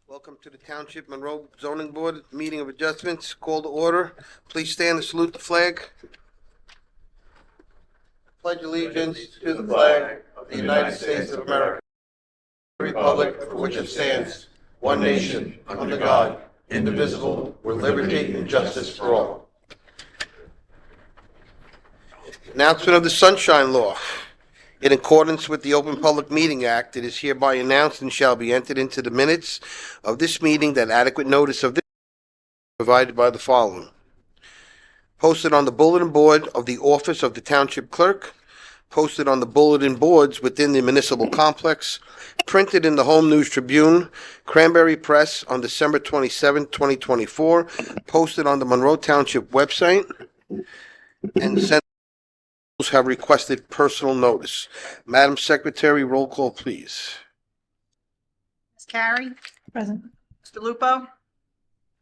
Welcome to the Township Monroe Zoning Board Meeting of Adjustments. Call to order. Please stand and salute the flag. Pledge allegiance to the flag of the United States of America, the republic for which it stands, one nation, under God, indivisible, with liberty and justice for all. Announcement of the Sunshine Law. In accordance with the Open Public Meeting Act, it is hereby announced and shall be entered into the minutes of this meeting that adequate notice of this is provided by the following. Posted on the bulletin board of the office of the Township Clerk, posted on the bulletin boards within the municipal complex, printed in the Home News Tribune, Cranberry Press on December 27, 2024, posted on the Monroe Township website, and sent have requested personal notice. Madam Secretary, roll call, please. Ms. Carey? Present. Mr. Lupo?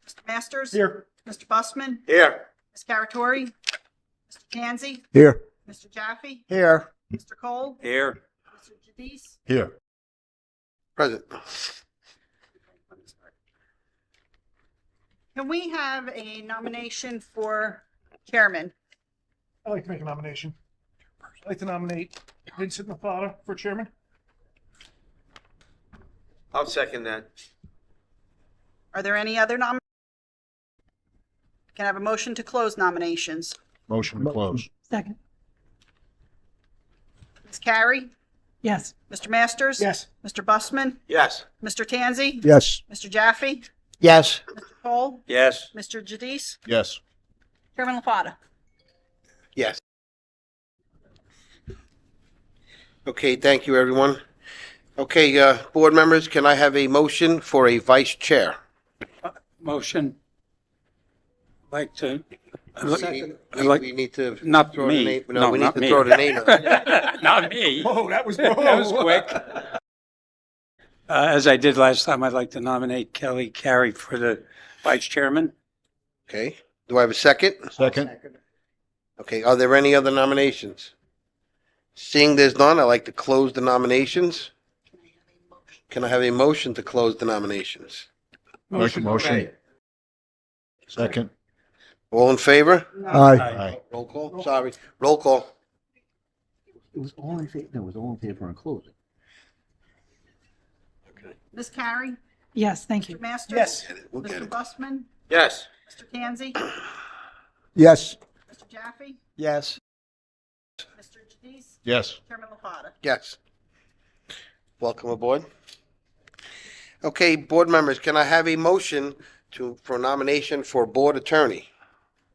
Mr. Masters? Here. Mr. Busman? Here. Ms. Caratori? Mr. Tanzi? Here. Mr. Jaffe? Here. Mr. Cole? Here. Mr. Jadis? Here. Present. Can we have a nomination for chairman? I'd like to make a nomination. I'd like to nominate Vincent Mafata for chairman. I'll second that. Are there any other nominations? Can I have a motion to close nominations? Motion to close. Second. Ms. Carey? Yes. Mr. Masters? Yes. Mr. Busman? Yes. Mr. Tanzi? Yes. Mr. Jaffe? Yes. Mr. Cole? Yes. Mr. Jadis? Yes. Chairman LaFata? Yes. Okay, thank you, everyone. Okay, board members, can I have a motion for a vice chair? Motion. Like to, We need to Not throw me. the name. No, No, we need not to me. throw the name out. not me. Oh, that was That was quick. As I did last time, I'd like to nominate Kelly Carey for the vice chairman. Okay, do I have a second? Second. Okay, are there any other nominations? Seeing there's none, I'd like to close the nominations. Can I have a motion to close the nominations? Motion. Second. All in favor? Aye. Roll call, sorry, roll call. It was all in favor, no, it was all in favor on closing. Ms. Carey? Yes, thank you. Mr. Masters? Yes. We'll get Mr. it. Busman? Yes. Mr. Tanzi? Yes. Mr. Jaffe? Yes. Mr. Jadis? Yes. Chairman LaFata? Yes. Welcome aboard. Okay, board members, can I have a motion for nomination for board attorney?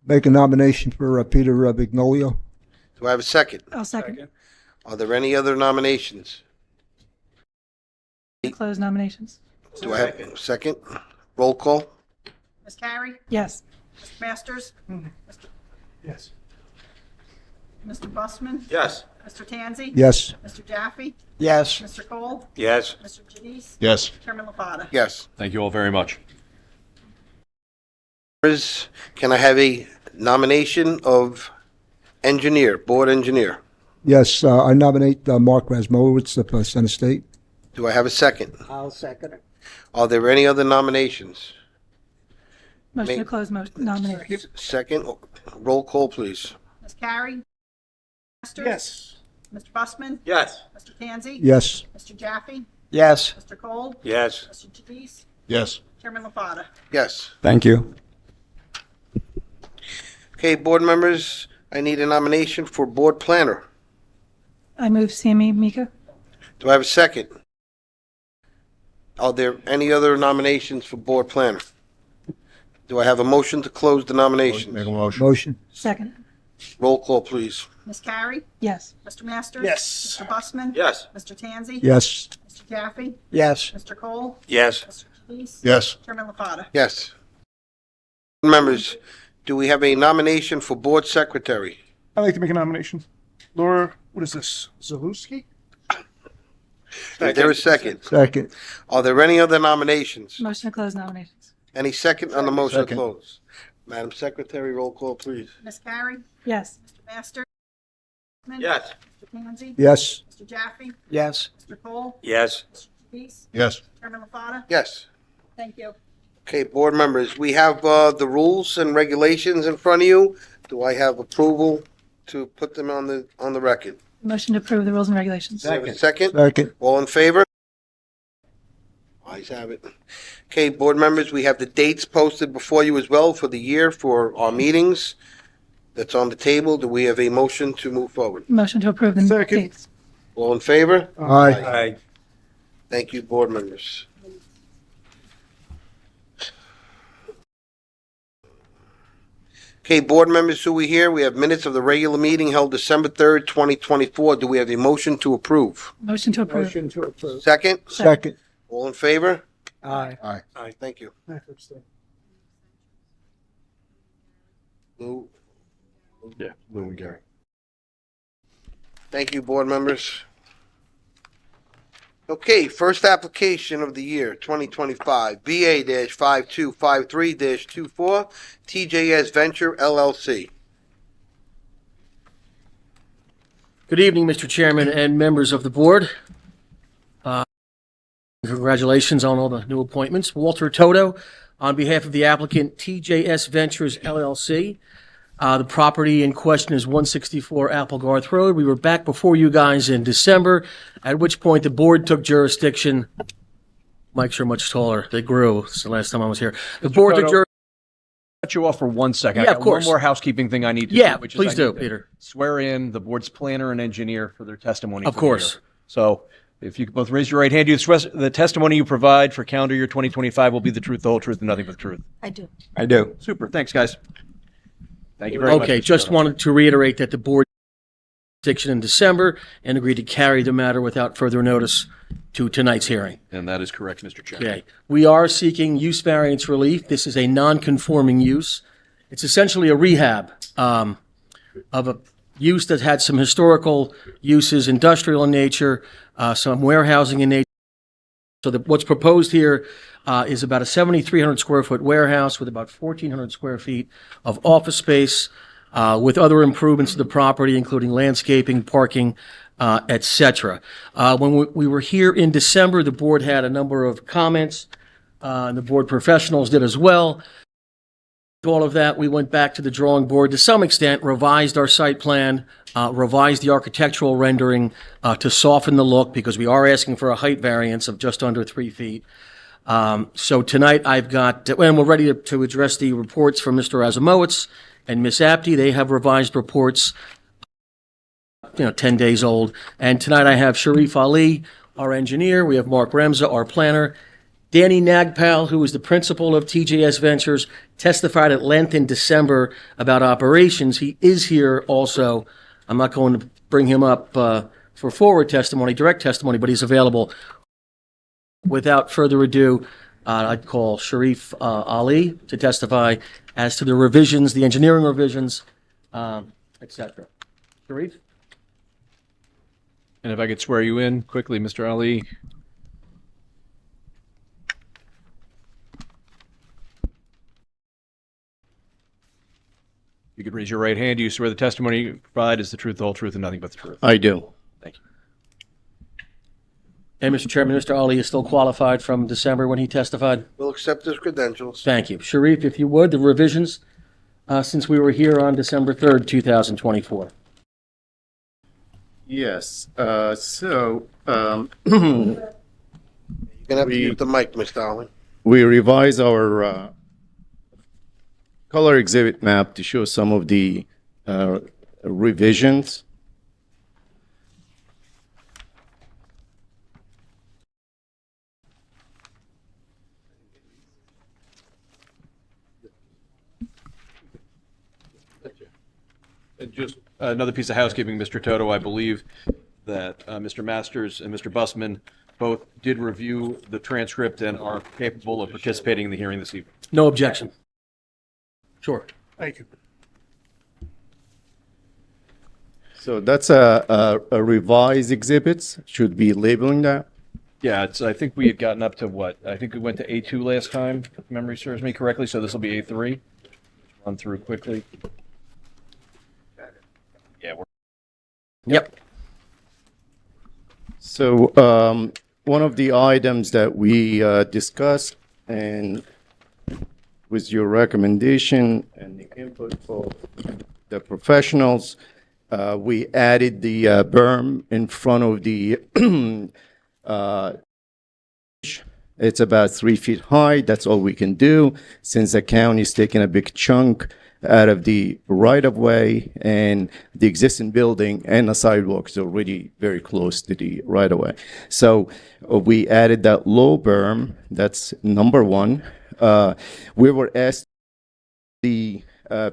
Make a nomination for Peter Vignolio. Do I have a second? I'll second. Are there any other nominations? Close nominations. Do I have a second? Roll call? Ms. Carey? Yes. Mr. Masters? Yes. Mr. Busman? Yes. Mr. Tanzi? Yes. Mr. Jaffe? Yes. Mr. Cole? Yes. Mr. Jadis? Yes. Chairman LaFata? Yes. Thank you all very much. Can I have a nomination of engineer, board engineer? Yes, I nominate Mark Rasmowitz of Center State. Do I have a second? I'll second it. Are there any other nominations? Motion to Make- close nominations. Second, roll call, please. Ms. Carey? Masters? Yes. Mr. Busman? Yes. Mr. Tanzi? Yes. Mr. Jaffe? Yes. Mr. Cole? Yes. Mr. Jadis? Yes. Chairman LaFata? Yes. Thank you. Okay, board members, I need a nomination for board planner. I move Sammy Mika. Do I have a second? Are there any other nominations for board planner? Do I have a motion to close the nominations? Make a motion. Motion. Second. Roll call, please. Ms. Carey? Yes. Mr. Masters? Yes. Mr. Busman? Yes. Mr. Tanzi? Yes. Mr. Jaffe? Yes. Mr. Cole? Yes. Mr. Jadis? Yes. Chairman LaFata? Yes. Members, do we have a nomination for board secretary? I'd like to make a nomination. Laura, what is this? Zaluski? Is there a second? Second. Are there any other nominations? Motion to close nominations. Any second on the motion to Second. close? Madam Secretary, roll call, please. Ms. Carey? Yes. Mr. Masters? Yes. Mr. Tanzi? Yes. Mr. Jaffe? Yes. Mr. Cole? Yes. Mr. Jadis? Yes. Chairman LaFata? Yes. Thank you. Okay, board members, we have the rules and regulations in front of you. Do I have approval to put them on the record? Motion to approve the rules and regulations. Do I have a second? Second. All in favor? Ayes have it. Okay, board members, we have the dates posted before you as well for the year for our meetings. That's on the table. Do we have a motion to move forward? Motion to approve the Second. dates. All in favor? Aye. Aye. Thank you, board members. Okay, board members, who we here? We have minutes of the regular meeting held December 3rd, 2024. Do we have a motion to approve? Motion to approve. to approve. Second? Second. All in favor? Aye. Aye. Thank you. Lou? Yeah, Lou and Gary. Thank you, board members. Okay, first application of the year, 2025, BA-5253-24, TJS Venture LLC. Good evening, Mr. Chairman and members of the board. Congratulations on all the new appointments. Walter Toto, on behalf of the applicant TJS Ventures LLC. The property in question is 164 Applegarth Road. We were back before you guys in December, at which point the board took jurisdiction. Mics are much taller. They grew. It's the last time I was here. The board took Toto, jurisdiction. Cut you off for 1 second. Yeah, I of got course. One more housekeeping thing I need to Yeah, do. Which please is I do, need to Peter. Swear in the board's planner and engineer for their testimony. Of for the course. year. So if you could both raise your right hand, do you swear the testimony you provide for calendar year 2025 will be the truth, the whole truth, and nothing but the truth. I do. I do. Super. Thanks, guys. Thank you very much. Okay, Mr. just Toto. wanted to reiterate that the board took jurisdiction in December and agreed to carry the matter without further notice to tonight's hearing. And that is correct, Mr. Chairman. Okay. We are seeking use variance relief. This is a non-conforming use. It's essentially a rehab of a use that had some historical uses, industrial in nature, some warehousing in nature. So what's proposed here is about a 7,300 square foot warehouse with about 1,400 square feet of office space with other improvements to the property, including landscaping, parking, et cetera. When we were here in December, the board had a number of comments, and the board professionals did as well. All of that, we went back to the drawing board to some extent, revised our site plan, revised the architectural rendering to soften the look because we are asking for a height variance of just under 3 feet. So tonight I've got, and we're ready to address the reports from Mr. Razumowitz and Ms. Apty. They have revised reports, 10 days old. And tonight I have Sharif Ali, our engineer. We have Mark Remza, our planner. Danny Nagpal, who is the principal of TJS Ventures, testified at length in December about operations. He is here also. I'm not going to bring him up for forward testimony, direct testimony, but he's available. Without further ado, I'd call Sharif Ali to testify as to the revisions, the engineering revisions, et cetera. Sharif? And if I could swear you in quickly, Mr. Ali. You could raise your right hand. Do you swear the testimony you provide is the truth, the whole truth, and nothing but the truth? I do. Thank you. And Mr. Chairman, Mr. Ali is still qualified from December when he testified. We'll accept his credentials. Thank you. Sharif, if you would, the revisions since we were here on December 3rd, 2024. Yes, You're gonna have to use the mic, Mr. Ali. we revise our color exhibit map to show some of the revisions. And just another piece of housekeeping, Mr. Toto, I believe that Mr. Masters and Mr. Busman both did review the transcript and are capable of participating in the hearing this evening. No objection. Sure. Thank you. So that's a revised exhibits, should be labeling that. Yeah, I think we had gotten up to what? I think we went to A2 last time, if memory serves me correctly, so this will be A3. Run through quickly. Yeah, Yep. So one of the items that we discussed And with your recommendation and the input of the professionals, we added the berm in front of the it's about 3 feet high. That's all we can do since the county's taking a big chunk out of the right-of-way, and the existing building and the sidewalk is already very close to the right-of-way. So we added that low berm. That's number one. We were asked the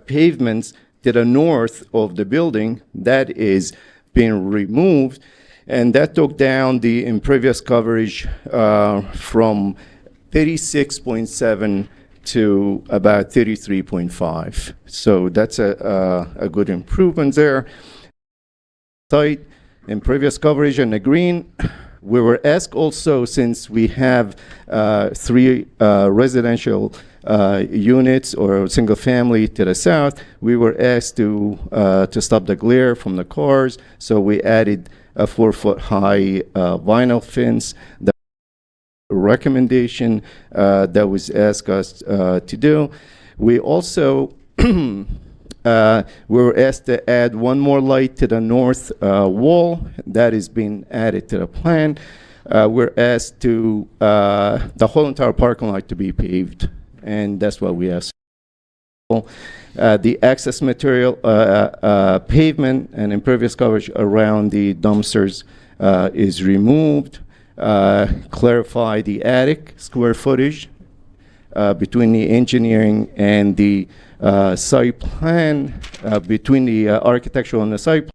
pavements to the north of the building that is being removed, and that took down the impervious coverage from 36.7 to about 33.5. So that's a good improvement there. Site impervious coverage in the green. We were asked also, since we have 3 residential units or single family to the south, we were asked to stop the glare from the cars. So we added a 4-foot high vinyl fence. The recommendation that was asked us to do. We also we were asked to add one more light to the north wall. That is being added to the plan. We're asked to the whole entire parking lot to be paved, and that's what we asked. The access material, pavement and impervious coverage around the dumpsters is removed. Clarify the attic square footage between the engineering and the site plan, between the architectural and the site plan.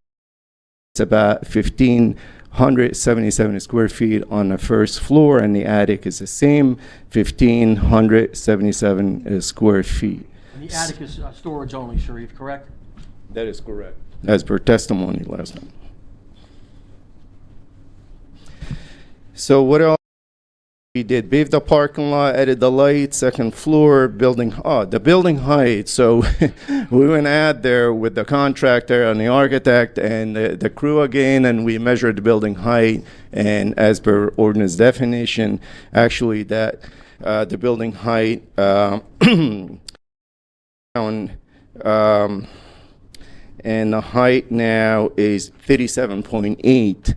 It's about 1,577 square feet on the first floor, and the attic is the same, 1,577 square feet. And the attic is storage only, Sharif, correct? That is correct. As per testimony last night. So what else we did? Paved the parking lot, added the light, second floor, the building height. So we went out there with the contractor and the architect and the crew again, and we measured the building height. And as per ordinance definition, actually the building height and the height now is 37.8.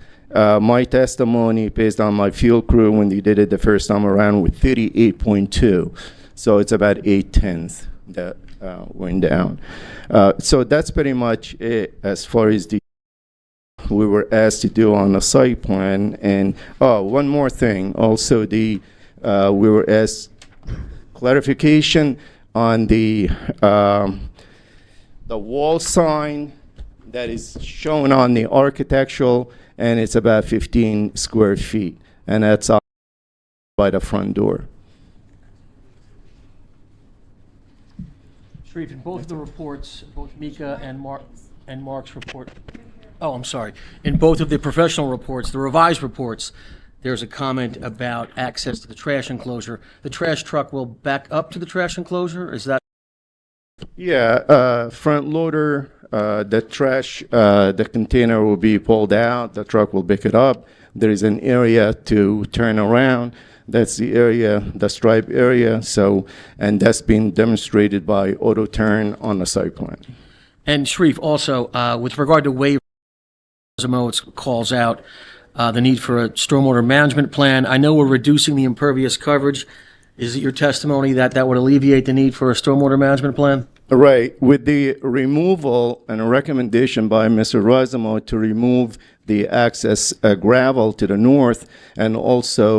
My testimony, based on my field crew when they did it the first time around, with 38.2. So it's about 8/10 that went down. So that's pretty much it as far as we were asked to do on the site plan. And one more thing. Also, we were asked clarification on the wall sign that is shown on the architectural, and it's about 15 square feet, and that's by the front door. Sharif, in both of the reports, both Mika and Mark's report, I'm sorry. In both of the professional reports, the revised reports, there's a comment about access to the trash enclosure. The trash truck will back up to the trash enclosure? Is that? Yeah, front loader, the trash, the container will be pulled out, the truck will pick it up. There is an area to turn around. That's the area, the stripe area. So, and that's been demonstrated by auto turn on the site plan. And Sharif, also, with regard to waiver, it calls out the need for a stormwater management plan. I know we're reducing the impervious coverage. Is it your testimony that that would alleviate the need for a stormwater management plan? Right. With the removal and a recommendation by Mr. Razamo to remove the access gravel to the north, and also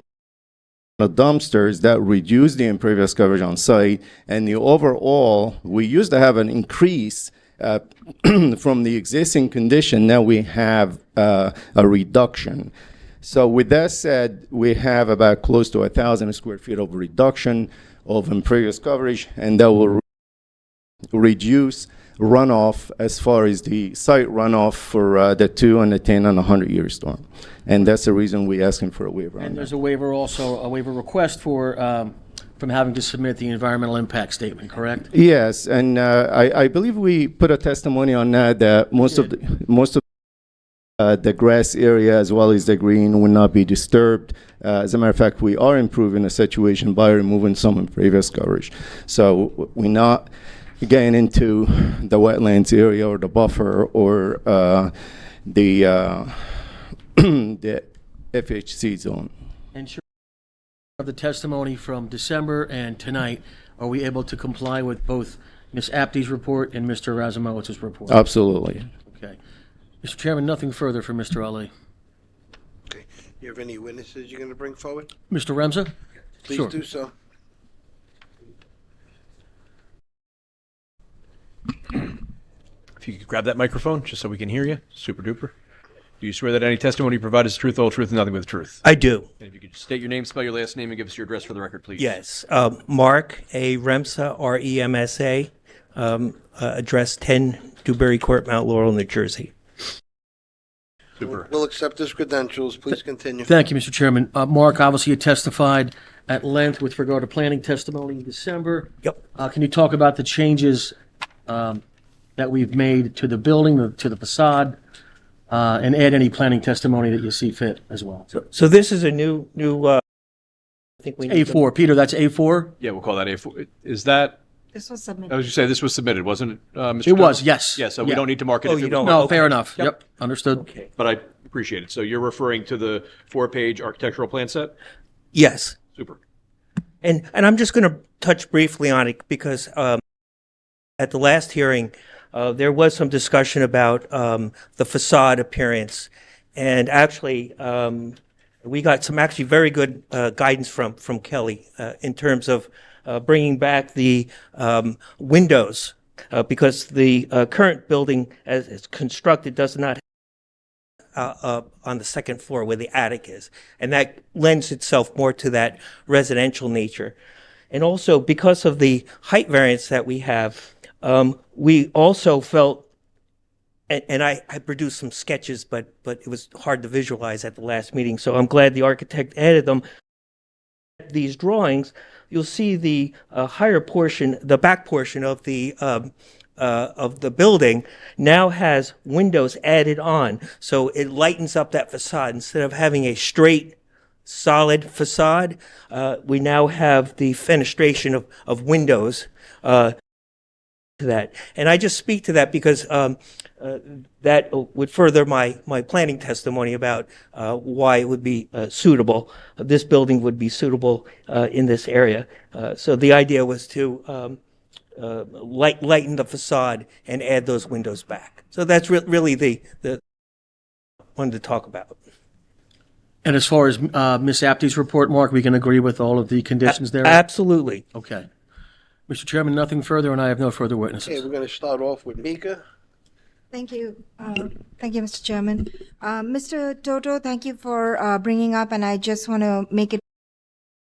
the dumpsters, that reduce the impervious coverage on site. And the overall, we used to have an increase from the existing condition. Now we have a reduction. So with that said, we have about close to 1,000 square feet of reduction of impervious coverage, and that will reduce runoff as far as the site runoff for the 2 and the 10 and 100-year storm. And that's the reason we're asking for a waiver on And there's that. a waiver also, a waiver request for, from having to submit the environmental impact statement, correct? Yes, and I believe we put a testimony on that, that most of The grass area as well as the green will not be disturbed. As a matter of fact, we are improving the situation by removing some impervious coverage. So we're not getting into the wetlands area or the buffer or the the FHC zone. And sure, of the testimony from December and tonight, are we able to comply with both Ms. Apte's report and Mr. Razamowitz's report? Absolutely. Okay. Mr. Chairman, nothing further for Mr. Ali. Okay. You have any witnesses you're going to bring forward? Mr. Remza? Please Sure. do so. If you could grab that microphone, just so we can hear you, super duper. Do you swear that any testimony you provide is the truth, the whole truth, and nothing but the truth? I do. And if you could just state your name, spell your last name, and give us your address for the record, please. Yes. Mark A. Remsa, R-E-M-S-A, address 10 Dewberry Court, Mount Laurel, New Jersey. Super. We'll accept his credentials. Please continue. Thank you, Mr. Chairman. Mark, obviously you testified at length with regard to planning testimony in December. Yep. Can you talk about the changes that we've made to the building, to the facade, and add any planning testimony that you see fit as well? So this is a new, I think we need to- A4, Peter, that's A4? Yeah, we'll call that A4. Is that, This was I submitted. was just say this was submitted, wasn't it, Mr. It was, Jones? yes. Yeah, so we Yeah. don't need to mark it. Oh, if you it was- don't? No, Okay. fair enough. Yep. Yep, understood. Okay. But I appreciate it. So you're referring to the 4-page architectural plan set? Yes. Super. And I'm just going to touch briefly on it because at the last hearing, there was some discussion about the facade appearance. And actually, we got some actually very good guidance from Kelly in terms of bringing back the windows because the current building as it's constructed does not on the second floor where the attic is. And that lends itself more to that residential nature. And also because of the height variance that we have, we also felt, and I produced some sketches, but it was hard to visualize at the last meeting, so I'm glad the architect added them. These drawings, you'll see the higher portion, the back portion of the building now has windows added on, so it lightens up that facade. Instead of having a straight, solid facade, we now have the fenestration of windows to that. And I just speak to that because that would further my planning testimony about why it would be suitable. This building would be suitable in this area. So the idea was to lighten the facade and add those windows back. So that's really the wanted to talk about. And as far as Ms. Apte's report, Mark, we can agree with all of the conditions there? Absolutely. Okay. Mr. Chairman, nothing further, and I have no further Okay, witnesses. we're going to start off with Mika. Thank you. Thank you, Mr. Chairman. Mr. Toto, thank you for bringing up, and I just want to make it,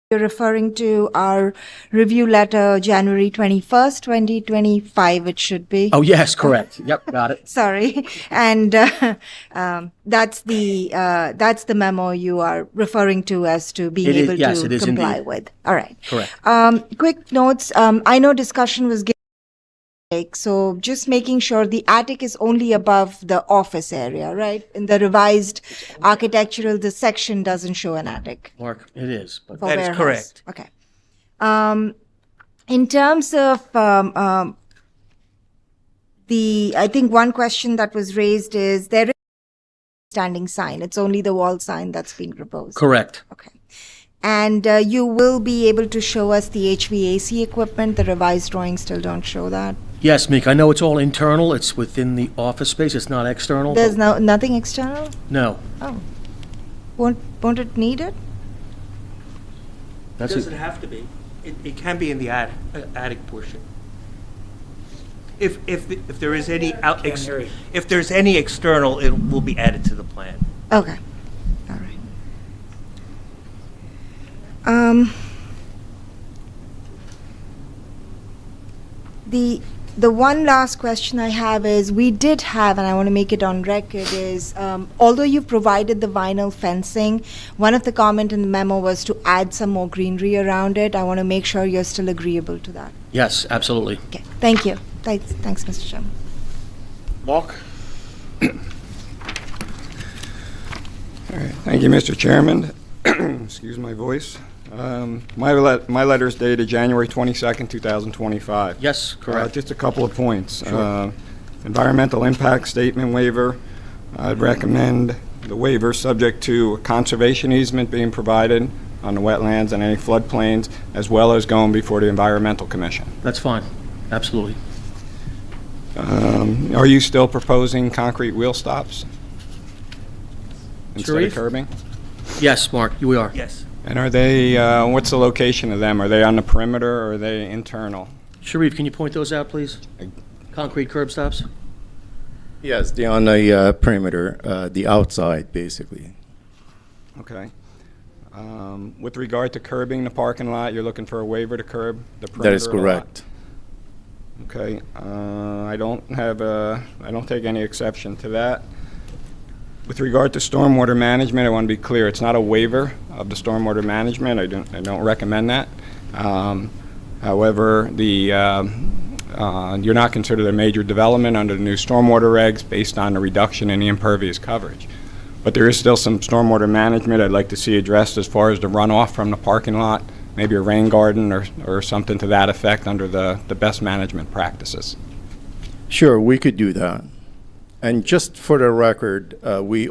you're referring to our review letter, January 21st, 2025, it should be. Oh, yes, correct. Yep, got it. Sorry. And that's the memo you are referring to as to being It is- able yes, it to is comply indeed. with. All right. Correct. Quick notes. I know discussion was given. So just making sure the attic is only above the office area, right? In the revised architectural, the section doesn't show an attic. Mark, it is. But For That is warehouse. correct. Okay. In terms of I think one question that was raised is there is a standing sign. It's only the wall sign that's being proposed. correct. Okay. And you will be able to show us the HVAC equipment. The revised drawings still don't show that. Yes, Meek, I know it's all internal. It's within the office space. It's not external. There's but- nothing external? No. Oh. Won't it need it? That's it. have to be. It can be in the attic portion. If there is any if there's any external, it will be added to the plan. Okay. All right. The one last question I have is, we did have, and I want to make it on record, is although you've provided the vinyl fencing, one of the comment in the memo was to add some more greenery around it. I want to make sure you're still agreeable to that. Yes, absolutely. Okay, thank you. Thanks, Mr. Chairman. Mark? Thank you, Mr. Chairman. Excuse my voice. My letter is dated January 22nd, 2025. Yes, correct. Just a couple of points. Sure. Environmental impact statement waiver. I'd recommend the waiver subject to a conservation easement being provided on the wetlands and any floodplains, as well as going before the Environmental Commission. That's fine. Absolutely. Are you still proposing concrete wheel stops instead Sharif? of curbing? Yes, Mark, we are. Yes. And are they, what's the location of them? Are they on the perimeter or are they internal? Sharif, can you point those out, please? Concrete curb stops? Yes, they're on the perimeter, the outside, basically. Okay. With regard to curbing the parking lot, you're looking for a waiver to curb the perimeter That is of the lot? correct. Okay. I don't take any exception to that. With regard to stormwater management, I want to be clear, it's not a waiver of the stormwater management. I don't recommend that. However, you're not considered a major development under the new stormwater regs based on the reduction in the impervious coverage. But there is still some stormwater management I'd like to see addressed as far as the runoff from the parking lot, maybe a rain garden or something to that effect under the best management practices. Sure, we could do that. And just for the record, we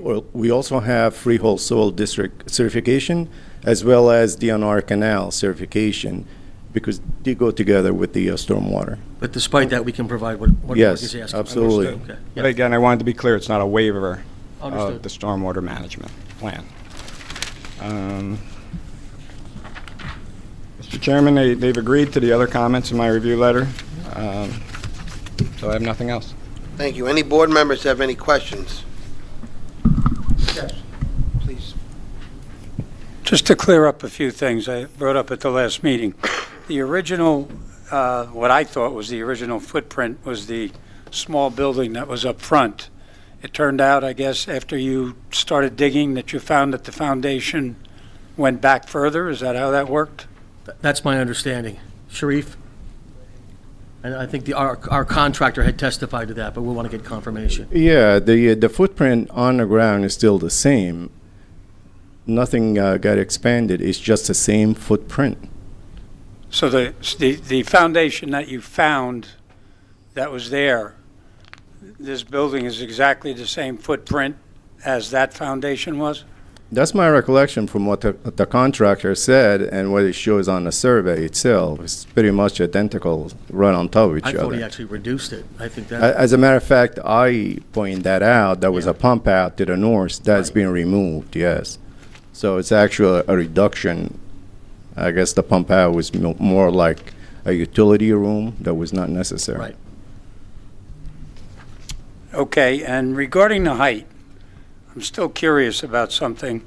also have Freehold Soil District certification as well as DNR Canal certification because they go together with the stormwater. But despite that, we can provide what Mark Yes, is asking. absolutely. Understood. Okay. But again, I wanted to be clear, it's not a waiver Understood. of the stormwater management plan. Mr. Chairman, they've agreed to the other comments in my review letter, so I have nothing else. Thank you. Any board members have any questions? Yes, please. Just to clear up a few things I brought up at the last meeting. The original, what I thought was the original footprint was the small building that was up front. It turned out, I guess, after you started digging, that you found that the foundation went back further. Is that how that worked? That's my understanding. Sharif? And I think our contractor had testified to that, but we want to get confirmation. Yeah, the footprint on the ground is still the same. Nothing got expanded. It's just the same footprint. So the foundation that you found that was there, this building is exactly the same footprint as that foundation was? That's my recollection from what the contractor said and what it shows on the survey itself. It's pretty much identical, right on top of each I other. thought he actually reduced it. I think that. As a matter of fact, I pointed that out. There was a pump out to the north that's been removed, yes. So it's actually a reduction. I guess the pump out was more like a utility room that was not necessary. Right. Okay, and regarding the height, I'm still curious about something.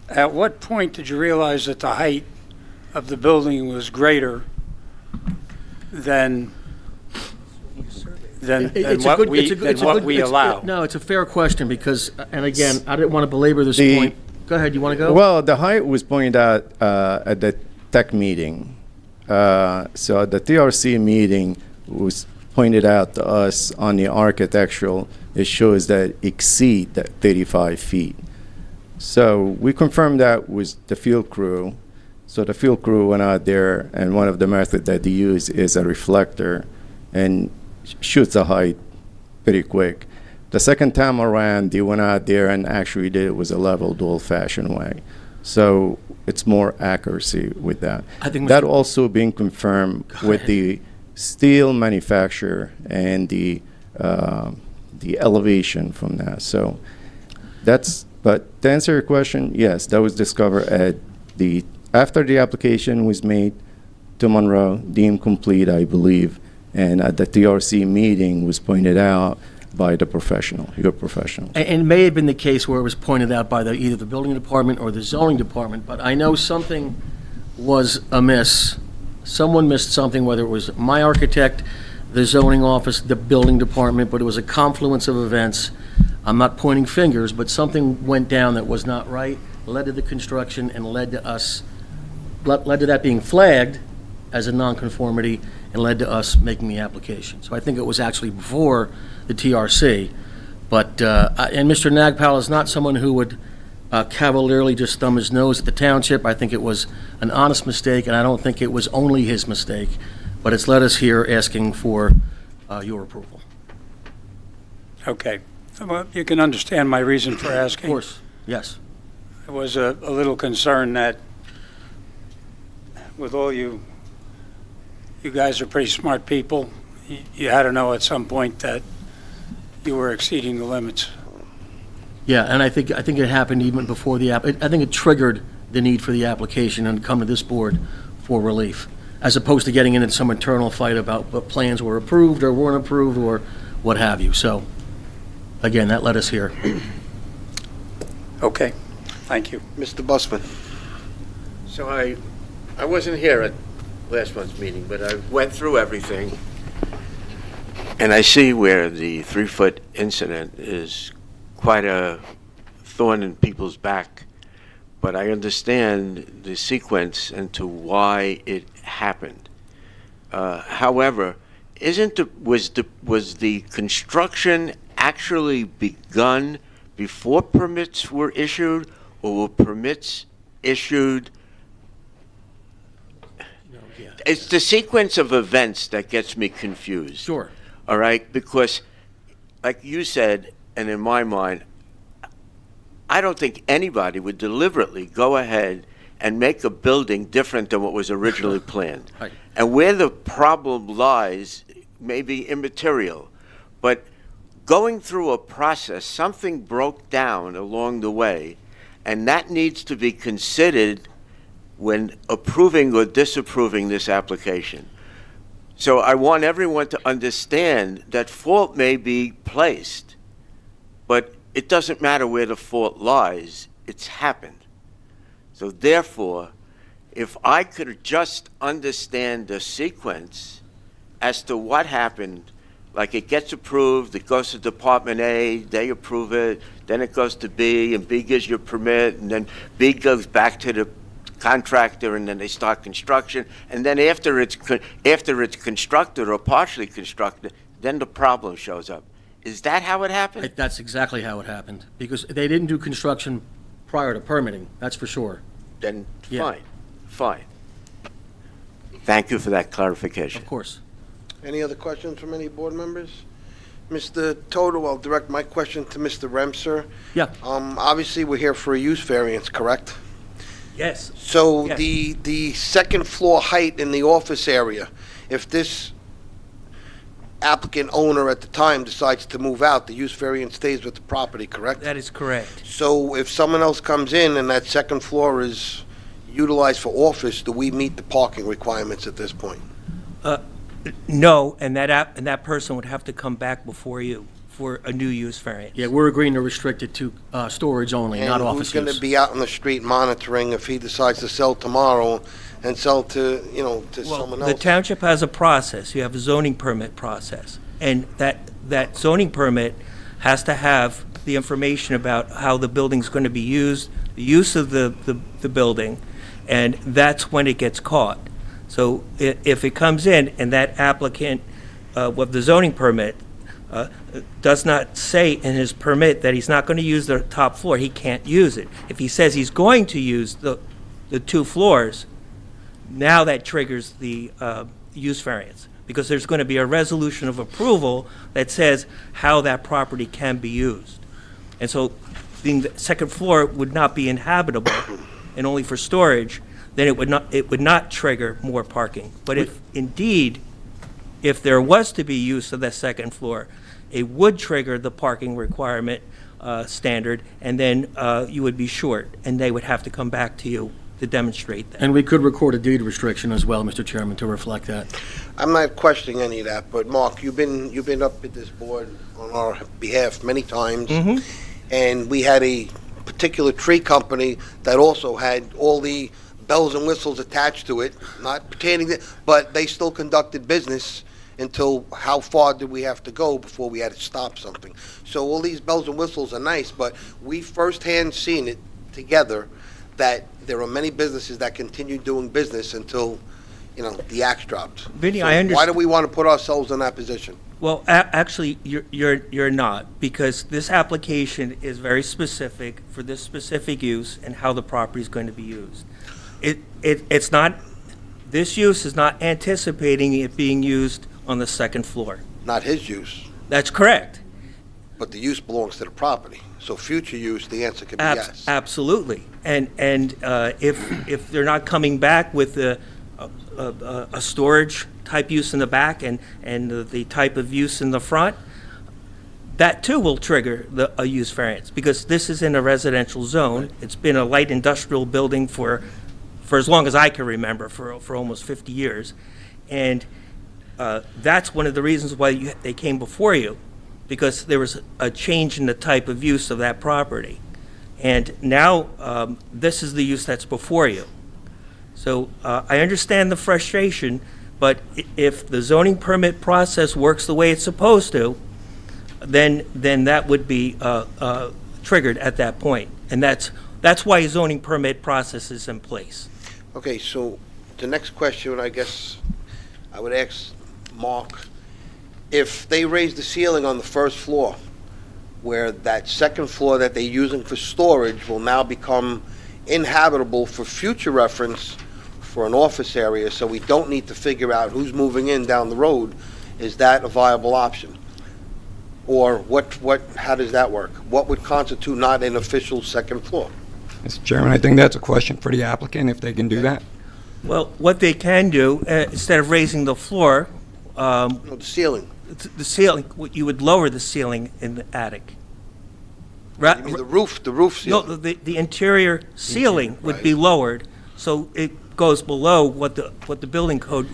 At what point did you realize that the height of the building was greater than what we allow? No, it's a fair question because, and again, I didn't want to belabor this point. Go ahead, you want to go? Well, the height was pointed out at the tech meeting. So the TRC meeting was pointed out to us on the architectural. It shows that exceed that 35 feet. So we confirmed that with the field crew. So the field crew went out there, and one of the methods that they use is a reflector and shoots the height pretty quick. The second time around, they went out there and actually did it with a leveled old-fashioned way. So it's more accuracy with that. I think that also being confirmed with the steel manufacturer and the elevation from that. So that's, but to answer your question, yes, that was discovered after the application was made to Monroe, deemed complete, I believe, and at the TRC meeting was pointed out by the professional, your professional. And it may have been the case where it was pointed out by either the building department or the zoning department, but I know something was amiss. Someone missed something, whether it was my architect, the zoning office, the building department, but it was a confluence of events. I'm not pointing fingers, but something went down that was not right, led to the construction, and led to that being flagged as a nonconformity, and led to us making the application. So I think it was actually before the TRC. But, and Mr. Nagpal is not someone who would cavalierly just thumb his nose at the township. I think it was an honest mistake, and I don't think it was only his mistake, but it's led us here asking for your approval. Okay. Well, you can understand my reason for asking. Of course, yes. I was a little concerned that with all you guys are pretty smart people. You had to know at some point that you were exceeding the limits. Yeah, and I think it happened even before I think it triggered the need for the application and come to this board for relief, as opposed to getting into some internal fight about what plans were approved or weren't approved or what have you. So, again, that led us here. Okay, thank you. Mr. Busman. So I wasn't here at last month's meeting, but I went through everything, and I see where the 3-foot incident is quite a thorn in people's back, but I understand the sequence into why it happened. However, was the construction actually begun before permits were issued, or were permits issued? It's the sequence of events that gets me confused. Sure. All right? Because, like you said, and in my mind, I don't think anybody would deliberately go ahead and make a building different than what was originally planned. Right. And where the problem lies may be immaterial, but going through a process, something broke down along the way, and that needs to be considered when approving or disapproving this application. So I want everyone to understand that fault may be placed, but it doesn't matter where the fault lies, it's happened. So therefore, if I could just understand the sequence as to what happened, like it gets approved, it goes to Department A, they approve it, then it goes to B, and B gives you a permit, and then B goes back to the contractor, and then they start construction, and then after it's constructed or partially constructed, then the problem shows up. Is that how it happened? That's exactly how it happened, because they didn't do construction prior to permitting, that's for sure. Then Yeah. fine. Thank you for that clarification. Of course. Any other questions from any board members? Mr. Toto, I'll direct my question to Mr. Remser. Yeah. Obviously, we're here for a use variance, correct? Yes. So Yes. the second floor height in the office area, if this applicant owner at the time decides to move out, the use variance stays with the property, correct? That is correct. So if someone else comes in and that second floor is utilized for office, do we meet the parking requirements at this point? No, and that person would have to come back before you for a new use variance. Yeah, we're agreeing to restrict it to storage only, not And office who's going to use. be out on the street monitoring if he decides to sell tomorrow and sell to, to Well, someone the else? township has a process. You have a zoning permit process. And that zoning permit has to have the information about how the building's going to be used, the use of the building, and that's when it gets caught. So if it comes in and that applicant with the zoning permit does not say in his permit that he's not going to use the top floor, he can't use it. If he says he's going to use the 2 floors, now that triggers the use variance, because there's going to be a resolution of approval that says how that property can be used. And so the second floor would not be inhabitable and only for storage, then it would not trigger more parking. But if there was to be use of that second floor, it would trigger the parking requirement standard, and then you would be short, and they would have to come back to you to demonstrate that. And we could record a deed restriction as well, Mr. Chairman, to reflect that. I'm not questioning any of that, but Mark, you've been up at this board on our behalf many times, and we had a particular tree company that also had all the bells and whistles attached to it, not pertaining to, but they still conducted business until how far did we have to go before we had to stop something. So all these bells and whistles are nice, but we firsthand seen it together that there are many businesses that continue doing business until, the axe dropped. Vinny, So I why do understand. we want to put ourselves in that position? Well, actually, you're not, because this application is very specific for this specific use and how the property is going to be used. It's not, this use is not anticipating it being used on the second floor. Not his use, That's correct. but the use belongs to the property. So future use, the answer could be yes. Absolutely. And if they're not coming back with a storage type use in the back and the type of use in the front, that too will trigger a use variance, because this is in a residential zone. It's been a light industrial building for as long as I can remember, for almost 50 years. And that's one of the reasons why they came before you, because there was a change in the type of use of that property. And now this is the use that's before you. So I understand the frustration, but if the zoning permit process works the way it's supposed to, then that would be triggered at that point. And that's why a zoning permit process is in place. Okay, so the next question, I guess I would ask Mark, if they raise the ceiling on the first floor, where that second floor that they're using for storage will now become inhabitable for future reference for an office area, so we don't need to figure out who's moving in down the road, is that a viable option? Or how does that work? What would constitute not an official second floor? Mr. Chairman, I think that's a question for the applicant, if they can do that. Well, what they can do, instead of raising the floor, The ceiling. the ceiling, you would lower the ceiling in the attic. You mean the roof No, ceiling? the interior ceiling would be lowered, so it goes below what the building code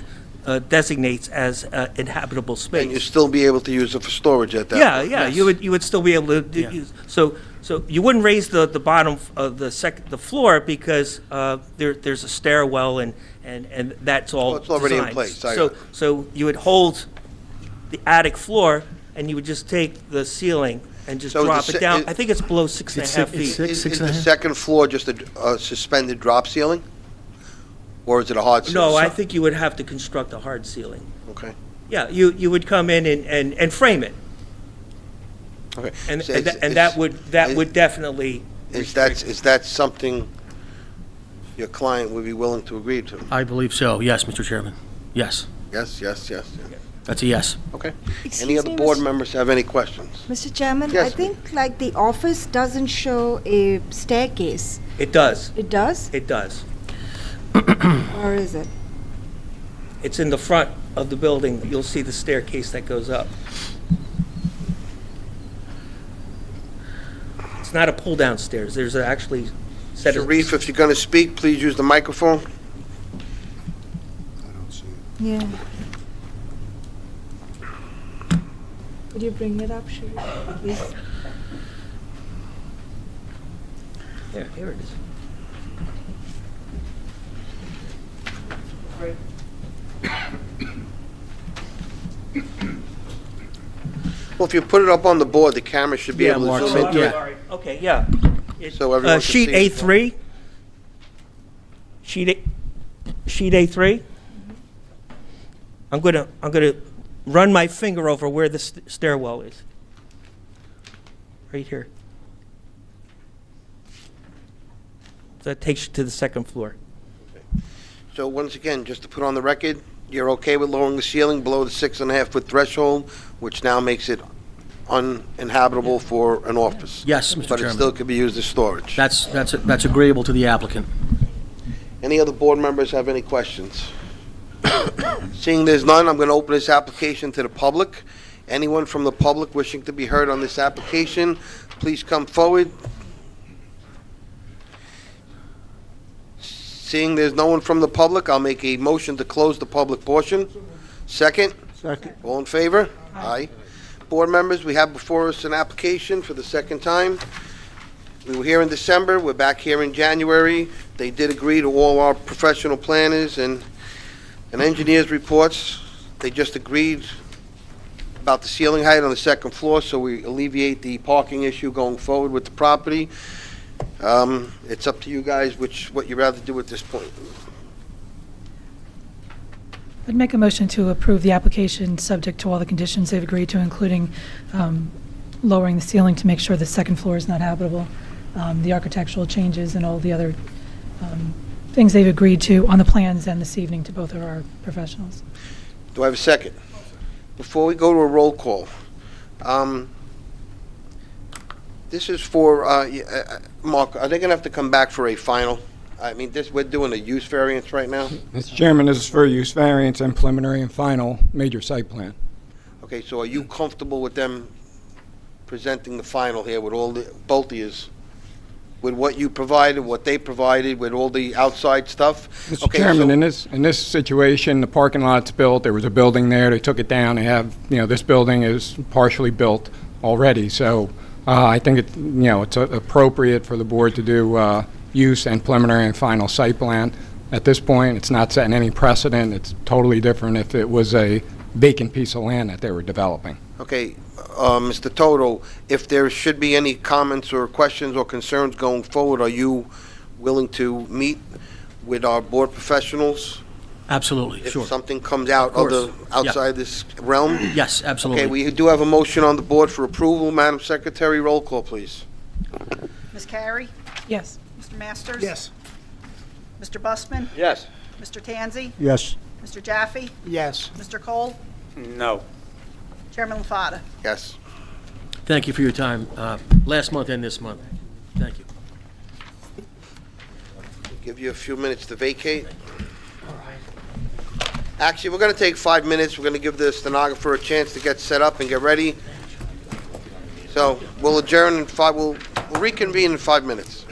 designates as inhabitable space. And you'd still be able to use it for storage at that Yeah, point? yeah, you would still be able to use, so you wouldn't raise the bottom of the floor, because there's a stairwell and that's all Well, it's already in designed. place, I So, got it. so you would hold the attic floor, and you would just take the ceiling and just So drop the it down. se- I think it's below 6.5 feet. Is the second floor just a suspended drop ceiling? Or is it a hard ceiling? No, I think you would have to construct a hard ceiling. Okay, Yeah, you would come in and frame it, okay. and So that would definitely Is that something your client would be willing to agree to? I believe so, yes, Mr. Chairman. Yes, Yes, yes, yes. that's a yes. Okay. Excuse Any other me, board Mr. members have any questions? Mr. Chairman, Yes, I think like the office doesn't show a staircase. It does, It does? it does. Or is it? It's in the front of the building. You'll see the staircase that goes up. It's not a pull-down stairs. There's actually set of... Sharif, if you're going to speak, please use the microphone. Yeah. Could you bring it up, Sharif, please? There, here it is. Well, if you put it up on the board, the camera should be Yeah, able Mark, to so- zoom into yeah. it. Sorry. Okay, yeah. So everyone can Sheet see it. A3. Sheet A3. I'm gonna run my finger over where the stairwell is. Right here. That takes you to the second floor. So once again, just to put on the record, you're okay with lowering the ceiling below the 6.5-foot threshold, which now makes it uninhabitable for an office? Yes, Mr. But it Chairman. still could be used as storage? That's agreeable to the applicant. Any other board members have any questions? Seeing there's none, I'm going to open this application to the public. Anyone from the public wishing to be heard on this application, please come forward. Seeing there's no one from the public, I'll make a motion to close the public portion. Second? Second. All in favor? Aye. Board members, we have before us an application for the second time. We were here in December, we're back here in January. They did agree to all our professional planners and engineers' reports. They just agreed about the ceiling height on the second floor, so we alleviate the parking issue going forward with the property. It's up to you guys what you'd rather do at this point. I'd make a motion to approve the application subject to all the conditions they've agreed to, including lowering the ceiling to make sure the second floor is not habitable, the architectural changes and all the other things they've agreed to on the plans and this evening to both of our professionals. Do I have a second? Before we go to a roll call, this is for, Mark, are they going to have to come back for a final? I mean, we're doing a use variance right now? Mr. Chairman, this is for use variance and preliminary and final major site plan. Okay, so are you comfortable with them presenting the final here with all both of yous? With what you provided, what they provided, with all the outside stuff? Mr. Okay, Chairman, so- in this situation, the parking lot's built, there was a building there, they took it down, they have, this building is partially built already, so I think it's appropriate for the board to do use and preliminary and final site plan. At this point, it's not setting any precedent, it's totally different if it was a vacant piece of land that they were developing. Okay, Mr. Toto, if there should be any comments or questions or concerns going forward, are you willing to meet with our board professionals? Absolutely, If sure. something comes out course. outside this realm? Yes, absolutely. Okay, we do have a motion on the board for approval. Madam Secretary, roll call, please. Ms. Carey? Yes. Mr. Masters? Yes. Mr. Busman? Yes. Mr. Tanzi? Yes. Mr. Jaffe? Yes. Mr. Cole? No. Chairman LaFada? Yes. Thank you for your time, last month and this month. Thank you. Give you a few minutes to vacate. Actually, we're going to take 5 minutes. We're going to give the stenographer a chance to get set up and get ready. So we'll adjourn in we'll reconvene in 5 minutes.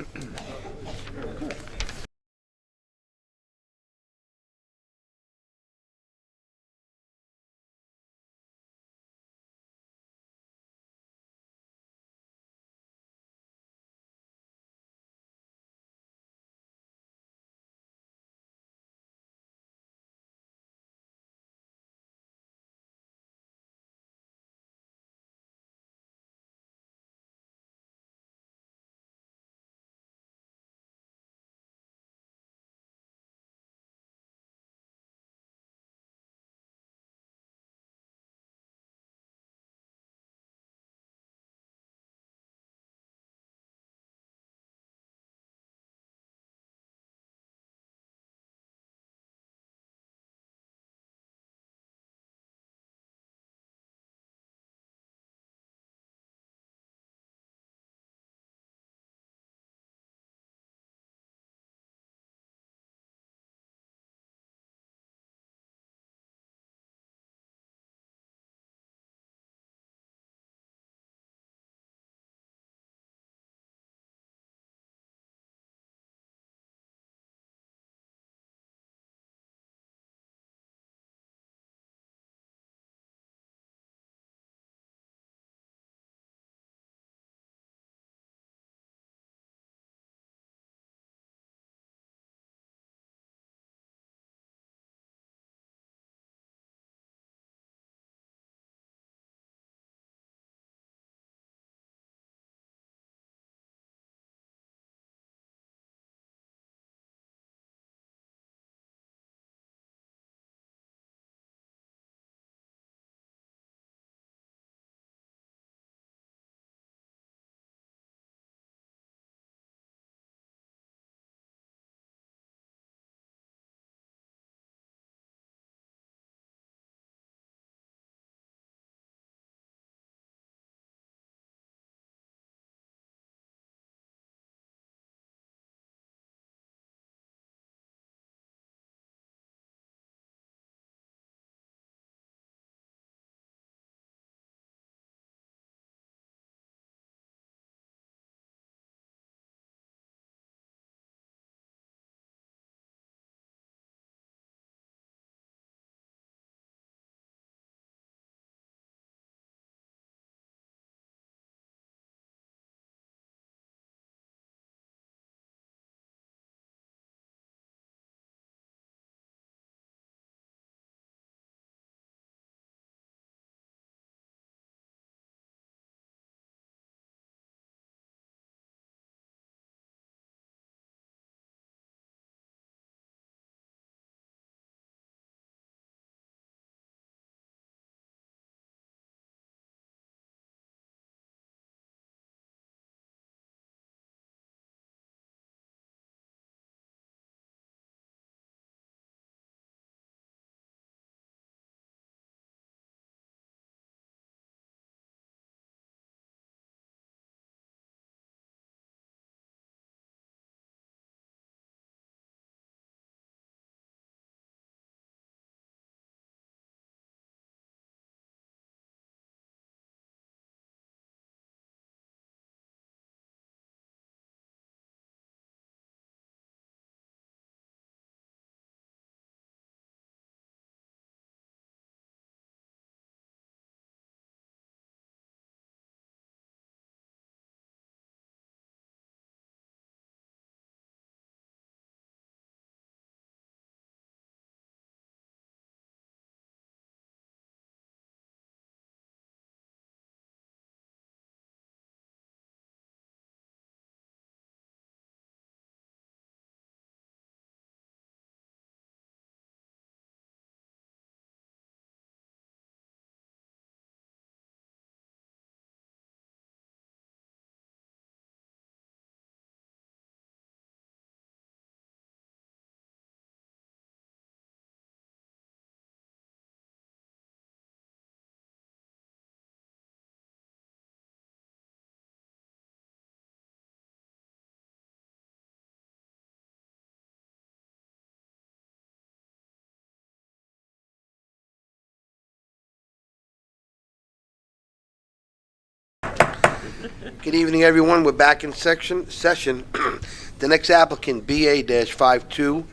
Good evening, everyone. We're back in session. The next applicant, BA-5252,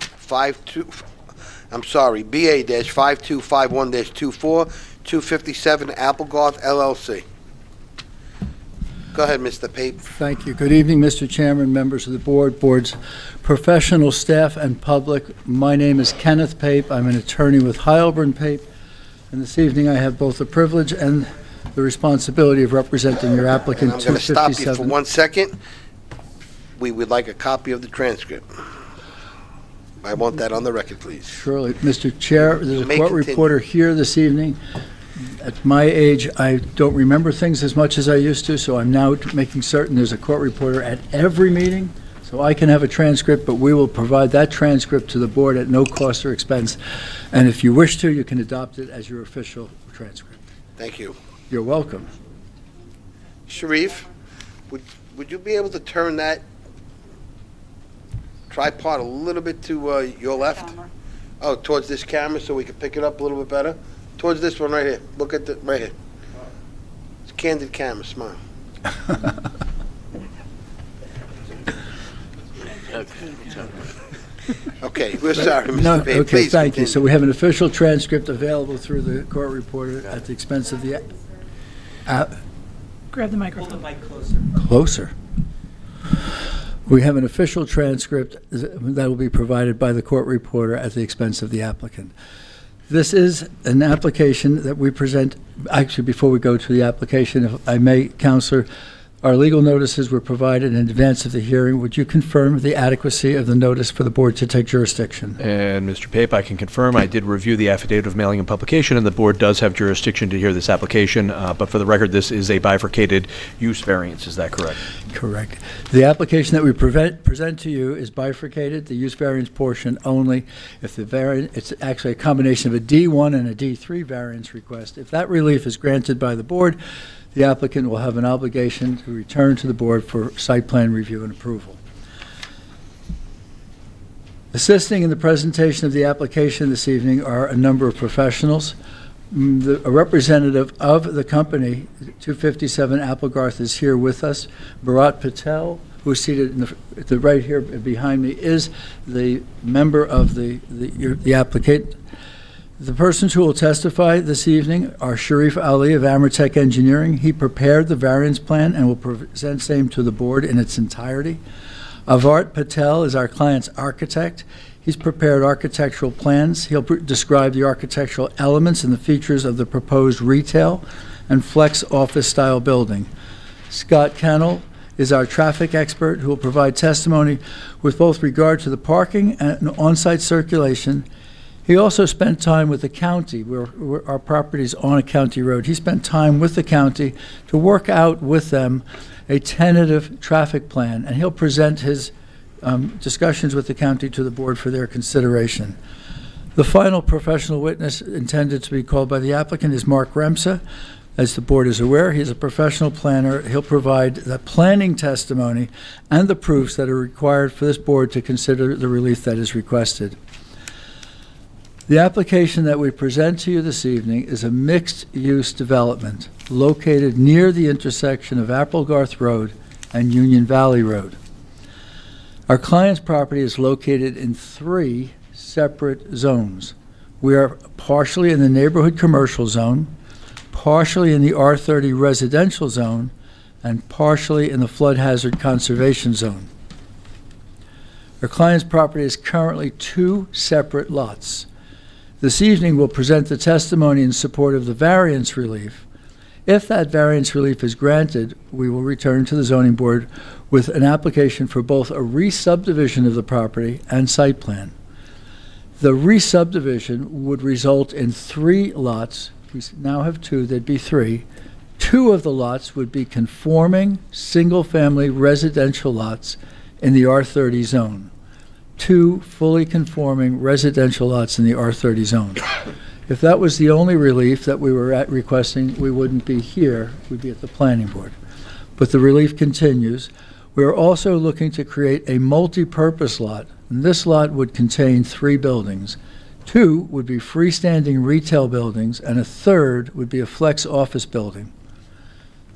BA-5251-24, 257 Applegarth LLC. Go ahead, Mr. Pape. Thank you. Good evening, Mr. Chairman, members of the board, board's professional staff, and public. My name is Kenneth Pape. I'm an attorney with Heilbrunn Pape, and this evening I have both the privilege and the responsibility of representing your applicant, I'm going to stop you for 257. 1 second. We would like a copy of the transcript. I want that on the record, please. Surely. Mr. Chair, there's You a may court continue. reporter here this evening. At my age, I don't remember things as much as I used to, so I'm now making certain there's a court reporter at every meeting, so I can have a transcript, but we will provide that transcript to the board at no cost or expense. And if you wish to, you can adopt it as your official transcript. Thank you. You're welcome. Sharif, would you be able to turn that tripod a little bit to your left? Oh, towards this camera so we can pick it up a little bit better? Towards this one right here. Look at the, right here. It's a candid camera, smile. Okay, we're sorry, No, Mr. Pape. okay, Please thank you. continue. So we have an official transcript available through the court reporter at the expense of the, Grab the microphone. closer. We have an official transcript that will be provided by the court reporter at the expense of the applicant. This is an application that we present, actually, before we go to the application, if I may, Counselor, our legal notices were provided in advance of the hearing. Would you confirm the adequacy of the notice for the board to take jurisdiction? And Mr. Pape, I can confirm, I did review the affidavit of mailing and publication, and the board does have jurisdiction to hear this application, but for the record, this is a bifurcated use variance, is that correct? Correct. The application that we present to you is bifurcated, the use variance portion only. If the variance, it's actually a combination of a D1 and a D3 variance request. If that relief is granted by the board, the applicant will have an obligation to return to the board for site plan review and approval. Assisting in the presentation of the application this evening are a number of professionals. A representative of the company, 257 Applegarth, is here with us. Bharat Patel, who is seated in the right here behind me, is the member of the applicant. The persons who will testify this evening are Sharif Ali of Amertech Engineering. He prepared the variance plan and will present same to the board in its entirety. Avart Patel is our client's architect. He's prepared architectural plans. He'll describe the architectural elements and the features of the proposed retail and flex office-style building. Scott Kennel is our traffic expert who will provide testimony with both regard to the parking and on-site circulation. He also spent time with the county, where our property is on a county road. He spent time with the county to work out with them a tentative traffic plan, and he'll present his discussions with the county to the board for their consideration. The final professional witness intended to be called by the applicant is Mark Remsa. As the board is aware, he's a professional planner. He'll provide the planning testimony and the proofs that are required for this board to consider the relief that is requested. The application that we present to you this evening is a mixed-use development located near the intersection of Applegarth Road and Union Valley Road. Our client's property is located in 3 separate zones. We are partially in the neighborhood commercial zone, partially in the R30 residential zone, and partially in the flood hazard conservation zone. Our client's property is currently 2 separate lots. This evening, we'll present the testimony in support of the variance relief. If that variance relief is granted, we will return to the zoning board with an application for both a re-subdivision of the property and site plan. The re-subdivision would result in 3 lots. We now have 2, there'd be 3. 2 of the lots would be conforming single-family residential lots in the R30 zone. 2 fully conforming residential lots in the R30 zone. If that was the only relief that we were requesting, we wouldn't be here, we'd be at the planning board. But the relief continues. We are also looking to create a multi-purpose lot, and this lot would contain 3 buildings. 2 would be freestanding retail buildings, and a 3rd would be a flex office building.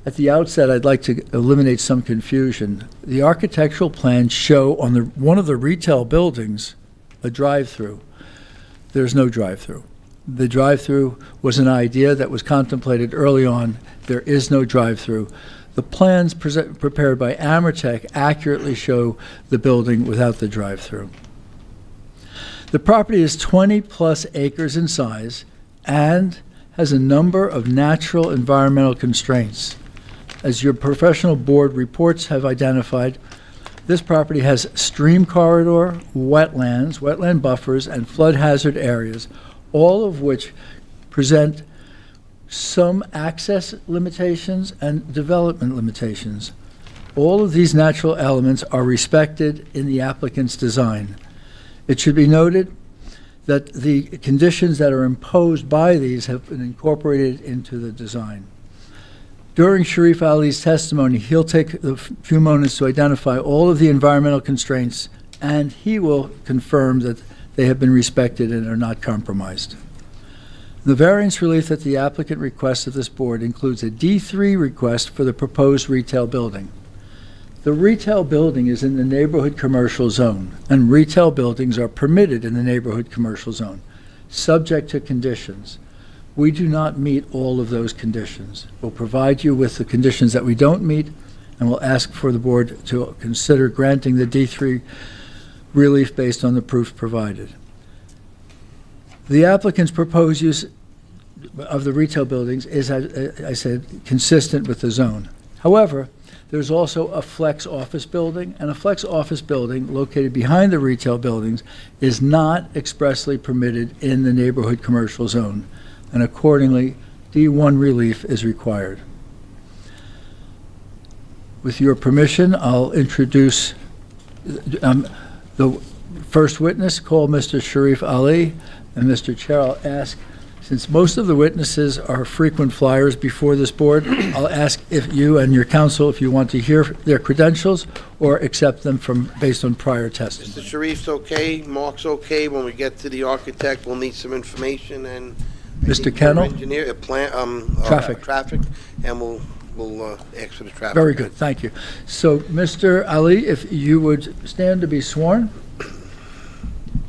At the outset, I'd like to eliminate some confusion. The architectural plans show on one of the retail buildings a drive-through. There's no drive-through. The drive-through was an idea that was contemplated early on. There is no drive-through. The plans prepared by Amertech accurately show the building without the drive-through. The property is 20-plus acres in size and has a number of natural environmental constraints. As your professional board reports have identified, this property has stream corridor, wetlands, wetland buffers, and flood hazard areas, all of which present some access limitations and development limitations. All of these natural elements are respected in the applicant's design. It should be noted that the conditions that are imposed by these have been incorporated into the design. During Sharif Ali's testimony, he'll take a few moments to identify all of the environmental constraints, and he will confirm that they have been respected and are not compromised. The variance relief that the applicant requests of this board includes a D3 request for the proposed retail building. The retail building is in the neighborhood commercial zone, and retail buildings are permitted in the neighborhood commercial zone, subject to conditions. We do not meet all of those conditions. We'll provide you with the conditions that we don't meet, and we'll ask for the board to consider granting the D3 relief based on the proofs provided. The applicant's proposed use of the retail buildings is, as I said, consistent with the zone. However, there's also a flex office building, and a flex office building located behind the retail buildings is not expressly permitted in the neighborhood commercial zone, and accordingly, D1 relief is required. With your permission, I'll introduce the first witness, call Mr. Sharif Ali, and Mr. Chair, I'll ask, since most of the witnesses are frequent flyers before this board, I'll ask if you and your counsel, if you want to hear their credentials or accept them based on prior testimony. Mr. Sharif's okay, Mark's okay. When we get to the architect, we'll need some information and. Mr. Kennel? Engineer, traffic, and we'll ask for the traffic. Very good, thank you. So, Mr. Ali, if you would stand to be sworn.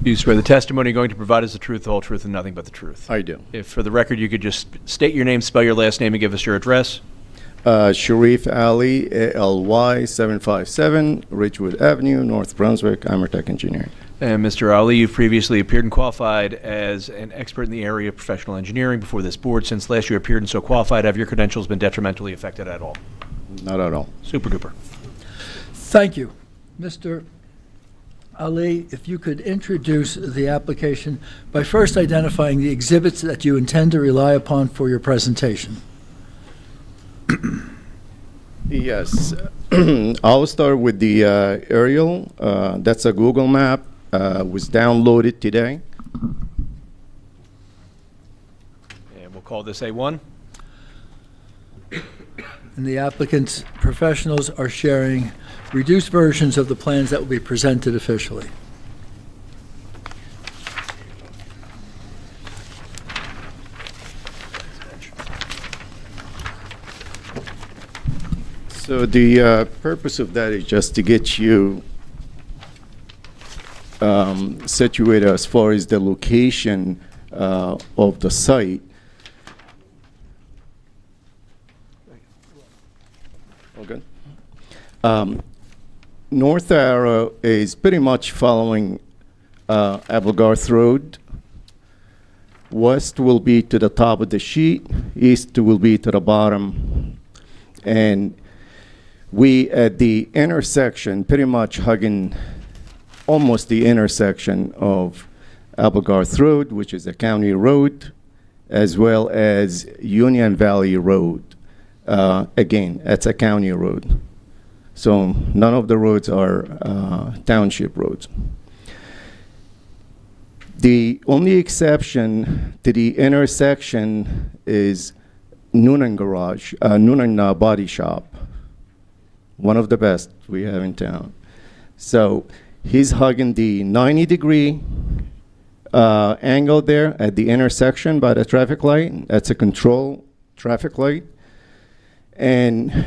Do you swear the testimony you're going to provide is the truth, the whole truth, and nothing but the truth? I do. If, for the record, you could just state your name, spell your last name, and give us your address. Sharif Ali, ALY 757, Ridgewood Avenue, North Brunswick, Amertech Engineering. And Mr. Ali, you've previously appeared and qualified as an expert in the area of professional engineering before this board. Since last you appeared and so qualified, have your credentials been detrimentally affected at all? Not at all. Super duper. Thank you. Mr. Ali, if you could introduce the application by first identifying the exhibits that you intend to rely upon for your presentation. Yes. I'll start with the aerial. That's a Google map. Was downloaded today. And we'll call this A1. And the applicant's professionals are sharing reduced versions of the plans that will be presented officially. So the purpose of that is just to get you situated as far as the location of the site. All good. North arrow is pretty much following Applegarth Road. West will be to the top of the sheet. East will be to the bottom. And we, at the intersection, pretty much hugging almost the intersection of Applegarth Road, which is a county road, as well as Union Valley Road. Again, that's a county road. So none of the roads are township roads. The only exception to the intersection is Noonan Garage, Noonan Body Shop. One of the best we have in town. So he's hugging the 90-degree angle there at the intersection by the traffic light. That's a control traffic light. and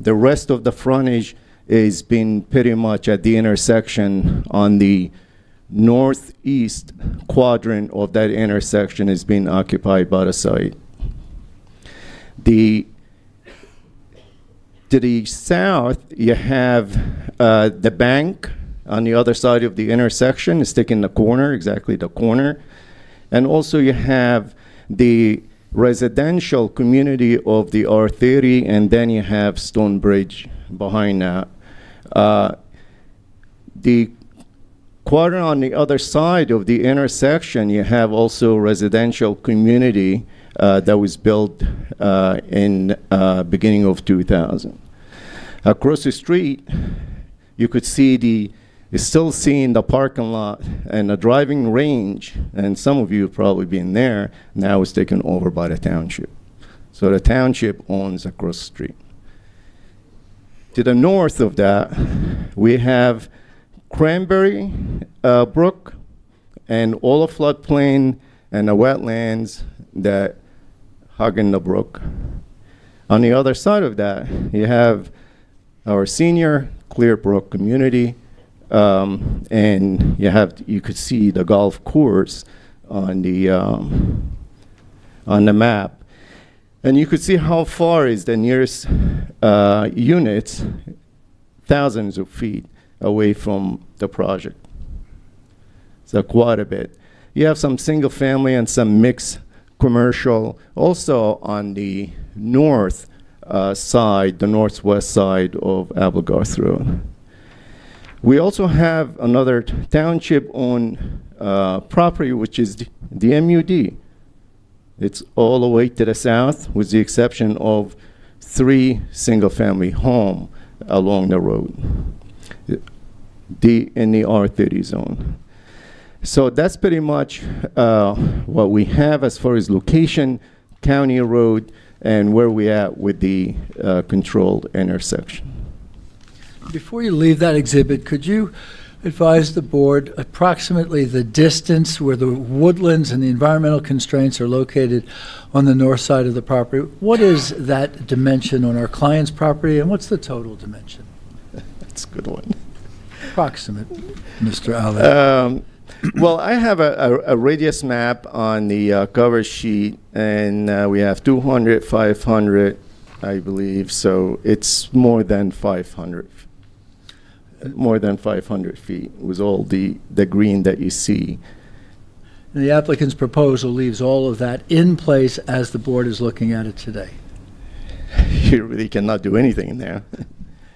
the rest of the frontage is been pretty much at the intersection on the northeast quadrant of that intersection is being occupied by the site. To the south, you have the bank on the other side of the intersection, is taking the corner, exactly the corner. And also you have the residential community of the R30, and then you have Stonebridge behind that. The quadrant on the other side of the intersection, you have also residential community that was built in beginning of 2000. Across the street, you could see you're still seeing the parking lot and the driving range, and some of you have probably been there, now it's taken over by the township. So the township owns across the street. To the north of that, we have Cranberry Brook and all the floodplain and the wetlands that hugging the brook. On the other side of that, you have our senior Clearbrook community, and you could see the golf course on the map, and you could see how far is the nearest units, thousands of feet away from the project. So quite a bit. You have some single family and some mixed commercial also on the north side, the northwest side of Applegarth Road. We also have another township-owned property, which is the MUD. It's all the way to the south, with the exception of 3 single-family homes along the road, in the R30 zone. So that's pretty much what we have as far as location, county road, and where we at with the controlled intersection. Before you leave that exhibit, could you advise the board approximately the distance where the woodlands and the environmental constraints are located on the north side of the property? What is that dimension on our client's property, and what's the total dimension? That's a good one. Approximate, Mr. Ali. Well, I have a radius map on the cover sheet, and we have 200, 500, I believe, so it's more than 500. More than 500 feet with all the green that you see. And the applicant's proposal leaves all of that in place as the board is looking at it today. You really cannot do anything in there.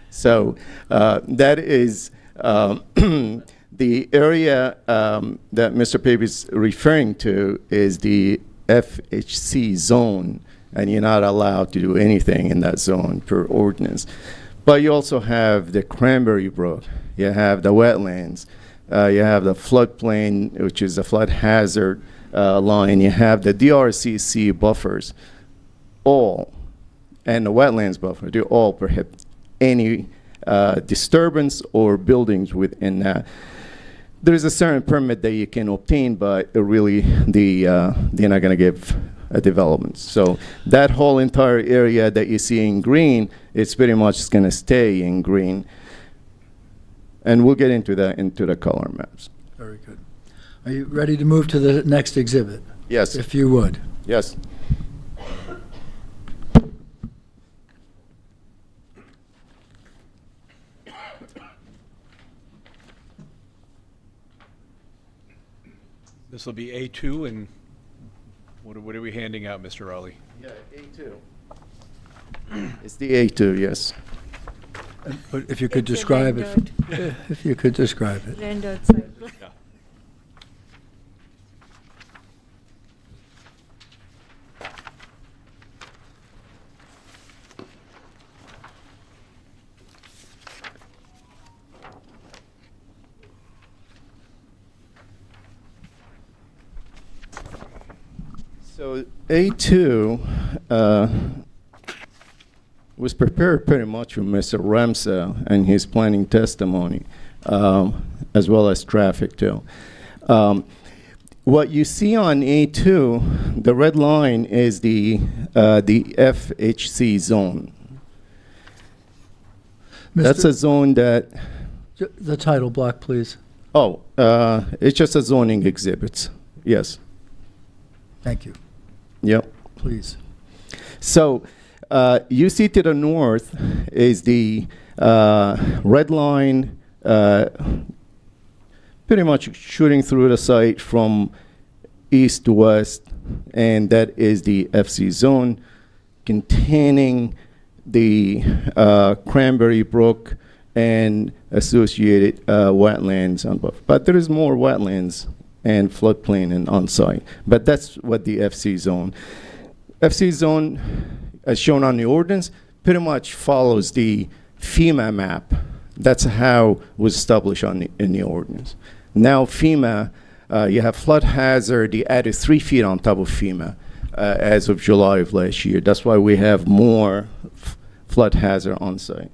So that is the area that Mr. Pape is referring to is the FHC zone, and you're not allowed to do anything in that zone per ordinance. But you also have the Cranberry Brook, you have the wetlands, you have the floodplain, which is a flood hazard line, you have the DRCC buffers, all, and the wetlands buffer, they all prohibit any disturbance or buildings within that. There's a certain permit that you can obtain, but really they're not going to give a development. So that whole entire area that you see in green, it's pretty much going to stay in green. And we'll get into that into the color maps. Very good. Are you ready to move to the next exhibit? Yes. If you would. Yes. This will be A2, and what are we handing out, Mr. Ali? Yeah, A2. It's the A2, yes. But if you could describe it, if you could describe it. Rendered site plan. Yeah. So A2 was prepared pretty much from Mr. Ramsell and his planning testimony, as well as traffic too. What you see on A2, the red line is the FHC zone. That's a zone that, The title block, please. it's just a zoning exhibits. Yes. Thank you. Yep. Please. So you see to the north is the red line pretty much shooting through the site from east to west, and that is the FC zone containing the Cranberry Brook and associated wetlands on both. But there is more wetlands and floodplain and on site. But that's what the FC zone. FC zone, as shown on the ordinance, pretty much follows the FEMA map. That's how it was established in the ordinance. Now FEMA, you have flood hazard, they added 3 feet on top of FEMA as of July of last year. That's why we have more flood hazard on site.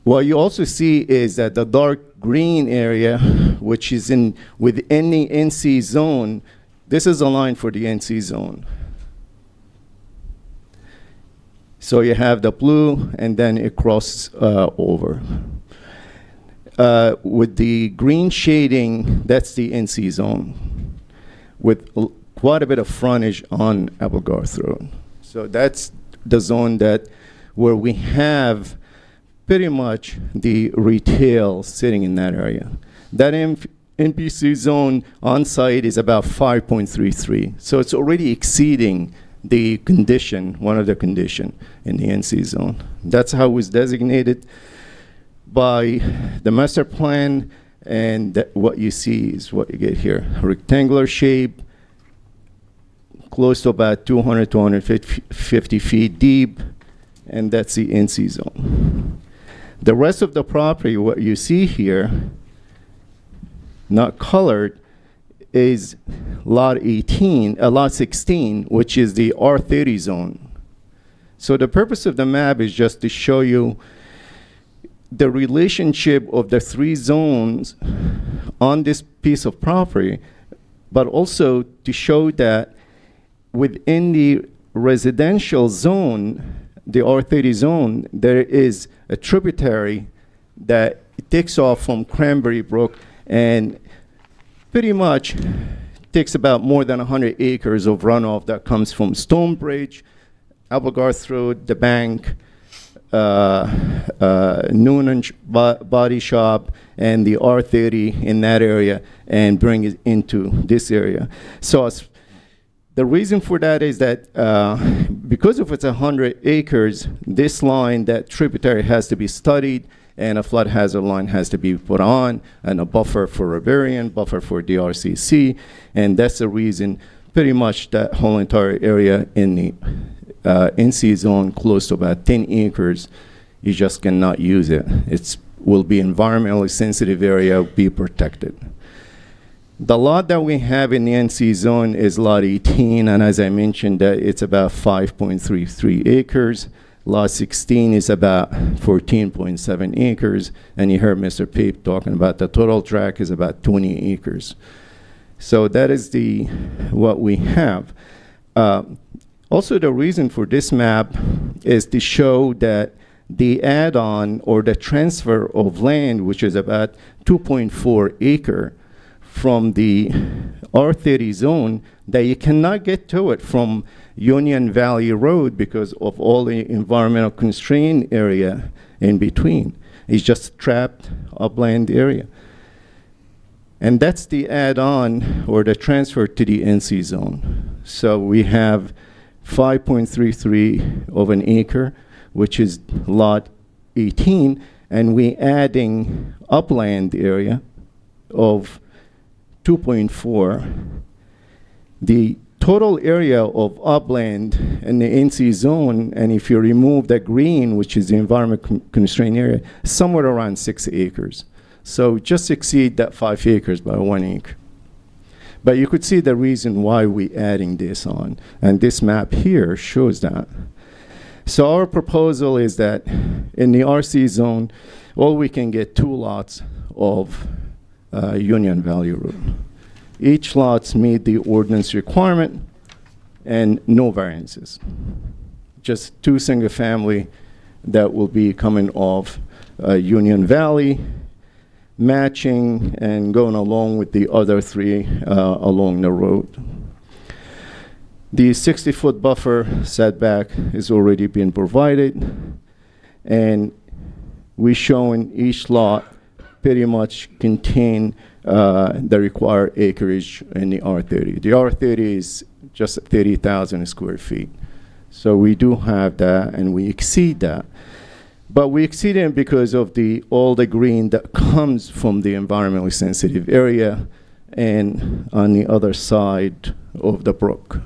What you also see is that the dark green area, which is within the NC zone, this is a line for the NC zone. So you have the blue, and then it crosses over. With the green shading, that's the NC zone, with quite a bit of frontage on Applegarth Road. So that's the zone where we have pretty much the retail sitting in that area. That NPC zone on site is about 5.33. So it's already exceeding the condition, one of the condition in the NC zone. That's how it was designated by the master plan, and what you see is what you get here. Rectangular shape, close to about 200 to 250 feet deep, and that's the NC zone. The rest of the property, what you see here, not colored, is lot 16, which is the R30 zone. So the purpose of the map is just to show you the relationship of the 3 zones on this piece of property, but also to show that within the residential zone, the R30 zone, there is a tributary that takes off from Cranberry Brook and pretty much takes about more than 100 acres of runoff that comes from Stonebridge, Applegarth Road, the bank, Noonan Body Shop, and the R30 in that area, and bring it into this area. So the reason for that is that because if it's 100 acres, this line, that tributary has to be studied, and a flood hazard line has to be put on, and a buffer for riparian, buffer for DRCC, and that's the reason pretty much that whole entire area in the NC zone, close to about 10 acres, you just cannot use it. It will be environmentally sensitive area, be protected. The lot that we have in the NC zone is lot 18, and as I mentioned, it's about 5.33 acres. Lot 16 is about 14.7 acres, and you heard Mr. Pape talking about the total tract is about 20 acres. So that is what we have. Also, the reason for this map is to show that the add-on or the transfer of land, which is about 2.4 acre from the R30 zone, that you cannot get to it from Union Valley Road because of all the environmental constraint area in between. It's just trapped upland area. And that's the add-on or the transfer to the NC zone. So we have 5.33 of an acre, which is lot 18, and we adding upland area of 2.4. The total area of upland in the NC zone, and if you remove the green, which is the environment constraint area, somewhere around 6 acres. So just exceed that 5 acres by 1 acre. But you could see the reason why we adding this on, and this map here shows that. So our proposal is that in the RC zone, all we can get 2 lots of Union Valley Road. Each lots meet the ordinance requirement and no variances. Just 2 single family that will be coming off Union Valley, matching and going along with the other three along the road. The 60-foot buffer setback is already been provided, and we showing each lot pretty much contain the required acreage in the R30. The R30 is just 30,000 square feet. So we do have that, and we exceed that. But we exceed it because of all the green that comes from the environmentally sensitive area and on the other side of the brook.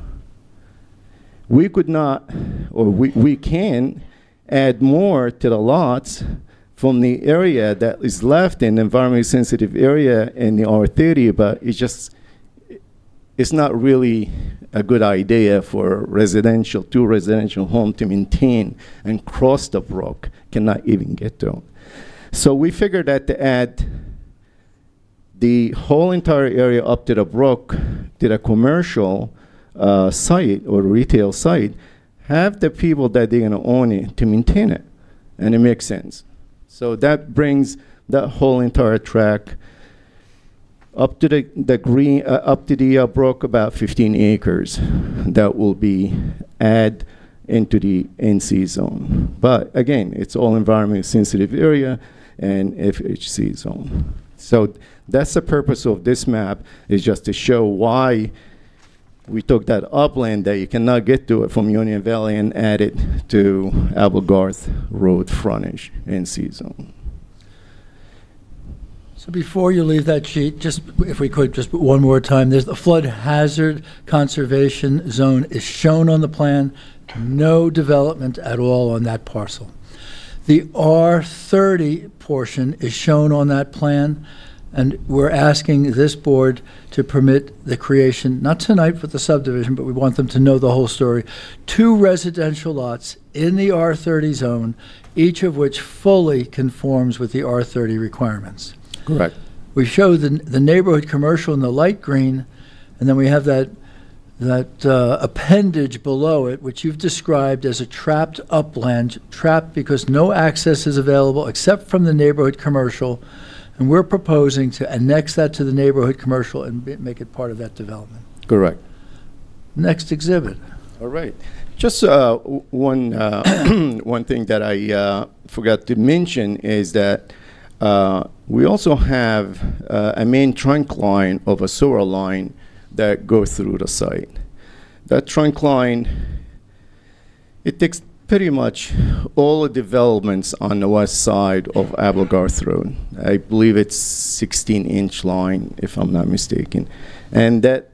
We could not, or we can add more to the lots from the area that is left in the environmentally sensitive area in the R30, but it's not really a good idea for two residential home to maintain and cross the brook, cannot even get to. So we figured that to add the whole entire area up to the brook to the commercial site or retail site, have the people that they're gonna own it to maintain it, and it makes sense. So that brings that whole entire tract up to the green, up to the brook, about 15 acres that will be add into the NC zone. But again, it's all environmentally sensitive area and FHC zone. So that's the purpose of this map, is just to show why we took that upland that you cannot get to it from Union Valley and add it to Applegarth Road frontage, NC zone. So before you leave that sheet, just if we could, just one more time, there's the flood hazard conservation zone is shown on the plan. No development at all on that parcel. The R30 portion is shown on that plan, and we're asking this board to permit the creation, not tonight for the subdivision, but we want them to know the whole story, 2 residential lots in the R30 zone, each of which fully conforms with the R30 requirements. Correct. We show the neighborhood commercial in the light green, and then we have that appendage below it, which you've described as a trapped upland, trapped because no access is available except from the neighborhood commercial, and we're proposing to annex that to the neighborhood commercial and make it part of that development. Correct. Next exhibit. All right. Just one thing that I forgot to mention is that we also have a main trunk line of a sewer line that goes through the site. That trunk line, it takes pretty much all the developments on the west side of Applegarth Road. I believe it's 16-inch line, if I'm not mistaken. And that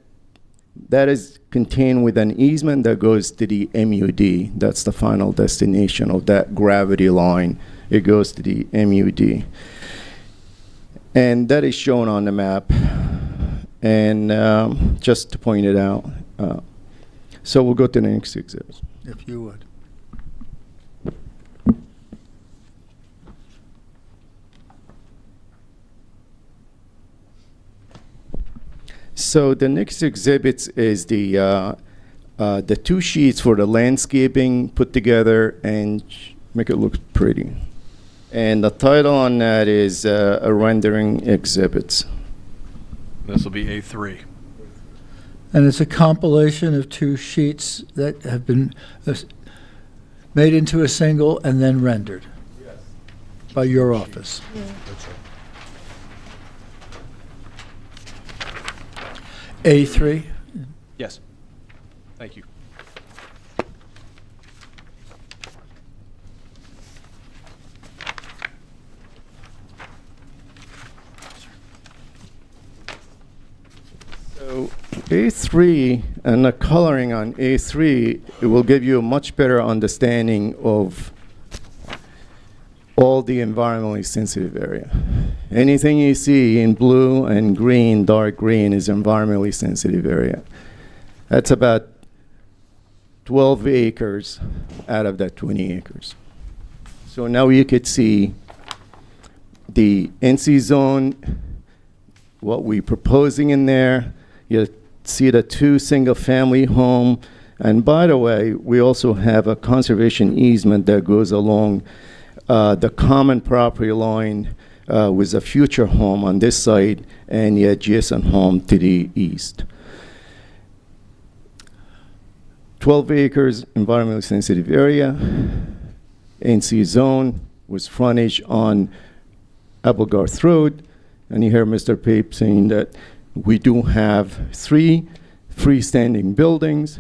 is contained with an easement that goes to the MUD. That's the final destination of that gravity line. It goes to the MUD. And that is shown on the map. And just to point it out. So we'll go to the next exhibit. If you would. So the next exhibit is the 2 sheets for the landscaping put together and make it look pretty. And the title on that is a rendering exhibits. This will be A3. And it's a compilation of 2 sheets that have been made into a single and then rendered by your office. A3. Yes. Thank you. So A3 and the coloring on A3, it will give you a much better understanding of all the environmentally sensitive area. Anything you see in blue and green, dark green, is environmentally sensitive area. That's about 12 acres out of that 20 acres. So now you could see the NC zone, what we're proposing in there. You see the 2 single-family home And by the way, we also have a conservation easement that goes along the common property line with a future home on this side and the adjacent home to the east. 12 acres, environmentally sensitive area, NC zone with frontage on Applegarth Road. And you hear Mr. Pape saying that we do have 3 freestanding buildings,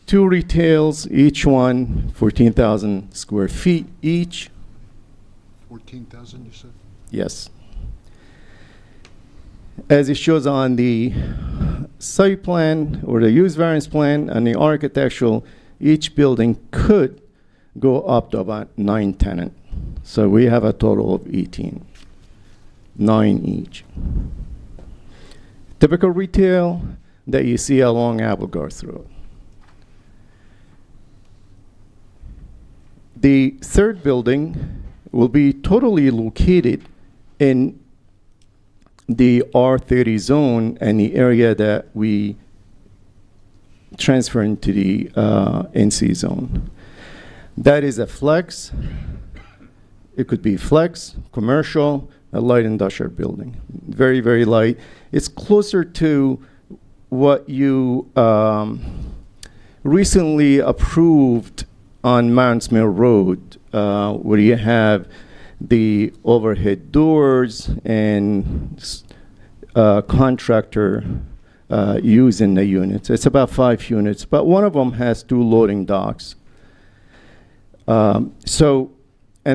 2 retails, each one 14,000 square feet each. 14,000, you said? Yes. As it shows on the site plan or the use variance plan and the architectural, each building could go up to about 9 tenants. So we have a total of 18, 9 each. Typical retail that you see along Applegarth Road. The third building will be totally located in the R30 zone and the area that we transfer into the NC zone. That is a flex. It could be flex, commercial, a light industrial building. Very, very light. It's closer to what you recently approved on Mounts Mill Road, where you have the overhead doors and contractor using the units. It's about 5 units, but one of them has 2 loading docks. And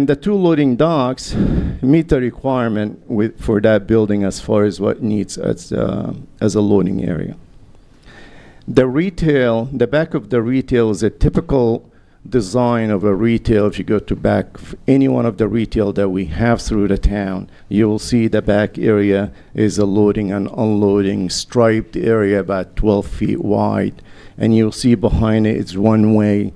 the 2 loading docks meet the requirement for that building as far as what needs as a loading area. The retail, the back of the retail is a typical design of a retail. If you go to back any one of the retail that we have through the town, you will see the back area is a loading and unloading striped area about 12 feet wide. And you'll see behind it, it's one-way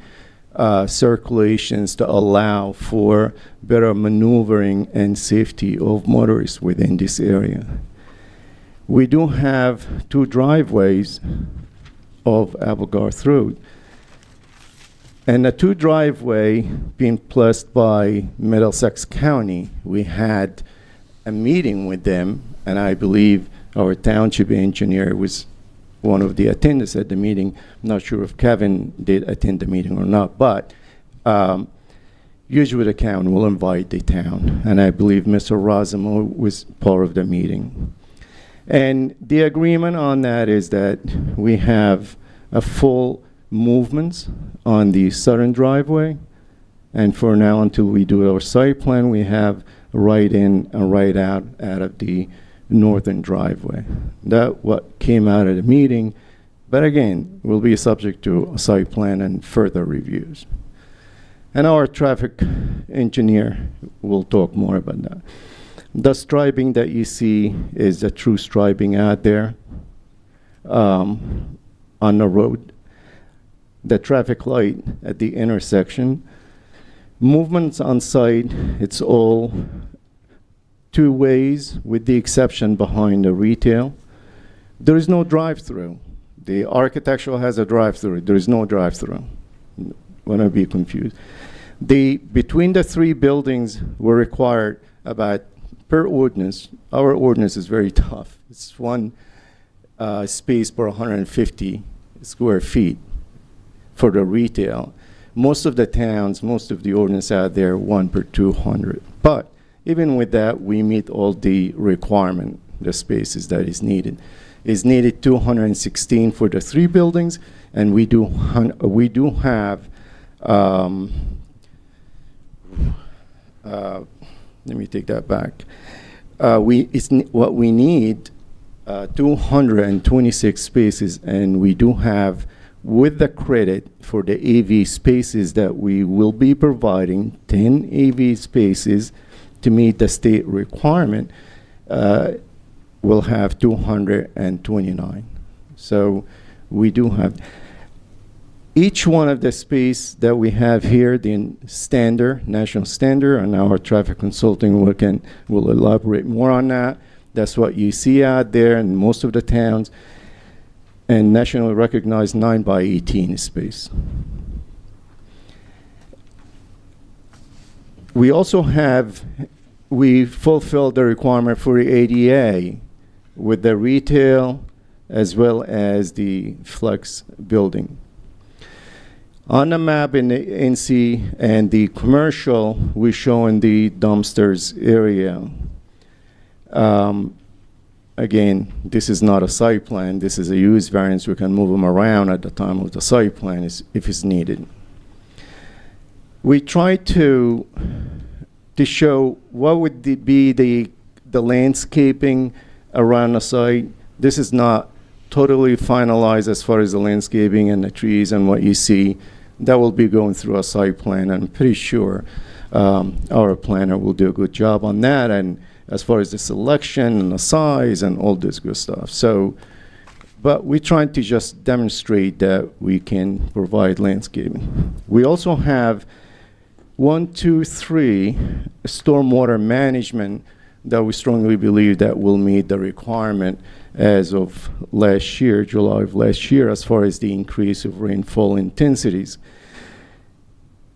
circulations to allow for better maneuvering and safety of motorists within this area. We do have 2 driveways of Applegarth Road. And the 2 driveway being blessed by Middlesex County, we had a meeting with them, and I believe our township engineer was one of the attendants at the meeting. I'm not sure if Kevin did attend the meeting or not, but usually the county will invite the town, and I believe Mr. Rosamo was part of the meeting. And the agreement on that is that we have a full movements on the southern driveway, and for now, until we do our site plan, we have right in and right out of the northern driveway. That what came out of the meeting, but again, will be subject to a site plan and further reviews. And our traffic engineer will talk more about that. The striping that you see is the true striping out there on the road. The traffic light at the intersection. Movements on site, it's all 2 ways with the exception behind the retail. There is no drive-through. The architectural has a drive-through. There is no drive-through. Want to be confused. Between the 3 buildings were required about, per ordinance, our ordinance is very tough. It's 1 space per 150 square feet for the retail. Most of the towns, most of the ordinance out there, 1 per 200. But even with that, we meet all the requirement, the spaces that is needed. Is needed 216 for the 3 buildings, and we do have, let me take that back. What we need 226 spaces, and we do have, with the credit for the AV spaces that we will be providing, 10 AV spaces to meet the state requirement, we'll have 229. So we do have, each one of the space that we have here, the standard, national standard, and our traffic consulting will elaborate more on that. That's what you see out there in most of the towns. and nationally recognized 9 by 18 space. We also we fulfilled the requirement for the ADA with the retail as well as the flex building. On the map in the NC and the commercial, we're showing the dumpsters area. Again, this is not a site plan. This is a use variance. We can move them around at the time of the site plan if it's needed. We try to show what would be the landscaping around the site. This is not totally finalized as far as the landscaping and the trees and what you see. That will be going through a site plan. I'm pretty sure our planner will do a good job on that, and as far as the selection and the size and all this good stuff. So, but we're trying to just demonstrate that we can provide landscaping. We also have 1, 2, 3 stormwater management that we strongly believe that will meet the requirement as of last year, July of last year, as far as the increase of rainfall intensities.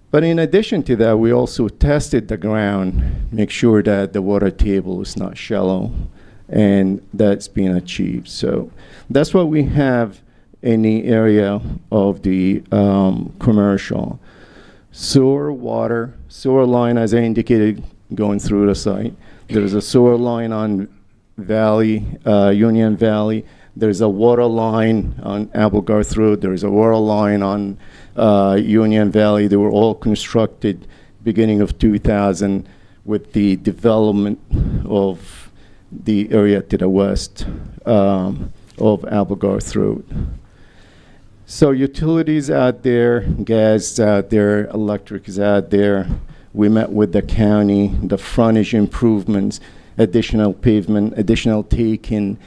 But in addition to that, we also tested the ground, make sure that the water table is not shallow, and that's been achieved. So that's what we have in the area of the commercial. Sewer, water, sewer line, as I indicated, going through the site. There's a sewer line on Union Valley. There's a water line on Applegarth Road. There's a water line on Union Valley. They were all constructed beginning of 2000 with the development of the area to the west of Applegarth Road. So utilities out there, gas out there, electric is out there. We met with the county, the frontage improvements, additional pavement, additional taking,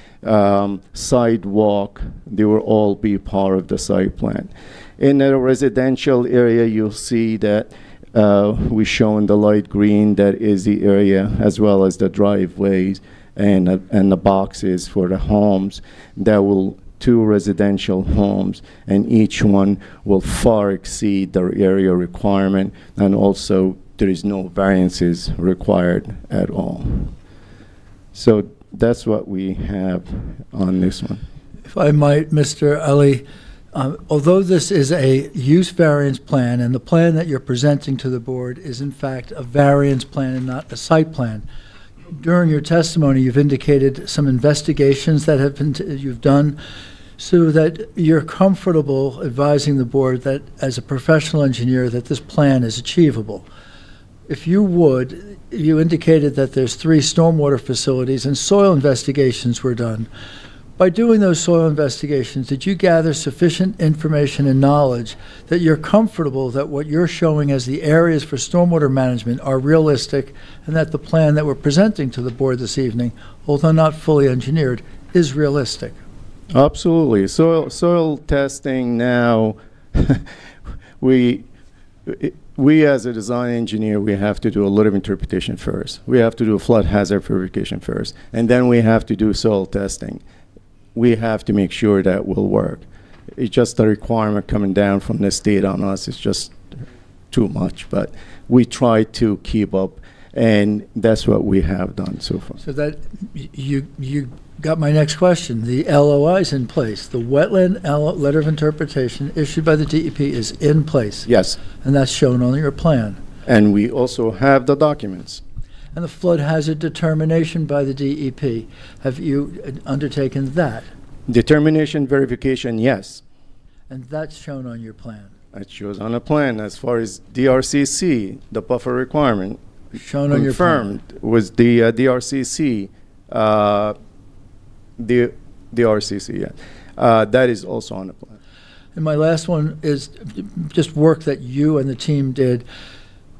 sidewalk, they will all be part of the site plan. In the residential area, you'll see that we're showing the light green, that is the area, as well as the driveways and the boxes for the homes. That will 2 residential homes, and each one will far exceed the area requirement, and also there is no variances required at all. So that's what we have on this one. If I might, Mr. Ali, although this is a use variance plan, and the plan that you're presenting to the board is in fact a variance plan and not a site plan, during your testimony you've indicated some investigations that you've done so that you're comfortable advising the board that as a professional engineer that this plan is achievable. If you would, you indicated that there's 3 stormwater facilities and soil investigations were done. By doing those soil investigations, did you gather sufficient information and knowledge that you're comfortable that what you're showing as the areas for stormwater management are realistic, and that the plan that we're presenting to the board this evening, although not fully engineered, is realistic? Absolutely. Soil testing now, we as a design engineer, we have to do a lot of interpretation first. We have to do a flood hazard verification first, and then we have to do soil testing. We have to make sure that will work. It's just a requirement coming down from the state on us. It's just too much, but we try to keep up, and that's what we have done so far. So that you got my next question. The LOI is in place. The wetland letter of interpretation issued by the DEP is in place. Yes. And that's shown on your plan. And we also have the documents. And the flood hazard determination by the DEP, have you undertaken that? Determination verification, yes. And that's shown on your plan? It shows on the plan. As far as DRCC, the buffer requirement, shown on your plan. Confirmed was the DRCC, the RCC, yeah. That is also on the plan. And my last one is just work that you and the team did.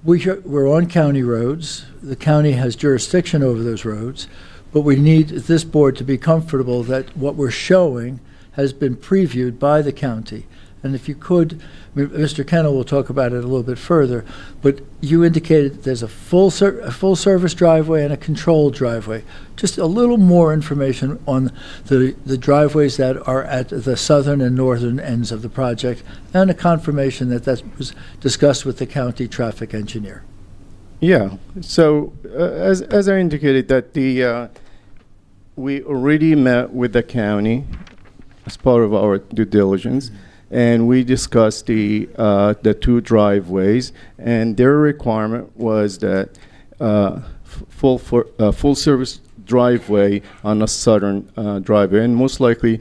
We're on county roads. The county has jurisdiction over those roads, but we need this board to be comfortable that what we're showing has been previewed by the county. And if you could, Mr. Kennel will talk about it a little bit further, but you indicated there's a full-service driveway and a controlled driveway. Just a little more information on the driveways that are at the southern and northern ends of the project, and a confirmation that that was discussed with the county traffic engineer. Yeah, so as I indicated, that we already met with the county as part of our due diligence, and we discussed the two driveways, and their requirement was that full service driveway on a southern driveway, and most likely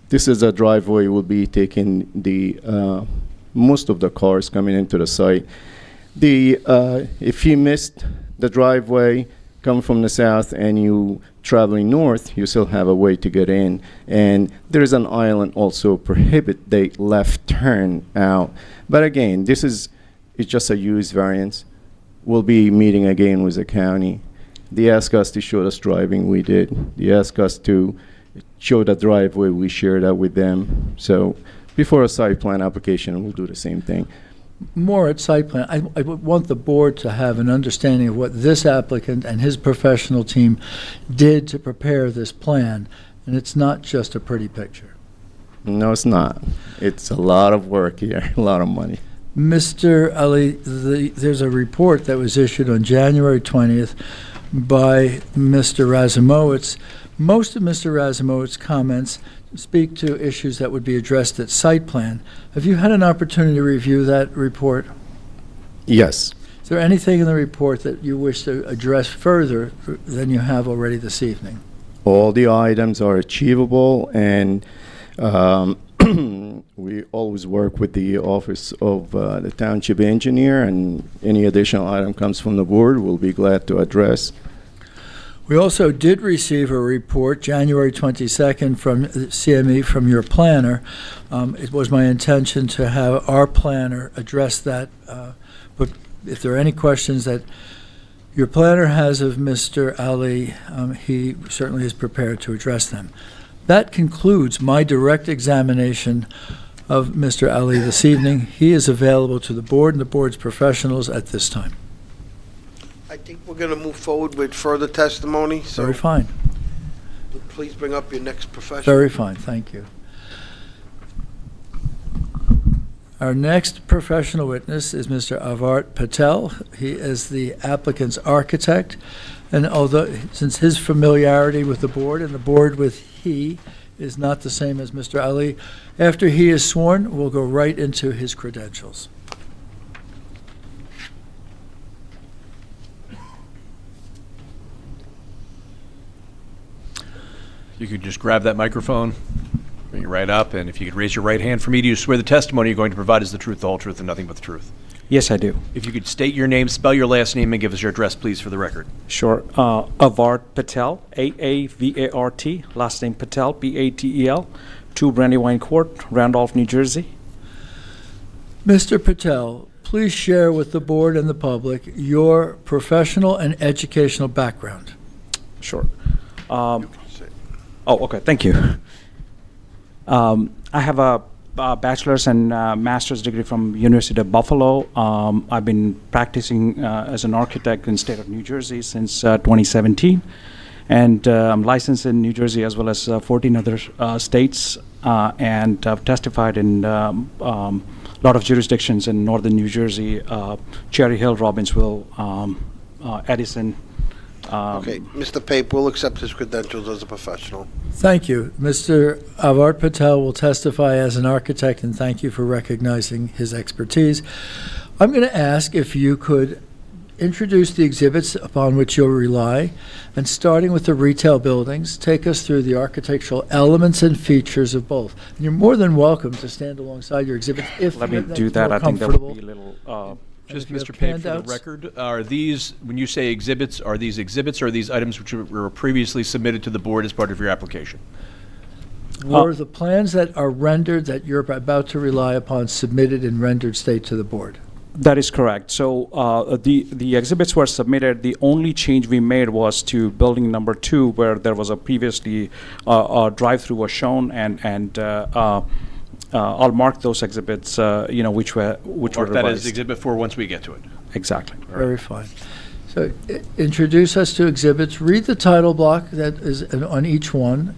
this is a driveway will be taking the most of the cars coming into the site. If you missed the driveway coming from the south and you traveling north, you still have a way to get in. And there's an island also prohibit the left turn out. But again, it's just a use variance. We'll be meeting again with the county. They asked us to show us driving, we did. They asked us to show the driveway, we shared that with them. So before a site plan application, we'll do the same thing. More at site plan, I would want the board to have an understanding of what this applicant and his professional team did to prepare this plan, and it's not just a pretty picture. No, it's not. It's a lot of work here, a lot of money. Mr. Ali, there's a report that was issued on January 20th by Mr. Razumowitz. Most of Mr. Razumowitz's comments speak to issues that would be addressed at site plan. Have you had an opportunity to review that report? Yes. Is there anything in the report that you wish to address further than you have already this evening? All the items are achievable, and we always work with the office of the township engineer, and any additional item comes from the board, we'll be glad to address. We also did receive a report January 22nd from CME, from your planner. It was my intention to have our planner address that, but if there are any questions that your planner has of Mr. Ali, he certainly is prepared to address them. That concludes my direct examination of Mr. Ali this evening. He is available to the board and the board's professionals at this time. I think we're going to move forward with further testimony, so Very fine. please bring up your next professional. Very fine, thank you. Our next professional witness is Mr. Avart Patel. He is the applicant's architect, and although, since his familiarity with the board and the board with he is not the same as Mr. Ali, after he is sworn, we'll go right into his credentials. You could just grab that microphone, bring it right up, and if you could raise your right hand for me, do you swear the testimony you're going to provide is the truth, the whole truth, and nothing but the truth? Yes, I do. If you could state your name, spell your last name, and give us your address, please, for the record. Sure. Avart Patel, A-A-V-A-R-T, last name Patel, P-A-T-E-L, 2 Brandywine Court, Randolph, New Jersey. Mr. Patel, please share with the board and the public your professional and educational background. Sure. Okay, thank you. I have a bachelor's and master's degree from University of Buffalo. I've been practicing as an architect in the state of New Jersey since 2017. And I'm licensed in New Jersey as well as 14 other states. And I've testified in a lot of jurisdictions in northern New Jersey, Cherry Hill, Robbinsville, Edison. Okay, Mr. Pape will accept his credentials as a professional. Thank you. Mr. Avart Patel will testify as an architect, and thank you for recognizing his expertise. I'm going to ask if you could introduce the exhibits upon which you'll rely, and starting with the retail buildings, take us through the architectural elements and features of both. And you're more than welcome to stand alongside your exhibits if Let me that's do that. more I think that would comfortable. be a little... Just, if you Mr. have Pape, for the handouts. record, are these, when you say exhibits, are these exhibits or are these items which were previously submitted to the board as part of your application? Were the plans that are rendered that you're about to rely upon submitted in rendered state to the board? That is correct. So the exhibits were submitted. The only change we made was to building number 2, where there was a previously drive-through was shown, and I'll mark those exhibits, which were Mark revised. that as Exhibit 4 once we get to it. Exactly. Very fine. So introduce us to exhibits, read the title block that is on each one.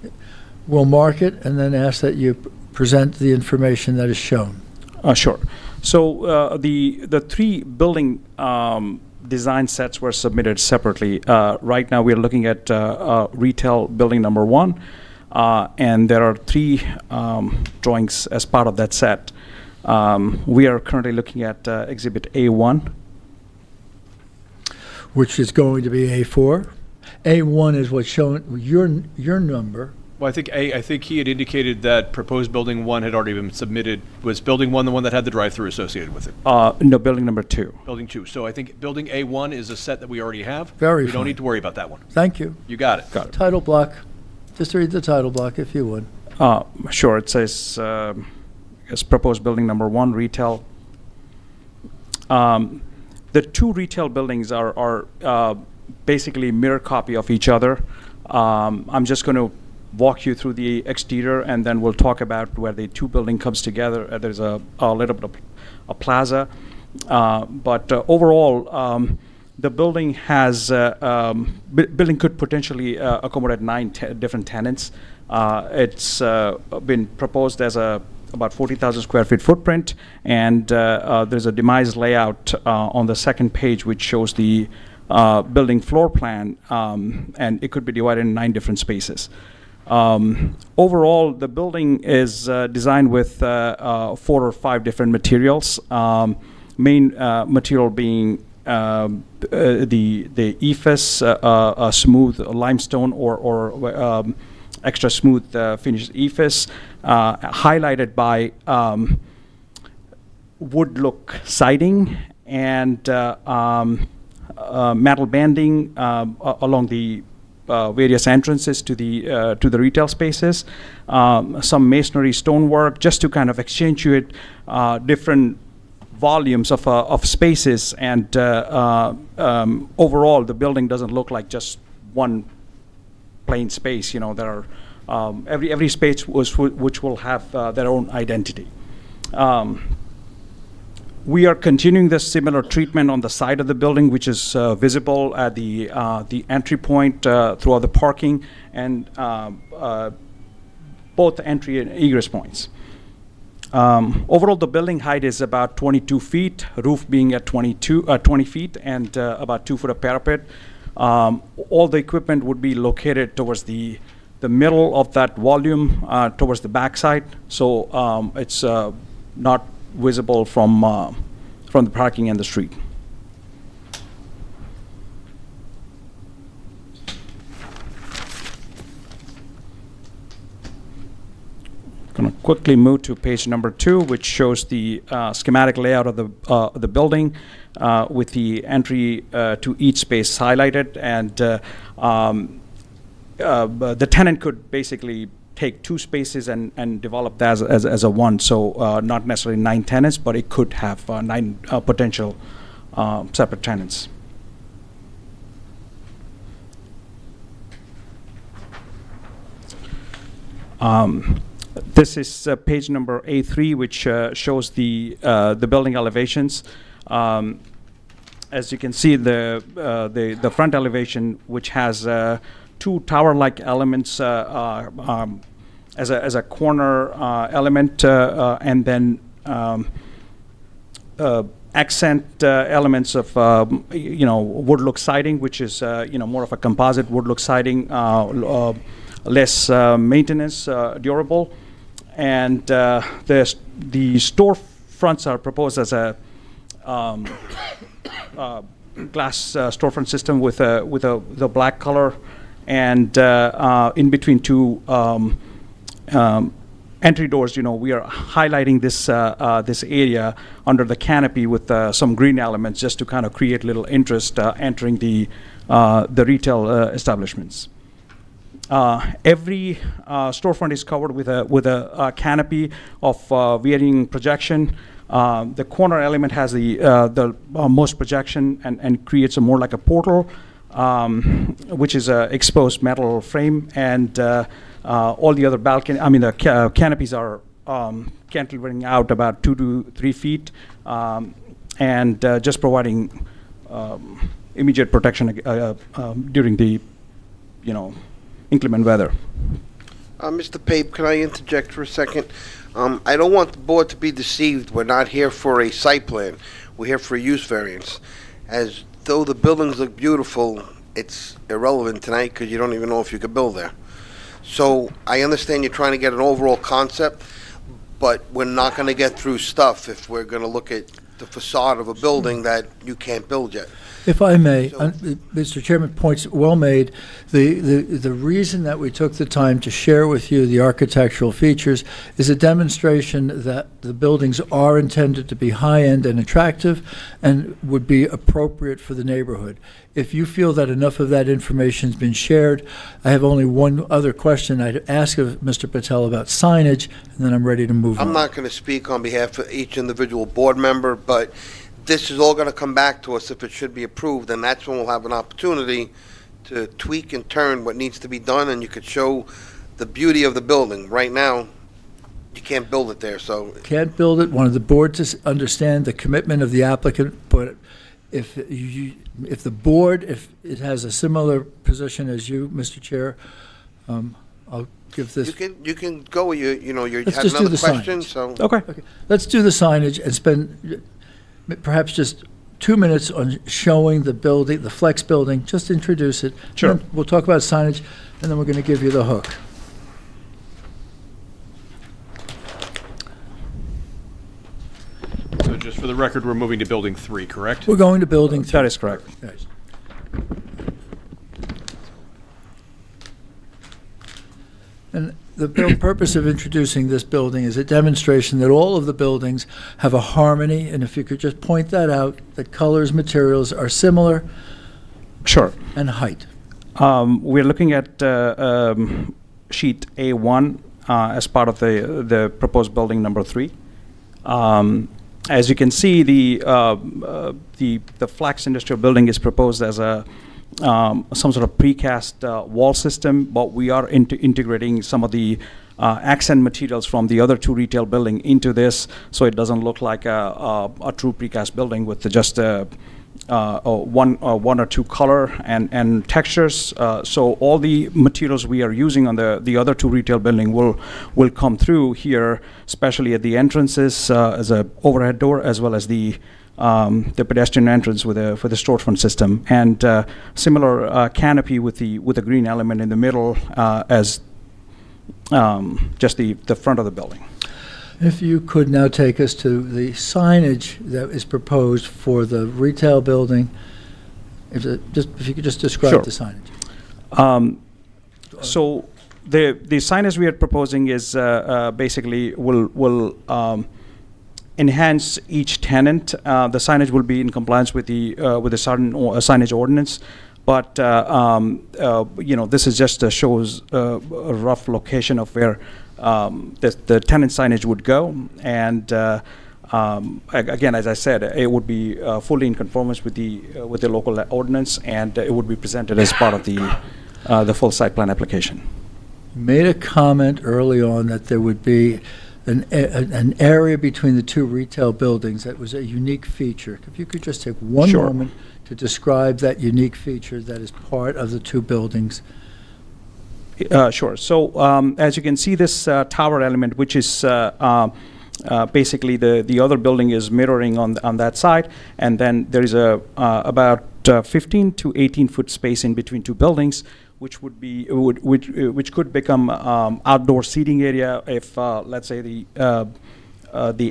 We'll mark it and then ask that you present the information that is shown. Sure. So the three building design sets were submitted separately. Right now, we're looking at retail building number 1, and there are 3 drawings as part of that set. We are currently looking at Exhibit A1. Which is going to be A4. A1 is what's shown, your number. Well, I think he had indicated that proposed building 1 had already been submitted. Was building 1 the one that had the drive-through associated with it? No, building number 2. Building 2. So I think building A1 is a set that we already have. Very We don't fine. need to worry about that one. Thank you. You got it. Title block, just read the title block if you would. Sure. It says as proposed building number 1, retail. The 2 retail buildings are basically mirror copy of each other. I'm just going to walk you through the exterior, and then we'll talk about where the 2 building comes together. There's a little bit of a plaza, but overall, the building has building could potentially accommodate 9 different tenants. It's been proposed as about 40,000 square feet footprint, and there's a demised layout on the second page which shows the building floor plan, and it could be divided in 9 different spaces. Overall, the building is designed with 4 or 5 different materials. Main material being the EIFS, a smooth limestone or extra smooth finished EIFS, highlighted by wood look siding and metal banding along the various entrances to the retail spaces, some masonry stonework just to kind of accentuate different volumes of spaces, and overall the building doesn't look like just one plain space. There are every space which will have their own identity. We are continuing this similar treatment on the side of the building, which is visible at the entry point throughout the parking and both entry and egress points. Overall, the building height is about 22 feet, roof being at 20 feet, and about 2 foot of parapet. All the equipment would be located towards the middle of that volume, towards the backside, so it's not visible from the parking and the street. Going to quickly move to page number 2, which shows the schematic layout of the building with the entry to each space highlighted, and the tenant could basically take 2 spaces and develop that as a one. So not necessarily 9 tenants, but it could have 9 potential separate tenants. This is page number A3, which shows the building elevations. As you can see, the front elevation, which has 2 tower-like elements as a corner element, and then accent elements of wood look siding, which is more of a composite wood look siding, less maintenance, durable, and the store fronts are proposed as a glass storefront system with the black color, and in between 2 entry doors, we are highlighting this area under the canopy with some green elements just to kind of create little interest entering the retail establishments. Every storefront is covered with a canopy of varying projection. The corner element has the most projection and creates a more like a portal, which is a exposed metal frame, and all the other balcony. The canopies are cantilevering out about 2 to 3 feet, and just providing immediate protection during the, inclement weather. Mr. Pape, can I interject for a second? I don't want the board to be deceived. We're not here for a site plan. We're here for a use variance. As though the buildings look beautiful, it's irrelevant tonight because you don't even know if you could build there. So I understand you're trying to get an overall concept, but we're not going to get through stuff if we're going to look at the facade of a building that you can't build yet. If I may, Mr. Chairman, points well made. The reason that we took the time to share with you the architectural features is a demonstration that the buildings are intended to be high-end and attractive and would be appropriate for the neighborhood. If you feel that enough of that information has been shared, I have only one other question I'd ask of Mr. Patel about signage, and then I'm ready to move on. I'm not going to speak on behalf of each individual board member, but this is all going to come back to us if it should be approved, and that's when we'll have an opportunity to tweak and turn what needs to be done, and you could show the beauty of the building. Right now, you can't build it there, so. Can't build it. Wanted the board to understand the commitment of the applicant, but if the board, if it has a similar position as you, Mr. Chair, I'll give this. You can go with you Let's had just do another the question, signage. so. Okay. Let's do the signage and spend perhaps just 2 minutes on showing the building, the Flex building, just introduce it. Sure. Then we'll talk about signage, and then we're going to give you the hook. So just for the record, we're moving to building 3, correct? We're going to building. That is correct. Yes. And the purpose of introducing this building is a demonstration that all of the buildings have a harmony, and if you could just point that out, that colors, materials are similar. Sure. And height. We're looking at sheet A1 as part of the proposed building number 3. As you can see, the Flex Industrial Building is proposed as a some sort of precast wall system, but we are integrating some of the accent materials from the other 2 retail building into this, so it doesn't look like a true precast building with just one or 2 color and textures. So all the materials we are using on the other 2 retail building will come through here, especially at the entrances as a overhead door, as well as the pedestrian entrance for the storefront system, and similar canopy with the green element in the middle as just the front of the building. If you could now take us to the signage that is proposed for the retail building, if you could just describe Sure. the signage. So the signage we are proposing is basically will enhance each tenant. The signage will be in compliance with the certain signage ordinance, but this is just shows a rough location of where the tenant signage would go, and again, as I said, it would be fully in conformance with the local ordinance, and it would be presented as part of the full site plan application. You made a comment early on that there would be an area between the 2 retail buildings that was a unique feature. If you could just take one Sure. moment to describe that unique feature that is part of the 2 buildings. Sure. So as you can see, this tower element, which is basically the other building is mirroring on that side, and then there is about 15 to 18 foot space in between 2 buildings, which which could become outdoor seating area if let's say the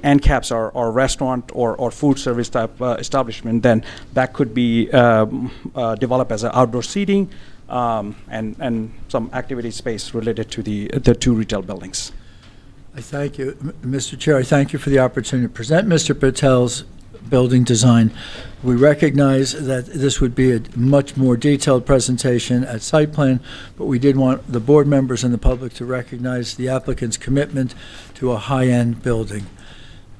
end caps are restaurant or food service type establishment, then that could be developed as an outdoor seating and some activity space related to the 2 retail buildings. I thank you, Mr. Chair. I thank you for the opportunity to present Mr. Patel's building design. We recognize that this would be a much more detailed presentation at site plan, but we did want the board members and the public to recognize the applicant's commitment to a high-end building.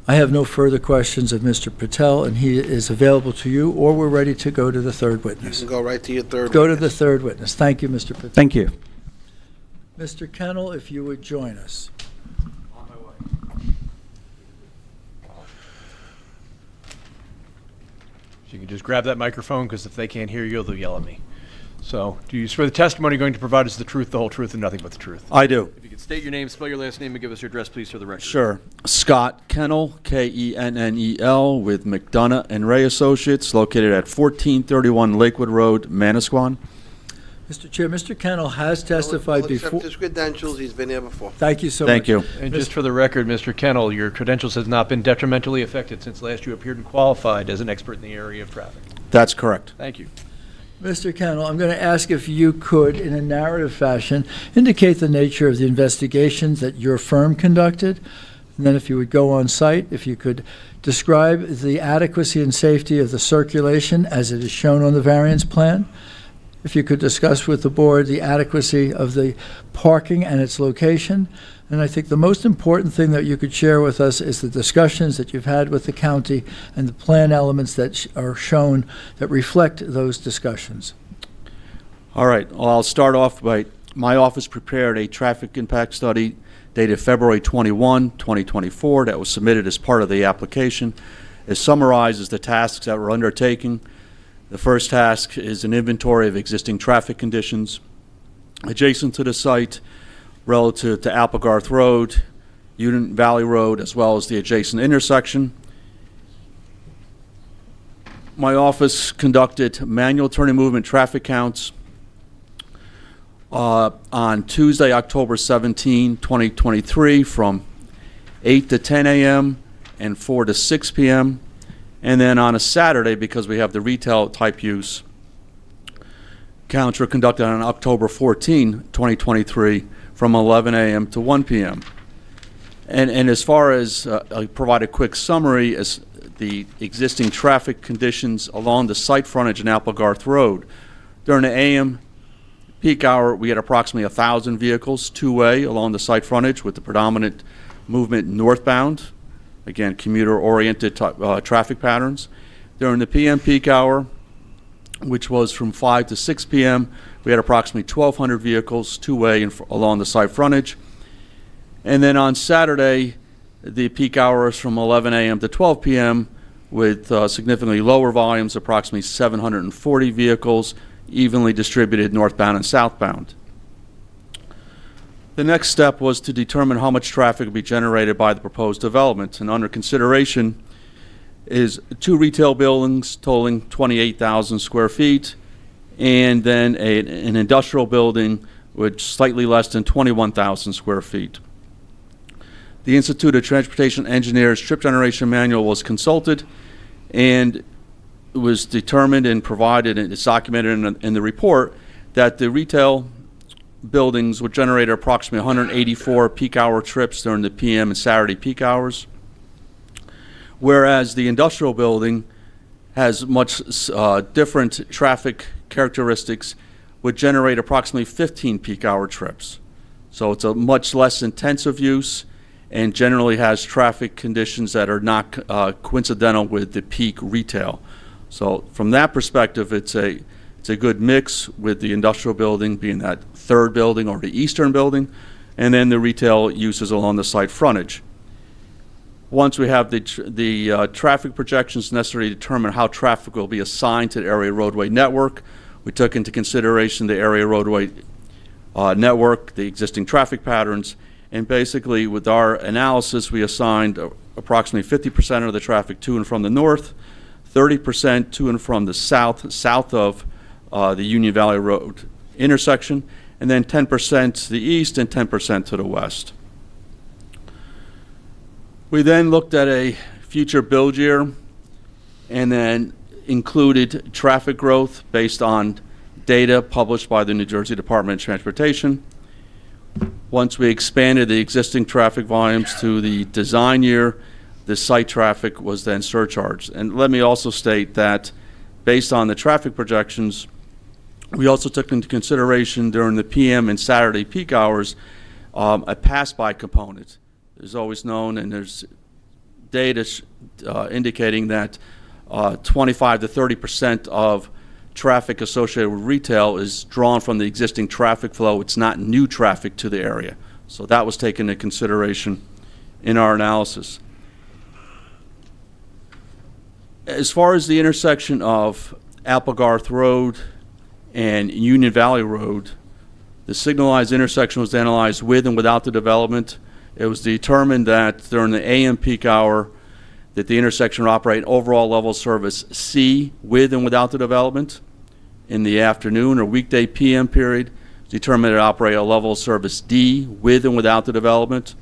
I have no further questions of Mr. Patel, and he is available to you, or we're ready to go to the 3rd witness. You can go right to your 3rd Go to the 3rd witness. Thank you, Mr. Patel. Thank you. Mr. Kennel, if you would join us. On my way. So you can just grab that microphone, because if they can't hear you, they'll yell at me. So, do you swear the testimony you're going to provide is the truth, the whole truth, and nothing but the truth? I do. If you could state your name, spell your last name, and give us your address, please, for the record. Sure. Scott Kennel, Kennel, with McDonough and Ray Associates, located at 1431 Lakewood Road, Manasquan. Mr. Chair, Mr. Kennel has testified We'll before. accept his credentials. He's been here before. Thank you so much. Thank you. And just for the record, Mr. Kennel, your credentials have not been detrimentally affected since last you appeared and qualified as an expert in the area of traffic. That's correct. Thank you. Mr. Kennel, I'm going to ask if you could, in a narrative fashion, indicate the nature of the investigations that your firm conducted. And then if you would go on site, if you could describe the adequacy and safety of the circulation as it is shown on the variance plan. If you could discuss with the board the adequacy of the parking and its location. And I think the most important thing that you could share with us is the discussions that you've had with the county and the plan elements that are shown that reflect those discussions. All right. Well, I'll start off by my office prepared a traffic impact study dated February 21, 2024 that was submitted as part of the application. It summarizes the tasks that were undertaken. The first task is an inventory of existing traffic conditions adjacent to the site relative to Applegarth Road, Union Valley Road, as well as the adjacent intersection. My office conducted manual turning movement traffic counts on Tuesday, October 17, 2023, from 8 to 10 a.m. and 4 to 6 p.m. And then on a Saturday, because we have the retail type use, counts were conducted on October 14, 2023, from 11 a.m. to 1 p.m. And as far as I'll provide a quick summary as the existing traffic conditions along the site frontage in Applegarth Road. During the AM peak hour, we had approximately 1,000 vehicles two-way along the site frontage with the predominant movement northbound. Again, commuter-oriented traffic patterns. During the PM peak hour, which was from 5 to 6 p.m., we had approximately 1,200 vehicles two-way along the site frontage. And then on Saturday, the peak hours from 11 a.m. to 12 p.m. with significantly lower volumes, approximately 740 vehicles, evenly distributed northbound and southbound. The next step was to determine how much traffic would be generated by the proposed development, and under consideration is 2 retail buildings totaling 28,000 square feet, and then an industrial building with slightly less than 21,000 square feet. The Institute of Transportation Engineers trip generation manual was consulted, and it was determined and provided, and it's documented in the report, that the retail buildings would generate approximately 184 peak hour trips during the PM and Saturday peak hours, whereas the industrial building has much different traffic characteristics, would generate approximately 15 peak hour trips. So it's a much less intensive use and generally has traffic conditions that are not coincidental with the peak retail. So from that perspective, it's a good mix, with the industrial building being that third building or the eastern building, and then the retail uses along the site frontage. Once we have the traffic projections necessary to determine how traffic will be assigned to the area roadway network, we took into consideration the area roadway network, the existing traffic patterns, and basically with our analysis, we assigned approximately 50% of the traffic to and from the north, 30% to and from the south of the Union Valley Road intersection, and then 10% to the east and 10% to the west. We then looked at a future build year and then included traffic growth based on data published by the New Jersey Department of Transportation. Once we expanded the existing traffic volumes to the design year, the site traffic was then surcharged. And let me also state that based on the traffic projections, we also took into consideration during the PM and Saturday peak hours a pass-by component. There's always known, and there's data indicating that 25 to 30% of traffic associated with retail is drawn from the existing traffic flow. It's not new traffic to the area. So that was taken into consideration in our analysis. As far as the intersection of Applegarth Road and Union Valley Road, the signalized intersection was analyzed with and without the development. It was determined that during the AM peak hour that the intersection would operate overall level service C with and without the development. In the afternoon or weekday PM period, determined to operate a level of service D with and without the development.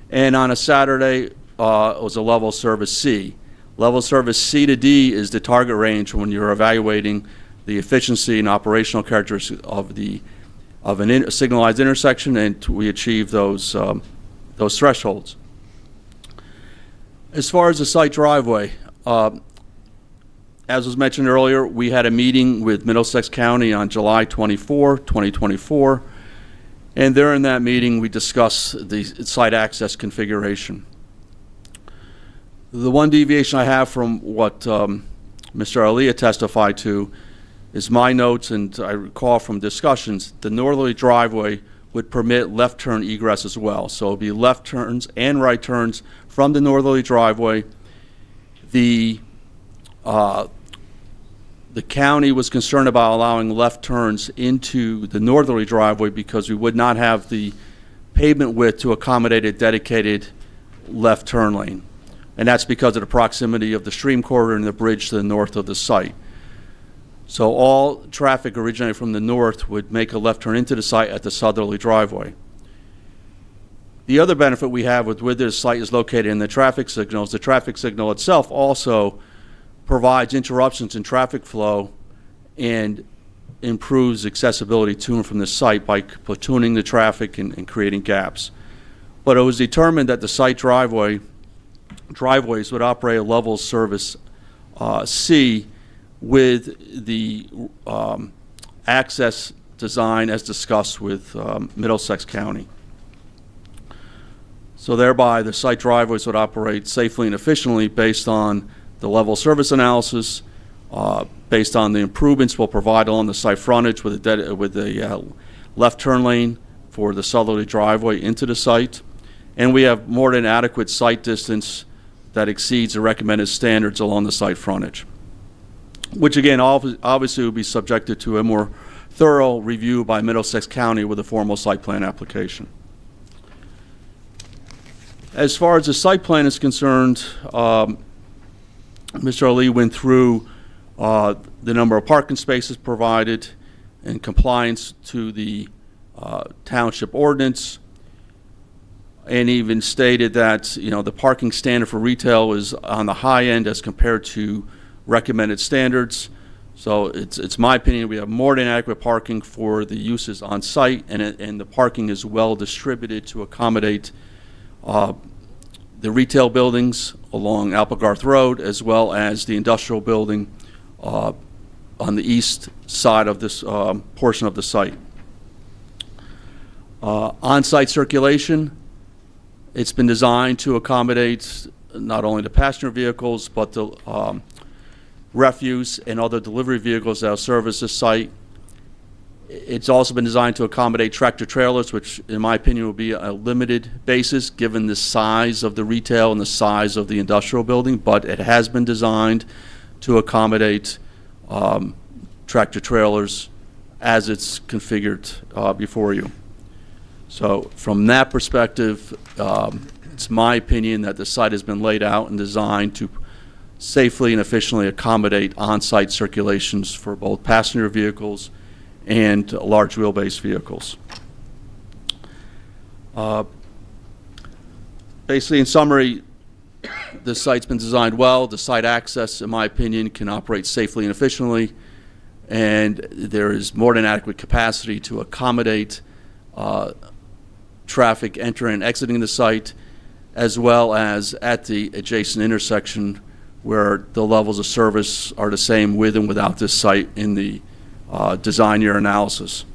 And on a Saturday, it was a level of service C. Level of service C to D is the target range when you're evaluating the efficiency and operational characteristics of a signalized intersection, and we achieve those thresholds. As far as the site driveway, as was mentioned earlier, we had a meeting with Middlesex County on July 24, 2024, and during that meeting we discussed the site access configuration. The one deviation I have from what Mr. Alia testified to is my notes, and I recall from discussions, the northerly driveway would permit left turn egress as well. So it would be left turns and right turns from the northerly driveway. The county was concerned about allowing left turns into the northerly driveway because we would not have the pavement width to accommodate a dedicated left turn lane. And that's because of the proximity of the stream corridor and the bridge to the north of the site. So all traffic originating from the north would make a left turn into the site at the southerly driveway. The other benefit we have with where this site is located in the traffic signals, the traffic signal itself also provides interruptions in traffic flow and improves accessibility to and from the site by platooning the traffic and creating gaps. But it was determined that the site driveways would operate a level service C with the access design as discussed with Middlesex County. So thereby the site driveways would operate safely and efficiently based on the level service analysis, based on the improvements we'll provide along the site frontage with a left turn lane for the southerly driveway into the site. And we have more than adequate site distance that exceeds the recommended standards along the site frontage, which again obviously will be subjected to a more thorough review by Middlesex County with a formal site plan application. As far as the site plan is concerned, Mr. Ali went through the number of parking spaces provided in compliance to the township ordinance, and even stated that the parking standard for retail is on the high end as compared to recommended standards. So it's my opinion we have more than adequate parking for the uses on site, and the parking is well distributed to accommodate the retail buildings along Applegarth Road as well as the industrial building on the east side of this portion of the site. On-site circulation, it's been designed to accommodate not only the passenger vehicles but the refuse and other delivery vehicles that will service this site. It's also been designed to accommodate tractor trailers, which in my opinion will be a limited basis given the size of the retail and the size of the industrial building, but it has been designed to accommodate tractor trailers as it's configured before you. So from that perspective, it's my opinion that the site has been laid out and designed to safely and efficiently accommodate on-site circulations for both passenger vehicles and large wheelbase vehicles. Basically, in summary, the site's been designed well. The site access, in my opinion, can operate safely and efficiently, and there is more than adequate capacity to accommodate traffic entering and exiting the site, as well as at the adjacent intersection where the levels of service are the same with and without this site in the design year analysis.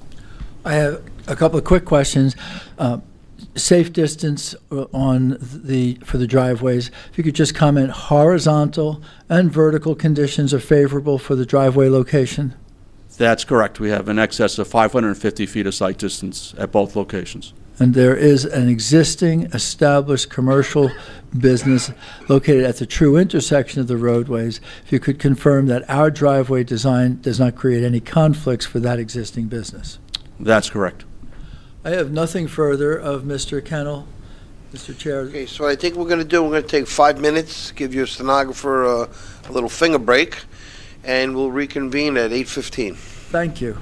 I have a couple of quick questions. Safe distance for the driveways. If you could just comment, horizontal and vertical conditions are favorable for the driveway location? That's correct. We have in excess of 550 feet of site distance at both locations. and there is an existing established commercial business located at the true intersection of the roadways. If you could confirm that our driveway design does not create any conflicts for that existing business. That's correct. I have nothing further of Mr. Kennel. Mr. Chair. Okay, so what I think we're going to do, we're going to take 5 minutes, give your stenographer a little finger break, and we'll reconvene at 8:15. Thank you.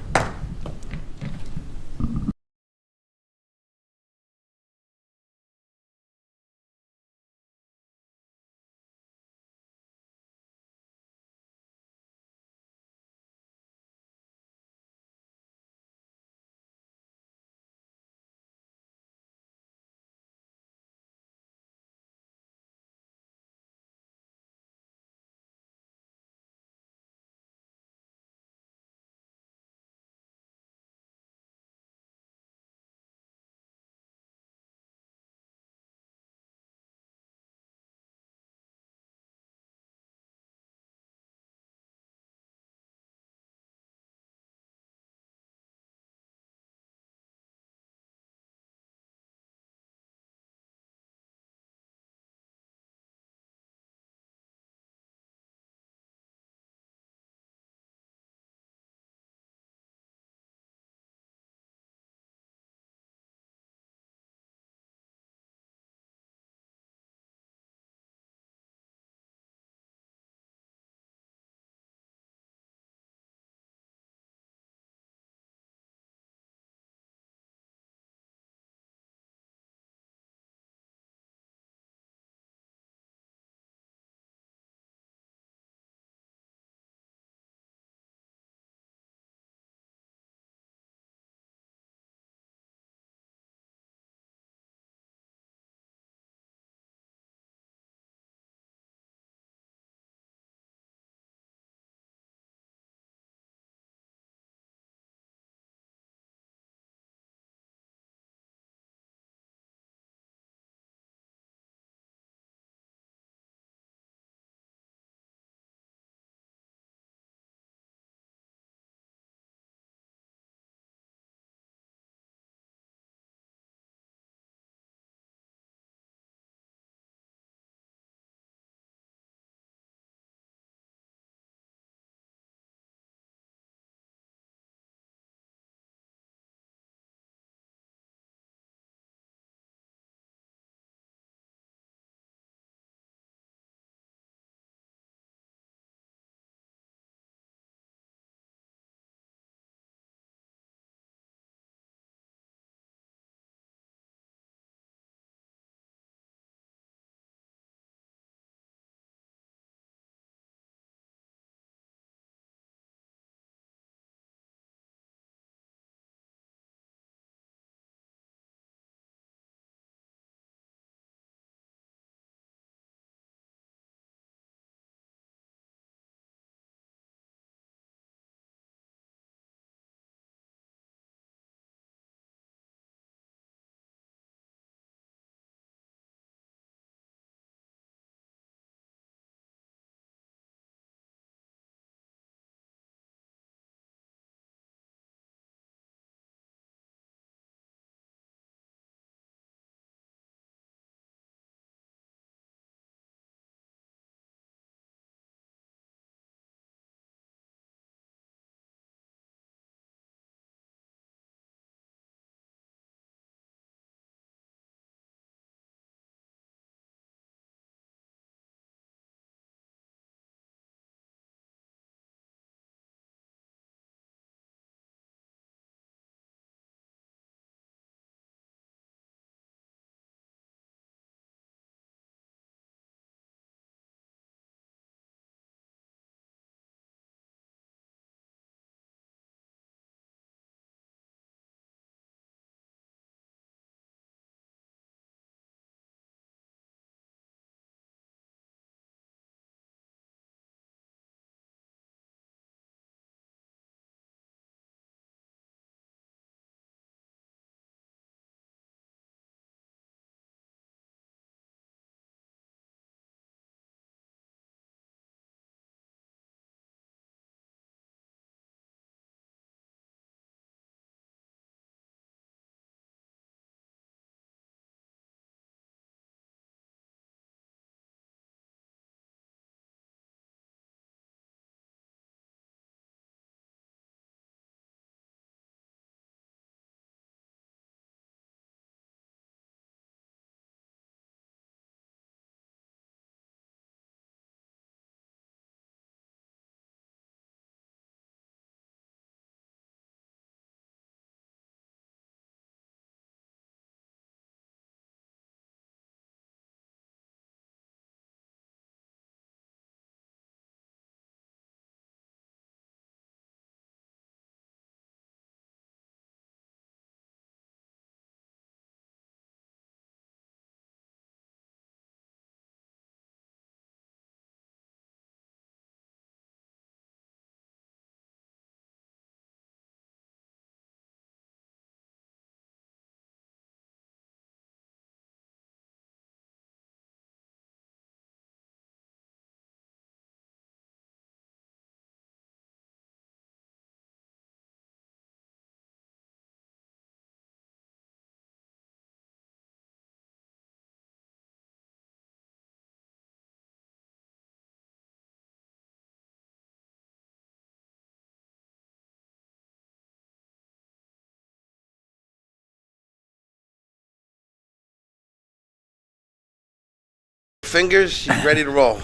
fingers, you ready to roll?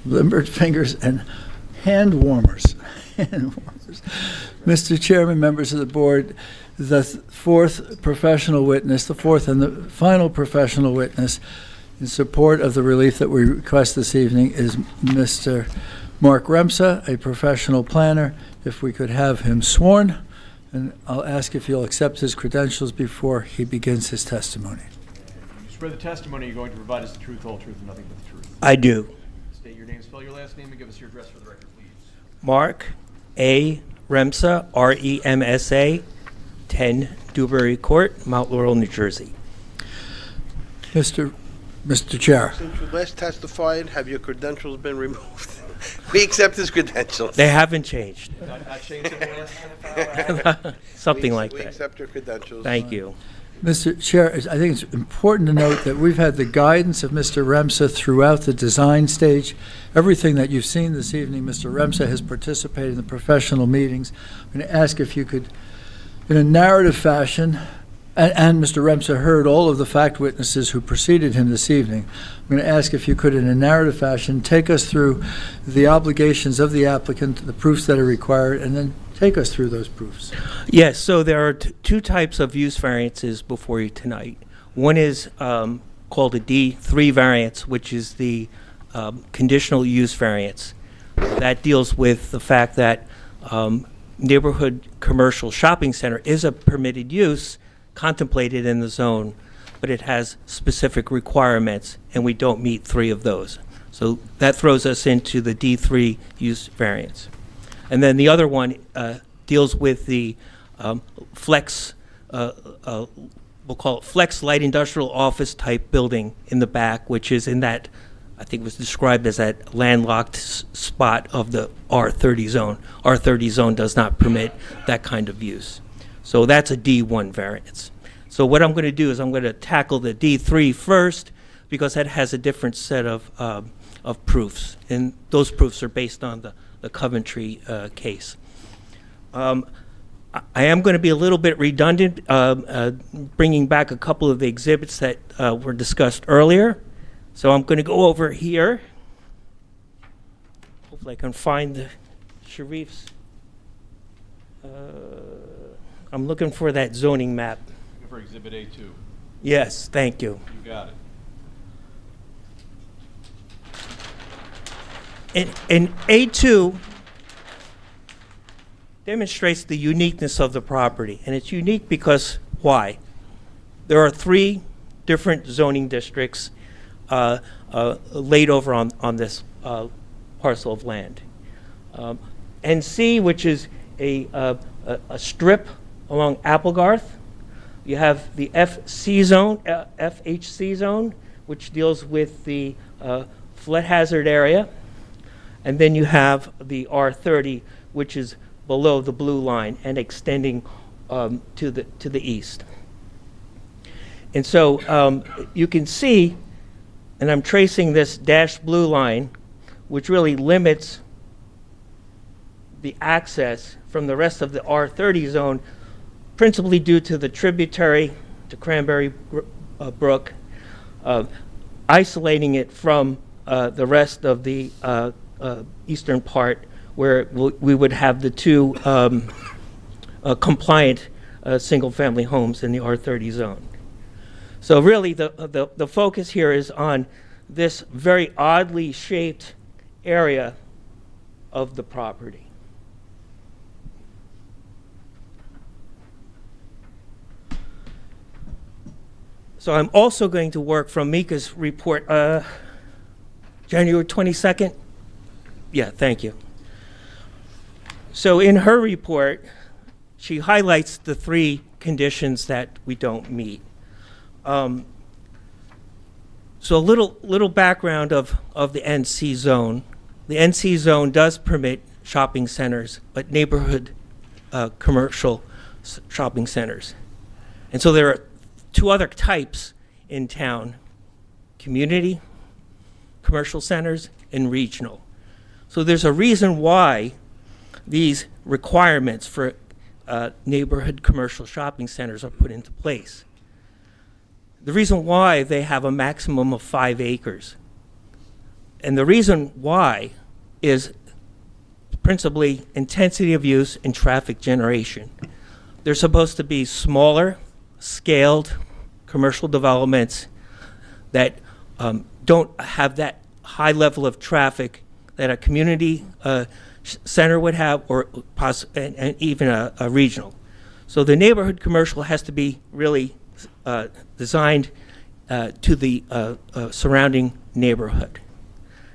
Limbered fingers and hand warmers. Hand warmers. Mr. Chairman, members of the board, the fourth professional witness, the fourth and the final professional witness in support of the relief that we request this evening is Mr. Mark Remsa, a professional planner. If we could have him sworn, and I'll ask if you'll accept his credentials before he begins his testimony. You swear the testimony you're going to provide is the truth, whole truth, and nothing but the truth. I do. State your name, spell your last name, and give us your address for the record, please. Mark A. Remsa, R-E-M-S-A, 10 Dewberry Court, Mount Laurel, New Jersey. Mr. Chair. Since you last testified, have your credentials been removed? We accept his credentials. They haven't changed. Not changed in the last half hour? Something like We that. accept your credentials. Thank you. Mr. Chair, I think it's important to note that we've had the guidance of Mr. Remsa throughout the design stage. Everything that you've seen this evening, Mr. Remsa has participated in the professional meetings. I'm going to ask if you could, in a narrative fashion, and Mr. Remsa heard all of the fact witnesses who preceded him this evening. I'm going to ask if you could, in a narrative fashion, take us through the obligations of the applicant, the proofs that are required, and then take us through those proofs. Yes, so there are two types of use variances before you tonight. One is called a D3 variance, which is the conditional use variance. That deals with the fact that neighborhood commercial shopping center is a permitted use contemplated in the zone, but it has specific requirements, and we don't meet 3 of those. So that throws us into the D3 use variance. And then the other one deals with the flex, we'll call it flex light industrial office type building in the back, which is in that, I think it was described as that landlocked spot of the R30 zone. R30 zone does not permit that kind of use. So that's a D1 variance. So what I'm going to do is I'm going to tackle the D3 first, because that has a different set of proofs, and those proofs are based on the Coventry case. I am going to be a little bit redundant, bringing back a couple of the exhibits that were discussed earlier. So I'm going to go over here. Hopefully I can find the Sharif's. I'm looking for that zoning map. For Exhibit A2. Yes, thank you. You got it. And A2 demonstrates the uniqueness of the property. And it's unique because, why? There are 3 different zoning districts laid over on this parcel of land. NC, which is a strip along Applegarth. You have the FC zone, FHC zone, which deals with the flood hazard area. And then you have the R30, which is below the blue line and extending to the east. And so you can see, and I'm tracing this dashed blue line, which really limits the access from the rest of the R30 zone, principally due to the tributary to Cranberry Brook, isolating it from the rest of the eastern part, where we would have the 2 compliant single-family homes in the R30 zone. So really, the focus here is on this very oddly shaped area of the property. So I'm also going to work from Mika's report, January 22nd. Yeah, thank you. So in her report, she highlights the 3 conditions that we don't meet. So a little background of the NC zone. The NC zone does permit shopping centers, but neighborhood commercial shopping centers. And so there are 2 other types in town: community, commercial centers, and regional. So there's a reason why these requirements for neighborhood commercial shopping centers are put into place. The reason why they have a maximum of 5 acres And the reason why is principally intensity of use and traffic generation. They're supposed to be smaller, scaled commercial developments that don't have that high level of traffic that a community center would have, or and even a regional. So the neighborhood commercial has to be really designed to the surrounding neighborhood.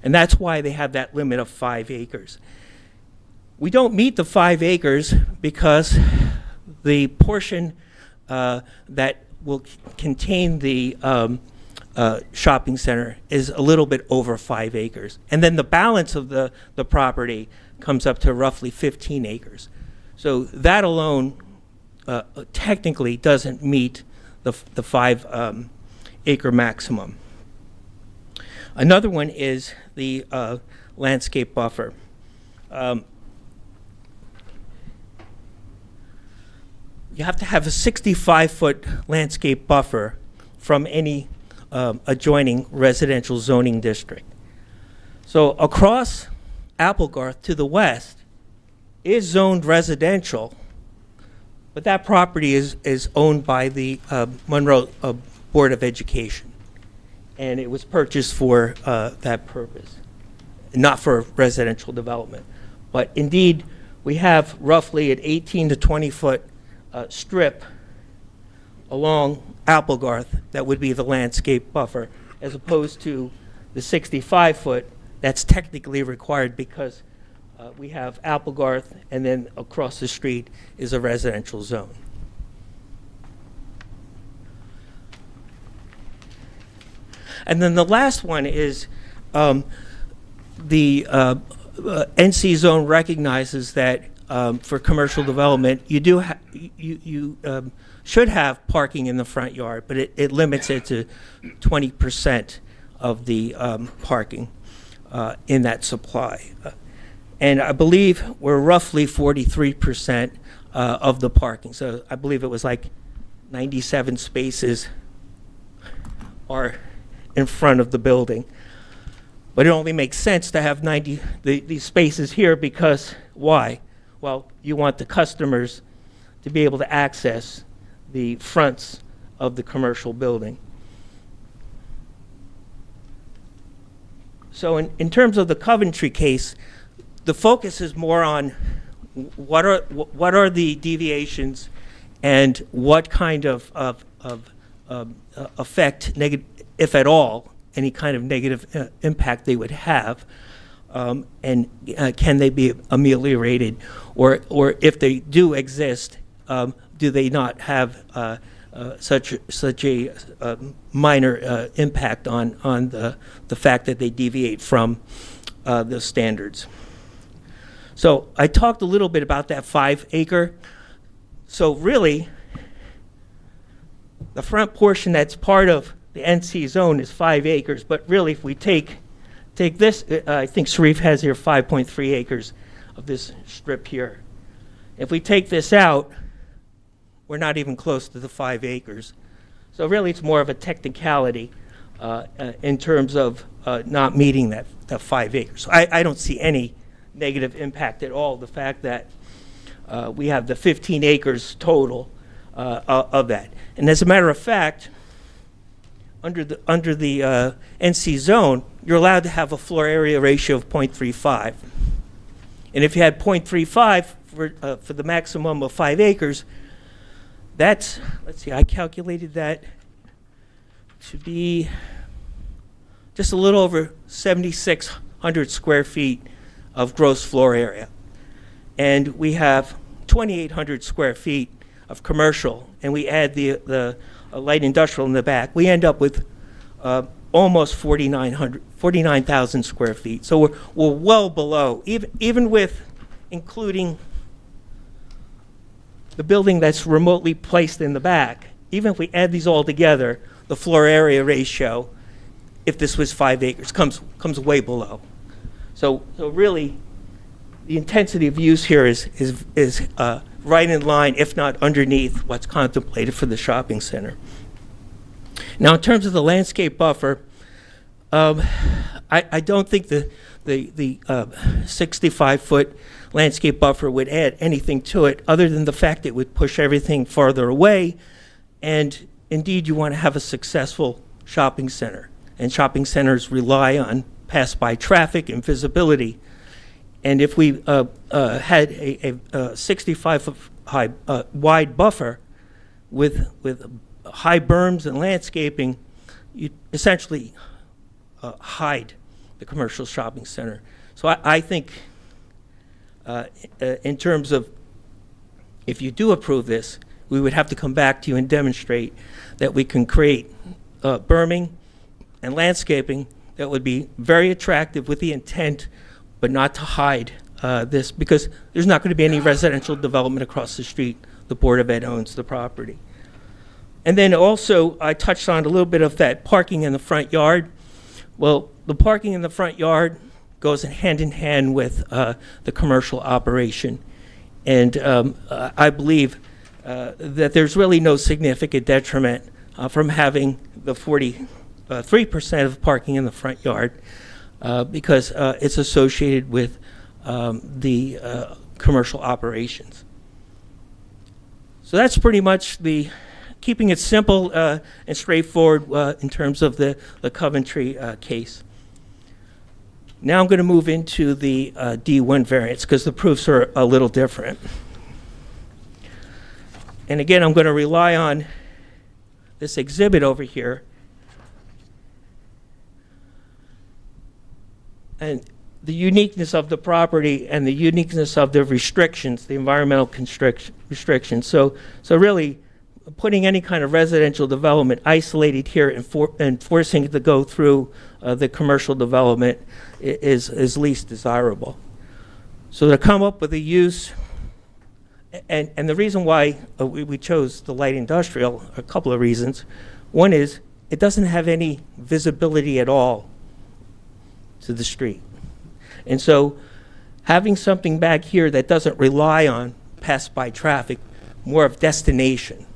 And that's why they have that limit of 5 acres. We don't meet the 5 acres because the portion that will contain the shopping center is a little bit over 5 acres. And then the balance of the property comes up to roughly 15 acres. So that alone technically doesn't meet the 5 acre maximum. Another one is the landscape buffer. You have to have a 65-foot landscape buffer from any adjoining residential zoning district. So across Applegarth to the west is zoned residential, but that property is owned by the Monroe Board of Education. And it was purchased for that purpose, not for residential development. But indeed, we have roughly an 18 to 20 foot strip along Applegarth that would be the landscape buffer, as opposed to the 65 foot that's technically required because we have Applegarth, and then across the street is a residential zone. And then the last one is the NC zone recognizes that for commercial development, you should have parking in the front yard, but it limits it to 20% of the parking in that supply. And I believe we're roughly 43% of the parking. So I believe it was like 97 spaces are in front of the building. But it only makes sense to have these spaces here because why? Well, you want the customers to be able to access the fronts of the commercial building. So in terms of the Coventry case, the focus is more on what are the deviations and what kind of effect, if at all, any kind of negative impact they would have, and can they be ameliorated, or if they do exist, do they not have such a minor impact on the fact that they deviate from the standards. So I talked a little bit about that 5 acre. So really, the front portion that's part of the NC zone is 5 acres, but really if we take this, I think Sharif has here 5.3 acres of this strip here. If we take this out, we're not even close to the 5 acres. So really it's more of a technicality in terms of not meeting that 5 acres. So I don't see any negative impact at all, the fact that we have the 15 acres total of that. And as a matter of fact, under the NC zone, you're allowed to have a floor area ratio of 0.35. And if you had 0.35 for the maximum of 5 acres, that's, let's see, I calculated that to be just a little over 7,600 square feet of gross floor area. And we have 2,800 square feet of commercial, and we add the light industrial in the back, we end up with almost 49,000 square feet. So we're well below, even with including the building that's remotely placed in the back. Even if we add these all together, the floor area ratio, if this was 5 acres, comes way below. So really, the intensity of use here is right in line, if not underneath, what's contemplated for the shopping center. Now, in terms of the landscape buffer, I I don't think the 65-foot landscape buffer would add anything to it other than the fact it would push everything farther away. And indeed, you want to have a successful shopping center. And shopping centers rely on pass-by traffic and visibility. And if we had a 65-foot high wide buffer with high berms and landscaping, you essentially hide the commercial shopping center. So I think in terms of, if you do approve this, we would have to come back to you and demonstrate that we can create berming and landscaping that would be very attractive with the intent, but not to hide this, because there's not going to be any residential development across the street. The Board of Ed owns the property. And then also, I touched on a little bit of that parking in the front yard. Well, the parking in the front yard goes hand in hand with the commercial operation. And I believe that there's really no significant detriment from having the 43% of parking in the front yard because it's associated with the commercial operations. So that's pretty much keeping it simple and straightforward in terms of the Coventry case. Now I'm going to move into the D1 variance because the proofs are a little different. And again, I'm going to rely on this exhibit over here. And the uniqueness of the property and the uniqueness of the restrictions, the environmental restrictions. So really, putting any kind of residential development isolated here and forcing it to go through the commercial development is least desirable. So to come up with a use, and the reason why we chose the light industrial, a couple of reasons. One is it doesn't have any visibility at all to the street. And so having something back here that doesn't rely on pass-by traffic, more of destination.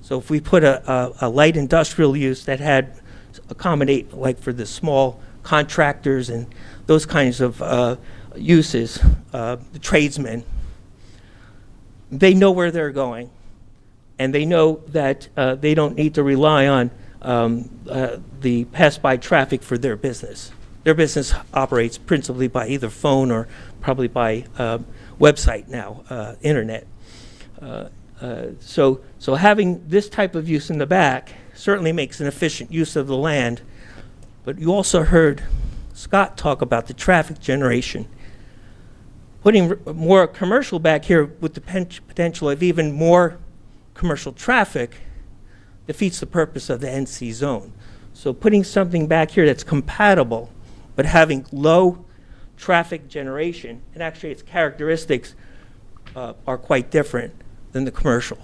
So if we put a light industrial use that had accommodate, like for the small contractors and those kinds of uses, the tradesmen, they know where they're going, and they know that they don't need to rely on the pass-by traffic for their business. Their business operates principally by either phone or probably by website now, internet. So having this type of use in the back certainly makes an efficient use of the land, but you also heard Scott talk about the traffic generation. Putting more commercial back here with the potential of even more commercial traffic defeats the purpose of the NC zone. So putting something back here that's compatible, but having low traffic generation, and actually its characteristics are quite different than the commercial.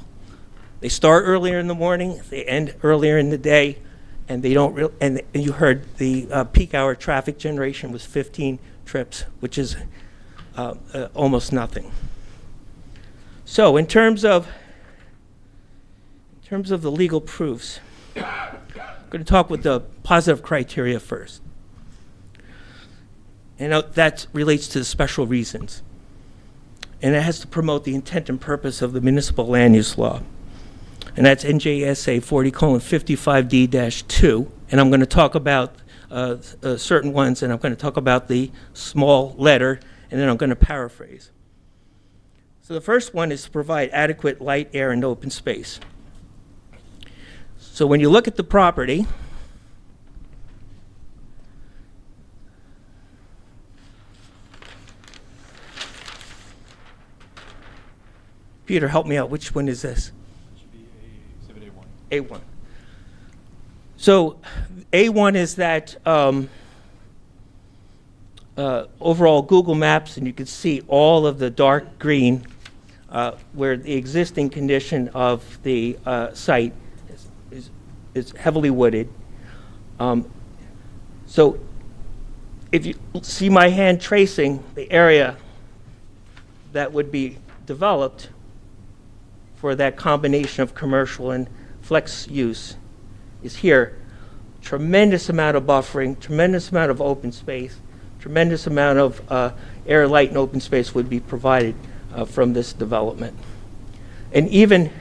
They start earlier in the morning, they end earlier in the day, and they don't and you heard the peak hour traffic generation was 15 trips, which is almost nothing. So in terms of the legal proofs, I'm going to talk with the positive criteria first. And that relates to the special reasons. And it has to promote the intent and purpose of the municipal land use law. And that's NJSA 40:55D-2. And I'm going to talk about certain ones, and I'm going to talk about the small letter, and then I'm going to paraphrase. So the first one is to provide adequate light, air, and open space. So when you look at the property, Peter, help me out. Which one is this? It should be Exhibit A1. A1. So A1 is that overall Google Maps, and you can see all of the dark green where the existing condition of the site is heavily wooded. So if you see my hand tracing the area that would be developed for that combination of commercial and flex use is here. tremendous amount of buffering, tremendous amount of open space, tremendous amount of air, light, and open space would be provided from this development. And even,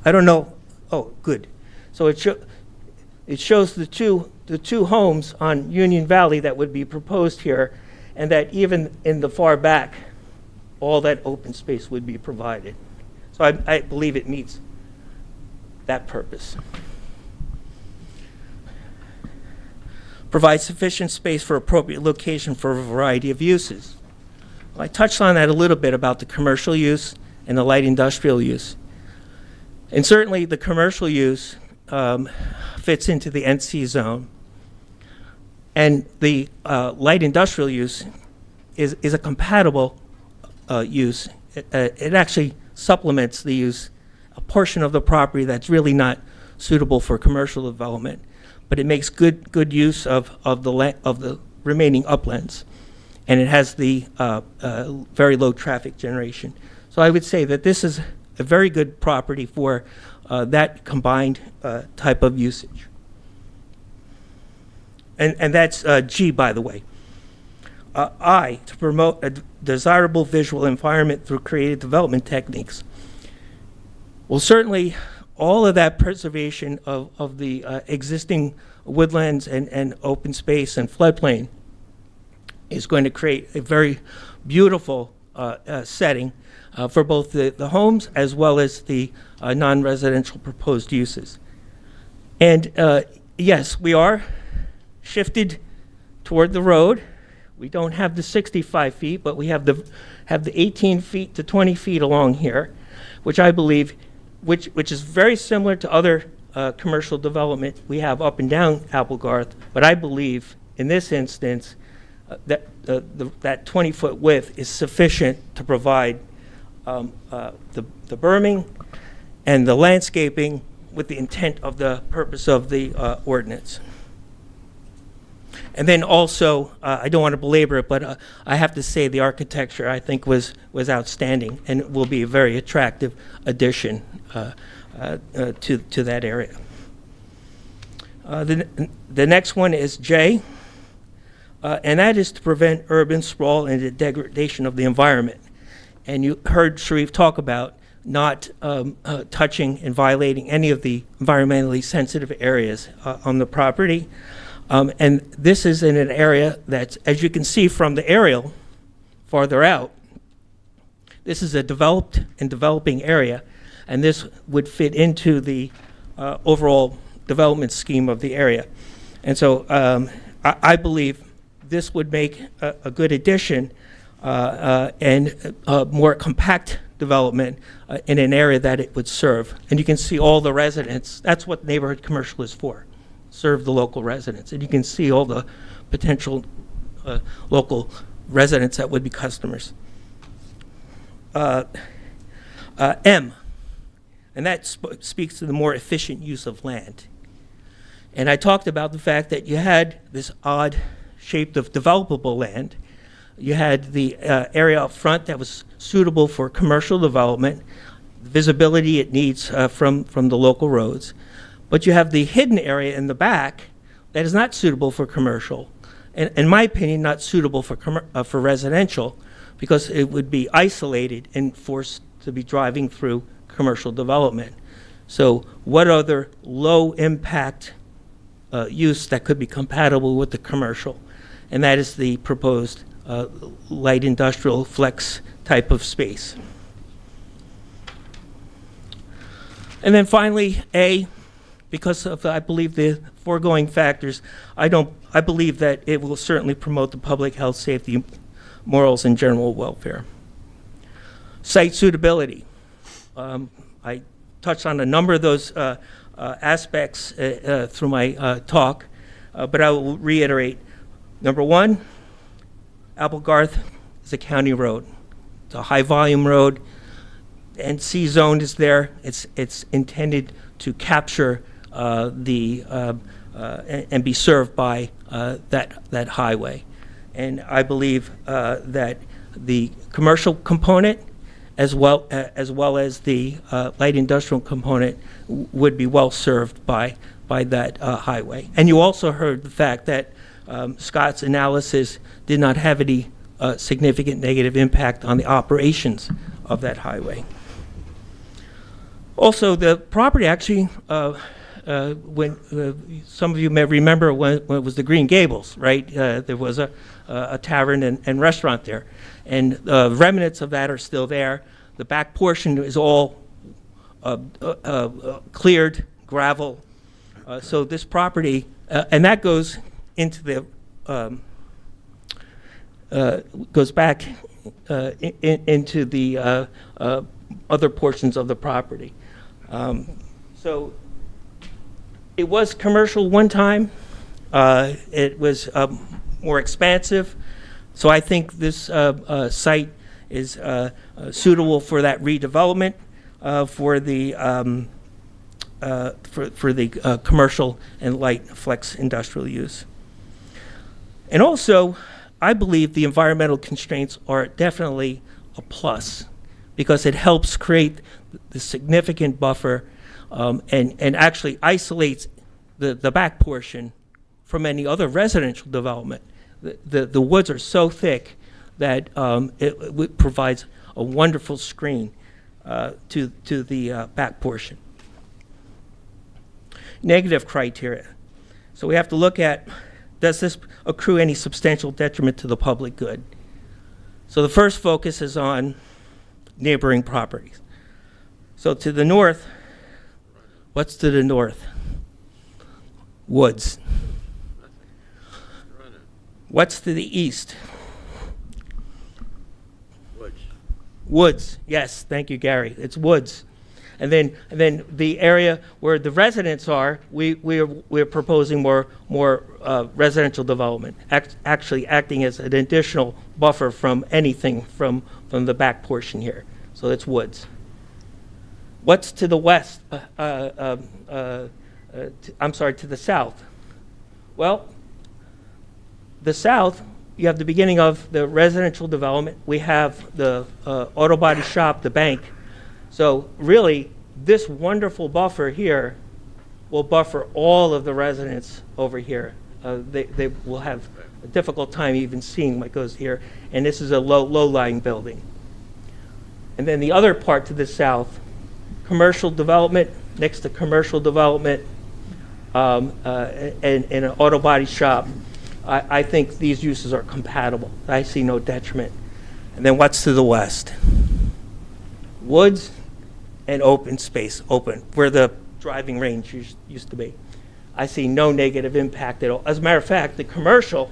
I don't know, oh, good. So it shows the two homes on Union Valley that would be proposed here, and that even in the far back, all that open space would be provided. So I believe it meets that purpose. Provide sufficient space for appropriate location for a variety of uses. Well, I touched on that a little bit about the commercial use and the light industrial use. And certainly the commercial use fits into the NC zone. And the light industrial use is a compatible use. It actually supplements the use, a portion of the property that's really not suitable for commercial development, but it makes good use of the remaining uplands, and it has the very low traffic generation. So I would say that this is a very good property for that combined type of usage. And that's G, by the way. I, to promote a desirable visual environment through creative development techniques. Well, certainly all of that preservation of the existing woodlands and open space and floodplain is going to create a very beautiful setting for both the homes as well as the non-residential proposed uses. And yes, we are shifted toward the road. We don't have the 65 feet, but we have the 18 feet to 20 feet along here, which I believe, which is very similar to other commercial development we have up and down Applegarth. But I believe in this instance that that 20-foot width is sufficient to provide the berming and the landscaping with the intent of the purpose of the ordinance. And then also, I don't want to belabor it, but I have to say the architecture I think was outstanding and will be a very attractive addition to that area. The next one is J, and that is to prevent urban sprawl and the degradation of the environment. And you heard Sharif talk about not touching and violating any of the environmentally sensitive areas on the property. And this is in an area that's, as you can see from the aerial farther out, this is a developed and developing area, and this would fit into the overall development scheme of the area. And so I believe this would make a good addition and a more compact development in an area that it would serve. And you can see all the residents. That's what neighborhood commercial is for. Serve the local residents. And you can see all the potential local residents that would be customers. M, and that speaks to the more efficient use of land. And I talked about the fact that you had this odd shape of developable land. You had the area up front that was suitable for commercial development, the visibility it needs from the local roads. But you have the hidden area in the back that is not suitable for commercial, and in my opinion, not suitable for residential, because it would be isolated and forced to be driving through commercial development. So what other low impact use that could be compatible with the commercial? And that is the proposed light industrial flex type of space. And then finally, A, because of, I believe, the foregoing factors, I believe that it will certainly promote the public health, safety, morals, and general welfare. Site suitability. I touched on a number of those aspects through my talk, but I will reiterate. Number one, Applegarth is a county road. It's a high-volume road. NC zone is there. It's intended to capture and be served by that highway. And I believe that the commercial component, as well as the light industrial component, would be well served by by that highway. And you also heard the fact that Scott's analysis did not have any significant negative impact on the operations of that highway. Also, the property actually, when some of you may remember when it was the Green Gables, right? There was a tavern and restaurant there, and remnants of that are still there. The back portion is all cleared gravel. So this property, and that goes into the goes back into the other portions of the property. So it was commercial one time. It was more expansive. So I think this site is suitable for that redevelopment for the commercial and light flex industrial use. And also, I believe the environmental constraints are definitely a plus because it helps create the significant buffer and actually isolates the back portion from any other residential development. The woods are so thick that it provides a wonderful screen to the back portion. Negative criteria. So we have to look at, does this accrue any substantial detriment to the public good? So the first focus is on neighboring properties. So to the north, what's to the north? Woods. What's to the east? Woods. Yes, thank you, Gary. It's woods. And then the area where the residents are, we're proposing more residential development, actually acting as an additional buffer from anything from the back portion here. So it's woods. What's to the west? I'm sorry, to the south. Well, the south, you have the beginning of the residential development. We have the auto body shop, the bank. So really, this wonderful buffer here will buffer all of the residents over here. They will have a difficult time even seeing what goes here. And this is a low-lying building. And then the other part to the south, commercial development, next to commercial development, and an auto body shop. I think these uses are compatible. I see no detriment. And then what's to the west? Woods and open space, where the driving range used to be. I see no negative impact at all. As a matter of fact, the commercial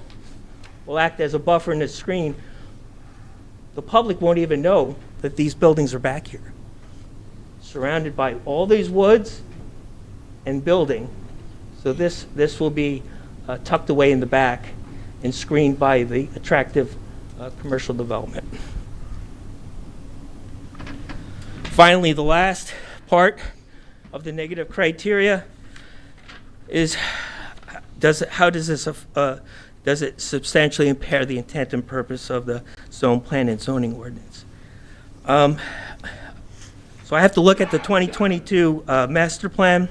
will act as a buffer in the screen. The public won't even know that these buildings are back here, surrounded by all these woods and building. So this will be tucked away in the back and screened by the attractive commercial development. Finally, the last part of the negative criteria is how does it substantially impair the intent and purpose of the zone plan and zoning ordinance? So I have to look at the 2022 master plan.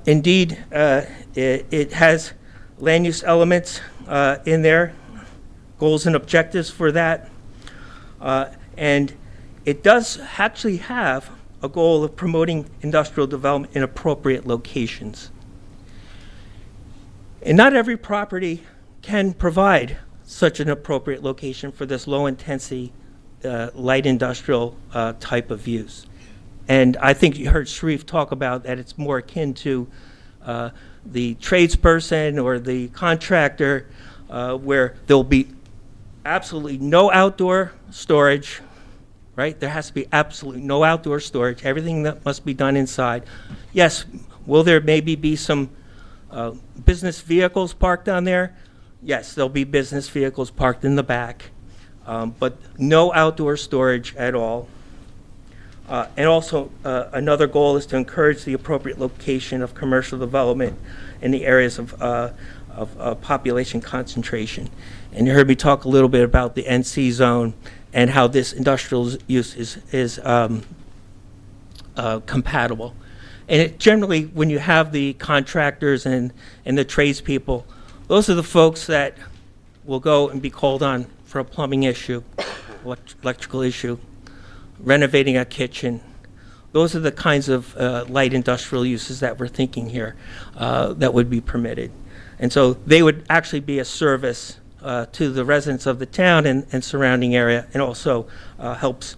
Indeed, it has land use elements in there, goals and objectives for that, and it does actually have a goal of promoting industrial development in appropriate locations. And not every property can provide such an appropriate location for this low-intensity, light industrial type of use. And I think you heard Sharif talk about that it's more akin to the tradesperson or the contractor where there'll be absolutely no outdoor storage, right? There has to be absolutely no outdoor storage. Everything that must be done inside. Yes, will there maybe be some business vehicles parked down there? Yes, there'll be business vehicles parked in the back, but no outdoor storage at all. And also, another goal is to encourage the appropriate location of commercial development in the areas of population concentration. And you heard me talk a little bit about the NC zone and how this industrial use is compatible. generally, when you have the contractors and the tradespeople, those are the folks that will go and be called on for a plumbing issue, electrical issue, renovating a kitchen. Those are the kinds of light industrial uses that we're thinking here that would be permitted. And so they would actually be a service to the residents of the town and surrounding area, and also helps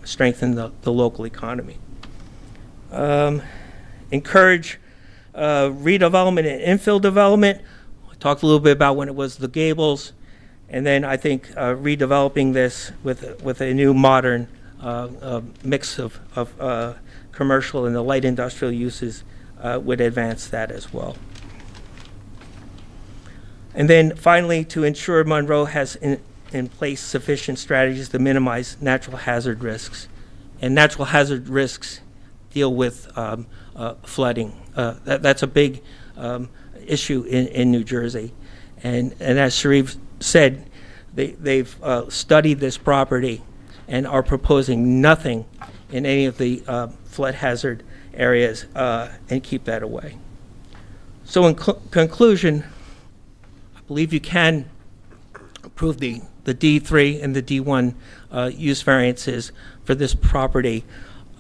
strengthen the local economy. Encourage redevelopment and infill development. I talked a little bit about when it was the Gables, and then I think redeveloping this with a new modern mix of commercial and the light industrial uses would advance that as well. And then finally, to ensure Monroe has in place sufficient strategies to minimize natural hazard risks. And natural hazard risks deal with flooding. That's a big issue in New Jersey. And as Sharif said, they've studied this property and are proposing nothing in any of the flood hazard areas and keep that away. So in conclusion, I believe you can approve the D3 and the D1 use variances for this property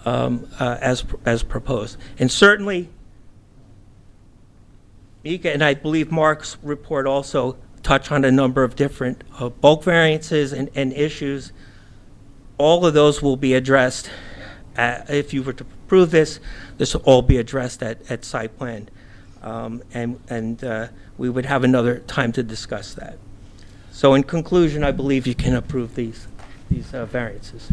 as proposed. And certainly, Mika and I believe Mark's report also touch on a number of different bulk variances and issues. All of those will be addressed if you were to approve this. This will all be addressed at site plan, and we would have another time to discuss that. So in conclusion, I believe you can approve these variances.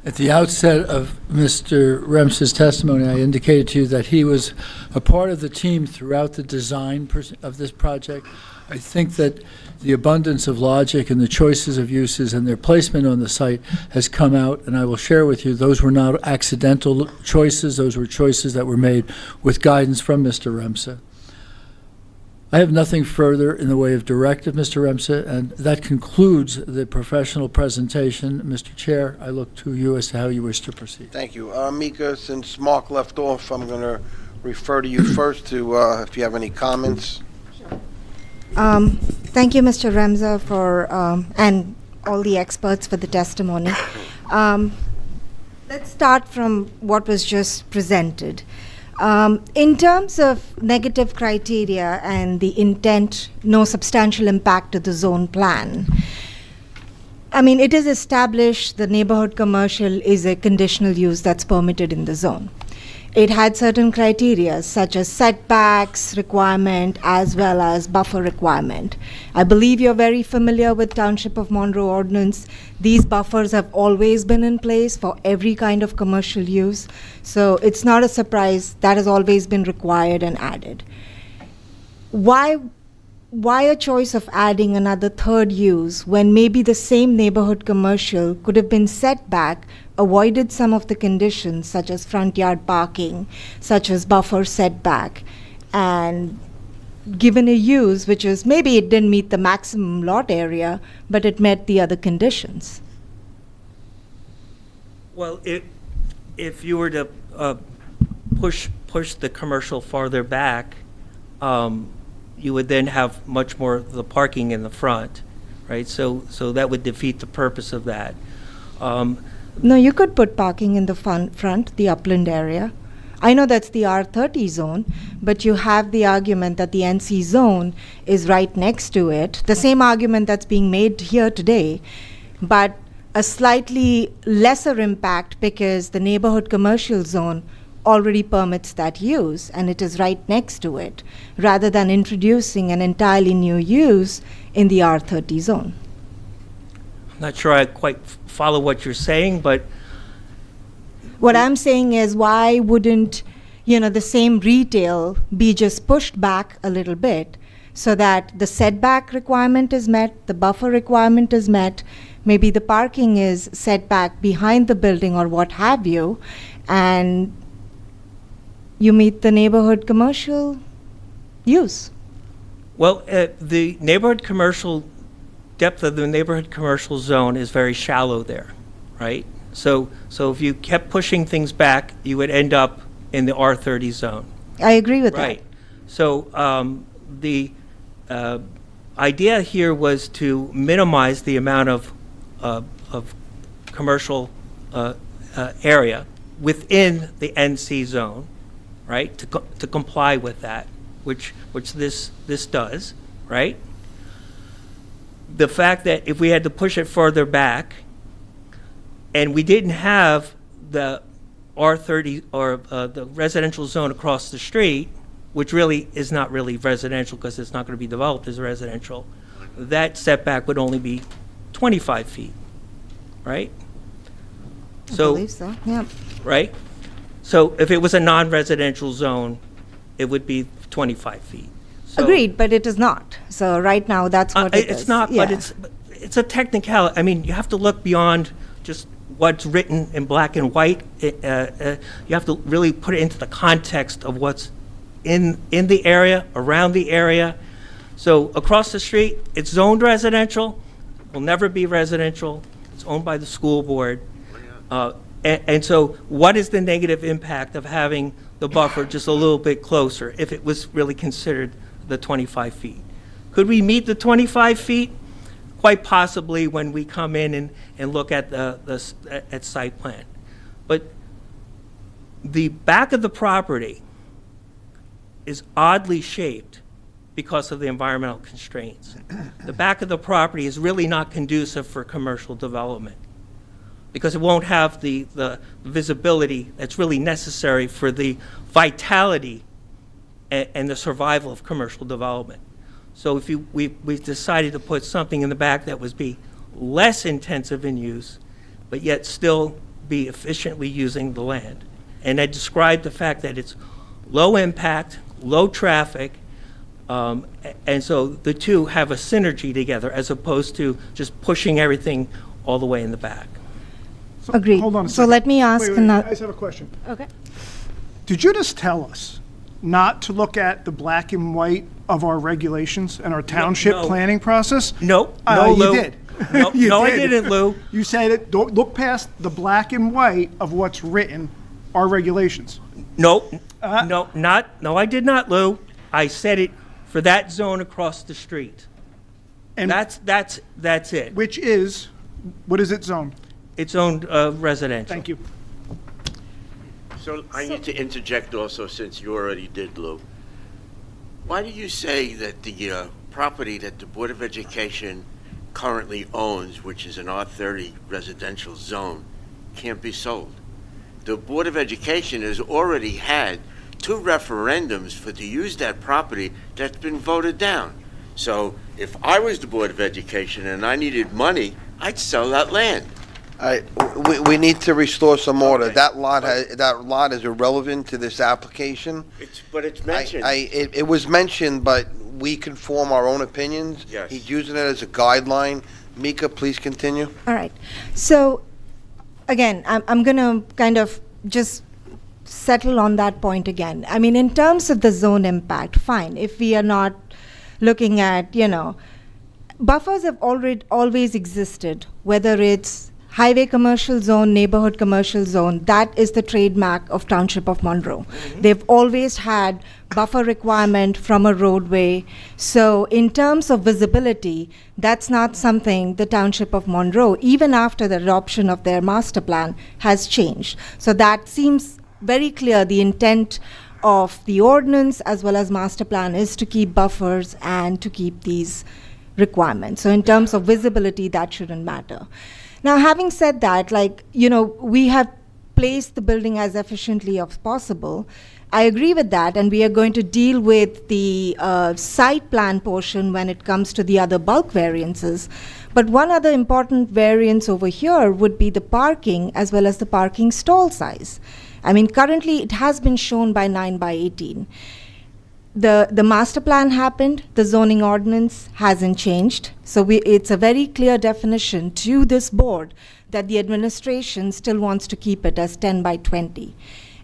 At the outset of Mr. Remse's testimony, I indicated to you that he was a part of the team throughout the design of this project. I think that the abundance of logic and the choices of uses and their placement on the site has come out, and I will share with you, those were not accidental choices. Those were choices that were made with guidance from Mr. Remse. I have nothing further in the way of directive, Mr. Remse, and that concludes the professional presentation. Mr. Chair, I look to you as to how you wish to proceed. Thank you. Mika, since Mark left off, I'm going to refer to you first to if you have any comments. Thank you, Mr. Remse, for and all the experts for the testimony. Let's start from what was just presented. In terms of negative criteria and the intent, no substantial impact to the zone plan, I mean, it is established the neighborhood commercial is a conditional use that's permitted in the zone. It had certain criteria such as setbacks requirement as well as buffer requirement. I believe you're very familiar with Township of Monroe ordinance. These buffers have always been in place for every kind of commercial use. So it's not a surprise that has always been required and added. Why a choice of adding another third use when maybe the same neighborhood commercial could have been set back, avoided some of the conditions such as front yard parking, such as buffer setback, and given a use which is maybe it didn't meet the maximum lot area, but it met the other conditions? Well, if you were to push the commercial farther back, you would then have much more of the parking in the front, right? So that would defeat the purpose of that. No, you could put parking in the front, the upland area. I know that's the R30 zone, but you have the argument that the NC zone is right next to it. The same argument that's being made here today, but a slightly lesser impact because the neighborhood commercial zone already permits that use and it is right next to it, rather than introducing an entirely new use in the R30 zone. I'm not sure I quite follow what you're saying, but what I'm saying is, why wouldn't, the same retail be just pushed back a little bit so that the setback requirement is met, the buffer requirement is met, maybe the parking is set back behind the building or what have you, and you meet the neighborhood commercial use? Well, the neighborhood commercial depth of the neighborhood commercial zone is very shallow there, right? So if you kept pushing things back, you would end up in the R30 zone. I agree with that. Right. So the idea here was to minimize the amount of commercial area within the NC zone, right? To comply with that, which this does, right? The fact that if we had to push it further back, and we didn't have the R30 or the residential zone across the street, which really is not really residential because it's not going to be developed as residential, that setback would only be 25 feet, right? I believe so, yeah. Right? So if it was a non-residential zone, it would be 25 feet. So, Agreed, but it is not. So right now, that's what it is. It's not, Yeah. but it's a technicality. I mean, you have to look beyond just what's written in black and white. You have to really put it into the context of what's in the area, around the area. So across the street, it's zoned residential, will never be residential. It's owned by the school board. And so what is the negative impact of having the buffer just a little bit closer if it was really considered the 25 feet? Could we meet the 25 feet? Quite possibly when we come in and look at at site plan. But the back of the property is oddly shaped because of the environmental constraints. The back of the property is really not conducive for commercial development because it won't have the visibility that's really necessary for the vitality and the survival of commercial development. So if we decided to put something in the back that would be less intensive in use, but yet still be efficiently using the land. And I described the fact that it's low impact, low traffic, and so the two have a synergy together as opposed to just pushing everything all the way in the back. So, Agreed. Hold on a So second. let me ask Wait, another. I just have a question. Okay. Did you just tell us not to look at the black and white of our regulations and our township no. planning process? No, no, Lou. You did. No, You no, I did. didn't, Lou. You said it, don't look past the black and white of what's written, our regulations. No, no, I did not, Lou. I said it for that zone across the street. And That's it. which is, what is it zone? It's owned residential. Thank you. So I need to interject also, since you already did, Lou. Why do you say that the property that the Board of Education currently owns, which is an R30 residential zone, can't be sold? The Board of Education has already had 2 referendums for to use that property that's been voted down. So if I was the Board of Education and I needed money, I'd sell that land. We need to restore some order. Okay. That lot is irrelevant to this application. But it's mentioned. It was mentioned, but we can form our own opinions. Yes. He's using it as a guideline. Mika, please continue. All right. So, again, I'm going to kind of just settle on that point again. I mean, in terms of the zone impact, fine. If we are not looking at, buffers have always existed, whether it's highway commercial zone, neighborhood commercial zone, that is the trademark of Township of Monroe. They've always had buffer requirement from a roadway. So in terms of visibility, that's not something the Township of Monroe, even after the adoption of their master plan, has changed. So that seems very clear. The intent of the ordinance as well as master plan is to keep buffers and to keep these requirements. So in terms of visibility, that shouldn't matter. Now, having said that, we have placed the building as efficiently as possible. I agree with that, and we are going to deal with the site plan portion when it comes to the other bulk variances. But one other important variance over here would be the parking as well as the parking stall size. I mean, currently it has been shown by 9 by 18. The master plan happened, the zoning ordinance hasn't changed. So it's a very clear definition to this board that the administration still wants to keep it as 10 by 20.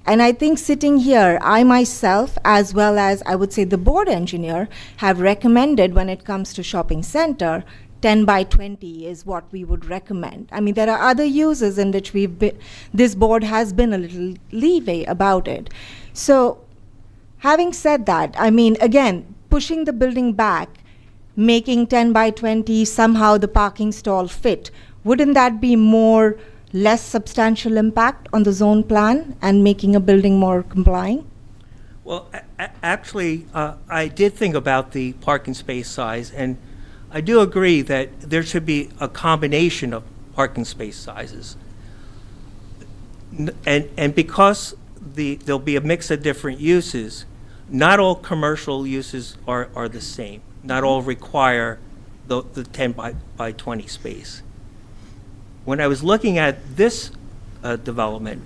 And I think sitting here, I myself, as well as I would say the board engineer, have recommended when it comes to shopping center, 10 by 20 is what we would recommend. I mean, there are other uses in which this board has been a little leeway about it. So having said that, I mean, again, pushing the building back, making 10 by 20 somehow the parking stall fit, wouldn't that be less substantial impact on the zone plan and making a building more complying? Well, actually, I did think about the parking space size, and I do agree that there should be a combination of parking space sizes. And because there'll be a mix of different uses, not all commercial uses are the same. Not all require the 10 by 20 space. When I was looking at this development,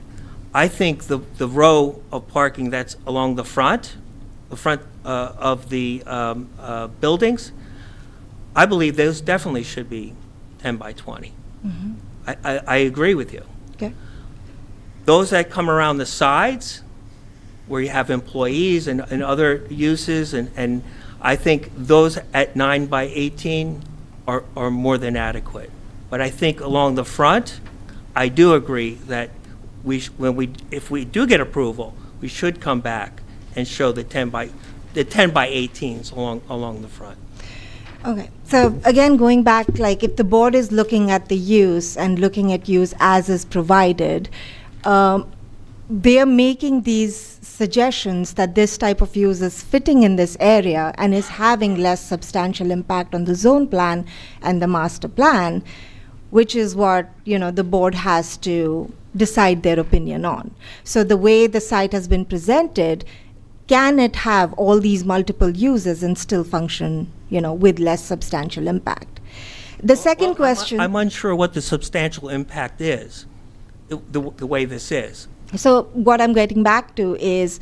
I think the row of parking that's along the front of the buildings, I believe those definitely should be 10 by 20. Mm-hmm. I agree with you. Okay. Those that come around the sides, where you have employees and other uses, and I think those at 9 by 18 are more than adequate. But I think along the front, I do agree that if we do get approval, we should come back and show the 10 by 18s along the front. Okay, so again, going back, like if the board is looking at the use and looking at use as is provided, they are making these suggestions that this type of use is fitting in this area and is having less substantial impact on the zone plan and the master plan, which is what, the board has to decide their opinion on. So the way the site has been presented, can it have all these multiple uses and still function, with less substantial impact? The second question... I'm unsure what the substantial impact is, the way this is. So what I'm getting back to is,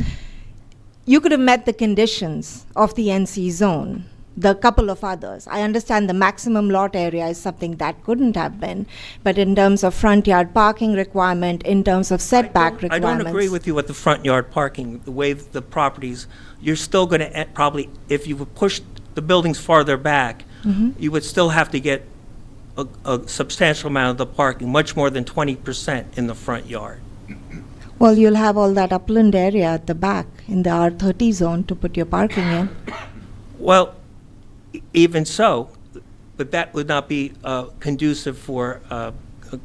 you could have met the conditions of the NC zone, the couple of others. I understand the maximum lot area is something that couldn't have been, but in terms of front yard parking requirement, in terms of setback requirements... I don't agree with you with the front yard parking, the way the properties, you're still going to probably, if you would push the buildings farther back, Mhm. you would still have to get a substantial amount of the parking, much more than 20% in the front yard. Well, you'll have all that upland area at the back in the R30 zone to put your parking in. Well, even so, but that would not be conducive for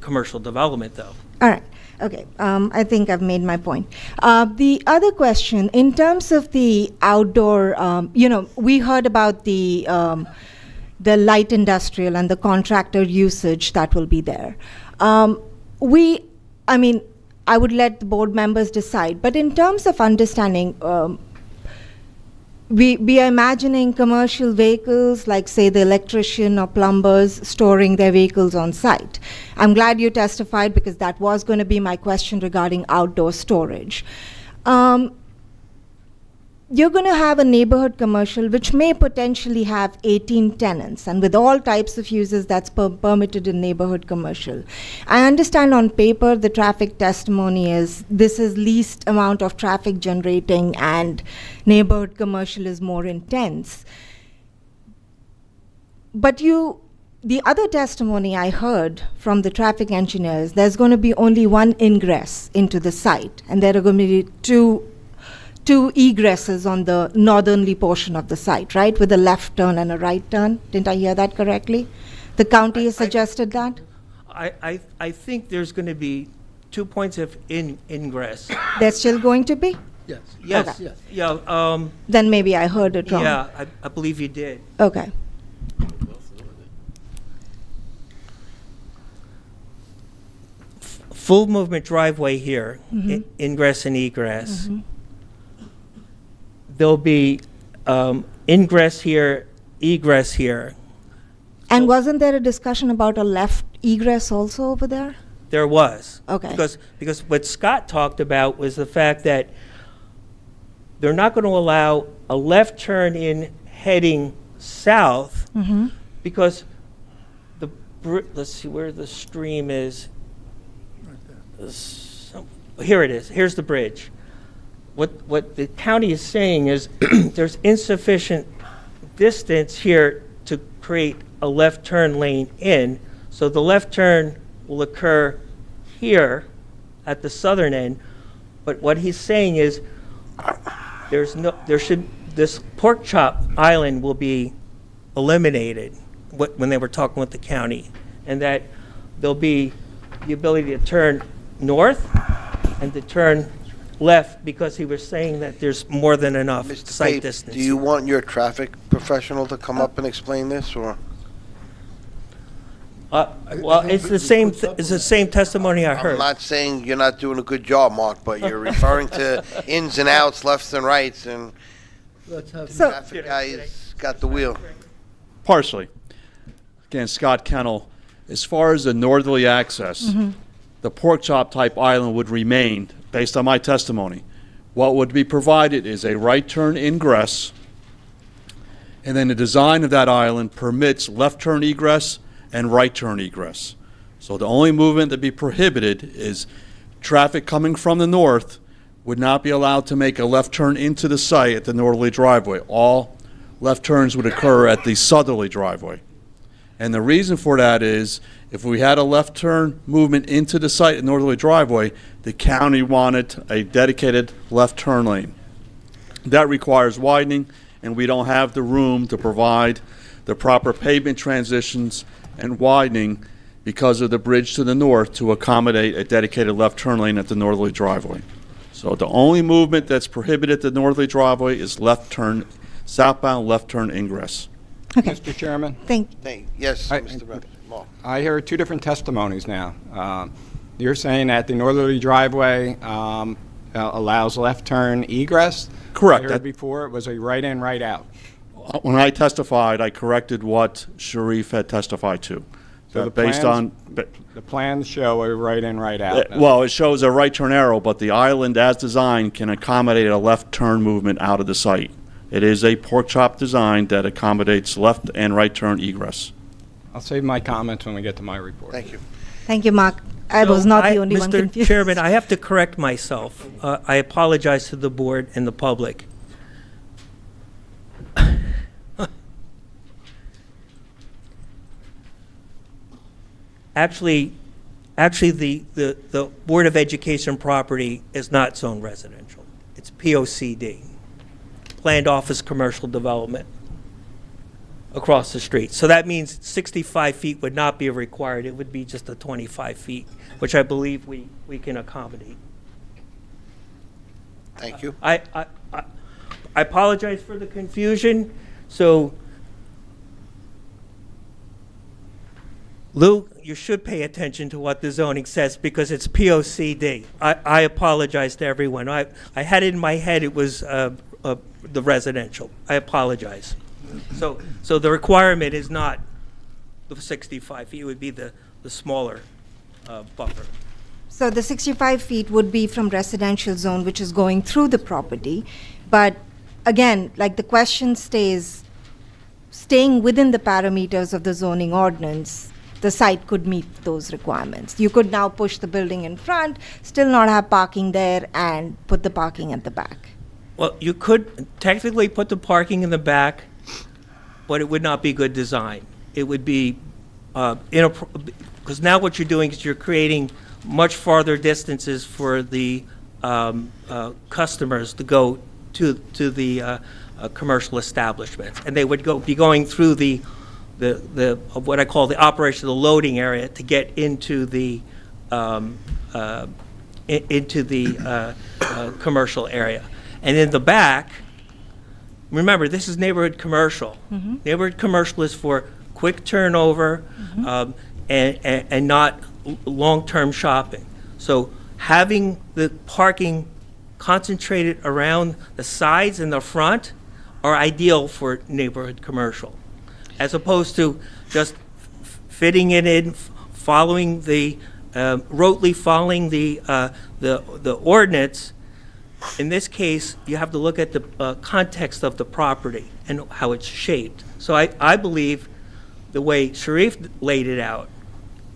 commercial development, though. All right, okay, I think I've made my point. The other question, in terms of the outdoor, we heard about the light industrial and the contractor usage that will be there. I would let the board members decide, but in terms of understanding, we are imagining commercial vehicles, like say the electrician or plumbers storing their vehicles on site. I'm glad you testified, because that was going to be my question regarding outdoor storage. You're going to have a neighborhood commercial which may potentially have 18 tenants, and with all types of uses that's permitted in neighborhood commercial. I understand on paper the traffic testimony is this is least amount of traffic generating and neighborhood commercial is more intense. But the other testimony I heard from the traffic engineers, there's going to be only one ingress into the site, and there are going to be two egresses on the northerly portion of the site, right, with a left turn and a right turn. Didn't I hear that correctly? The county has suggested that? I think there's going to be 2 points of ingress. There's still going to be? Yes. Yes, Okay. yeah. Then maybe I heard it wrong. Yeah, I believe you did. Okay. Full movement driveway here, Mhm. ingress and egress. Mhm. There'll be ingress here, egress here. And wasn't there a discussion about a left egress also over there? There was. Okay. Because what Scott talked about was the fact that they're not going to allow a left turn in heading south Mm-hmm. because let's see where the stream is. Here it is. Here's the bridge. What the county is saying is there's insufficient distance here to create a left turn lane in. So the left turn will occur here at the southern end. But what he's saying is this pork chop island will be eliminated when they were talking with the county, and that there'll be the ability to turn north and to turn left, because he was saying that there's more than enough Mr. sight Pape, distance. do you want your traffic professional to come up and explain this, or? Well, it's the same testimony I heard. I'm not saying you're not doing a good job, Mark, but you're referring to ins and outs, lefts and rights, and the traffic guy's got the wheel. Partially. Again, Scott Kennel, as far as the northerly access, the pork chop type island would remain, based on my testimony. What would be provided is a right turn ingress, and then the design of that island permits left turn egress and right turn egress. So the only movement that be prohibited is traffic coming from the north would not be allowed to make a left turn into the site at the northerly driveway. All left turns would occur at the southerly driveway. And the reason for that is, if we had a left turn movement into the site at northerly driveway, the county wanted a dedicated left turn lane. That requires widening, and we don't have the room to provide the proper pavement transitions and widening because of the bridge to the north to accommodate a dedicated left turn lane at the northerly driveway. So the only movement that's prohibited at the northerly driveway is left turn, southbound left turn ingress. Okay. Mr. Chairman? Yes, I- Mr. Moore. I hear two different testimonies now. You're saying that the northerly driveway allows left turn egress? Correct. I heard before it was a right in, right out. When I testified, I corrected what Sharif had testified to. So the based plans- on, The plans show a right in, right out. well, it shows a right turn arrow, but the island as designed can accommodate a left turn movement out of the site. It is a pork chop design that accommodates left and right turn egress. I'll save my comments when we get to my report. Thank you. Thank you, Mark. I So was not the only one Mr. confused. Chairman, I have to correct myself. I apologize to the board and the public. Actually, the Board of Education property is not zone residential. It's POCD, Planned Office Commercial Development, across the street. So that means 65 feet would not be required. It would be just a 25 feet, which I believe we can accommodate. Thank you. I apologize for the confusion. So, Lou, you should pay attention to what the zoning says because it's POCD. I apologize to everyone. I had it in my head it was the residential. I apologize. So the requirement is not the 65 feet. It would be the smaller buffer. So the 65 feet would be from residential zone, which is going through the property. But again, like the question stays, staying within the parameters of the zoning ordinance, the site could meet those requirements. You could now push the building in front, still not have parking there, and put the parking at the back. Well, you could technically put the parking in the back, but it would not be good design. It would be because now what you're doing is you're creating much farther distances for the customers to go to the commercial establishments, and they would be going through the what I call the operation of the loading area to get into the commercial area. And in the back, remember, this is neighborhood commercial. Neighborhood commercial is for quick turnover and not long-term shopping. So having the parking concentrated around the sides and the front are ideal for neighborhood commercial, as opposed to just fitting it in, following the rotely following the ordinance. In this case, you have to look at the context of the property and how it's shaped. So I believe the way Sharif laid it out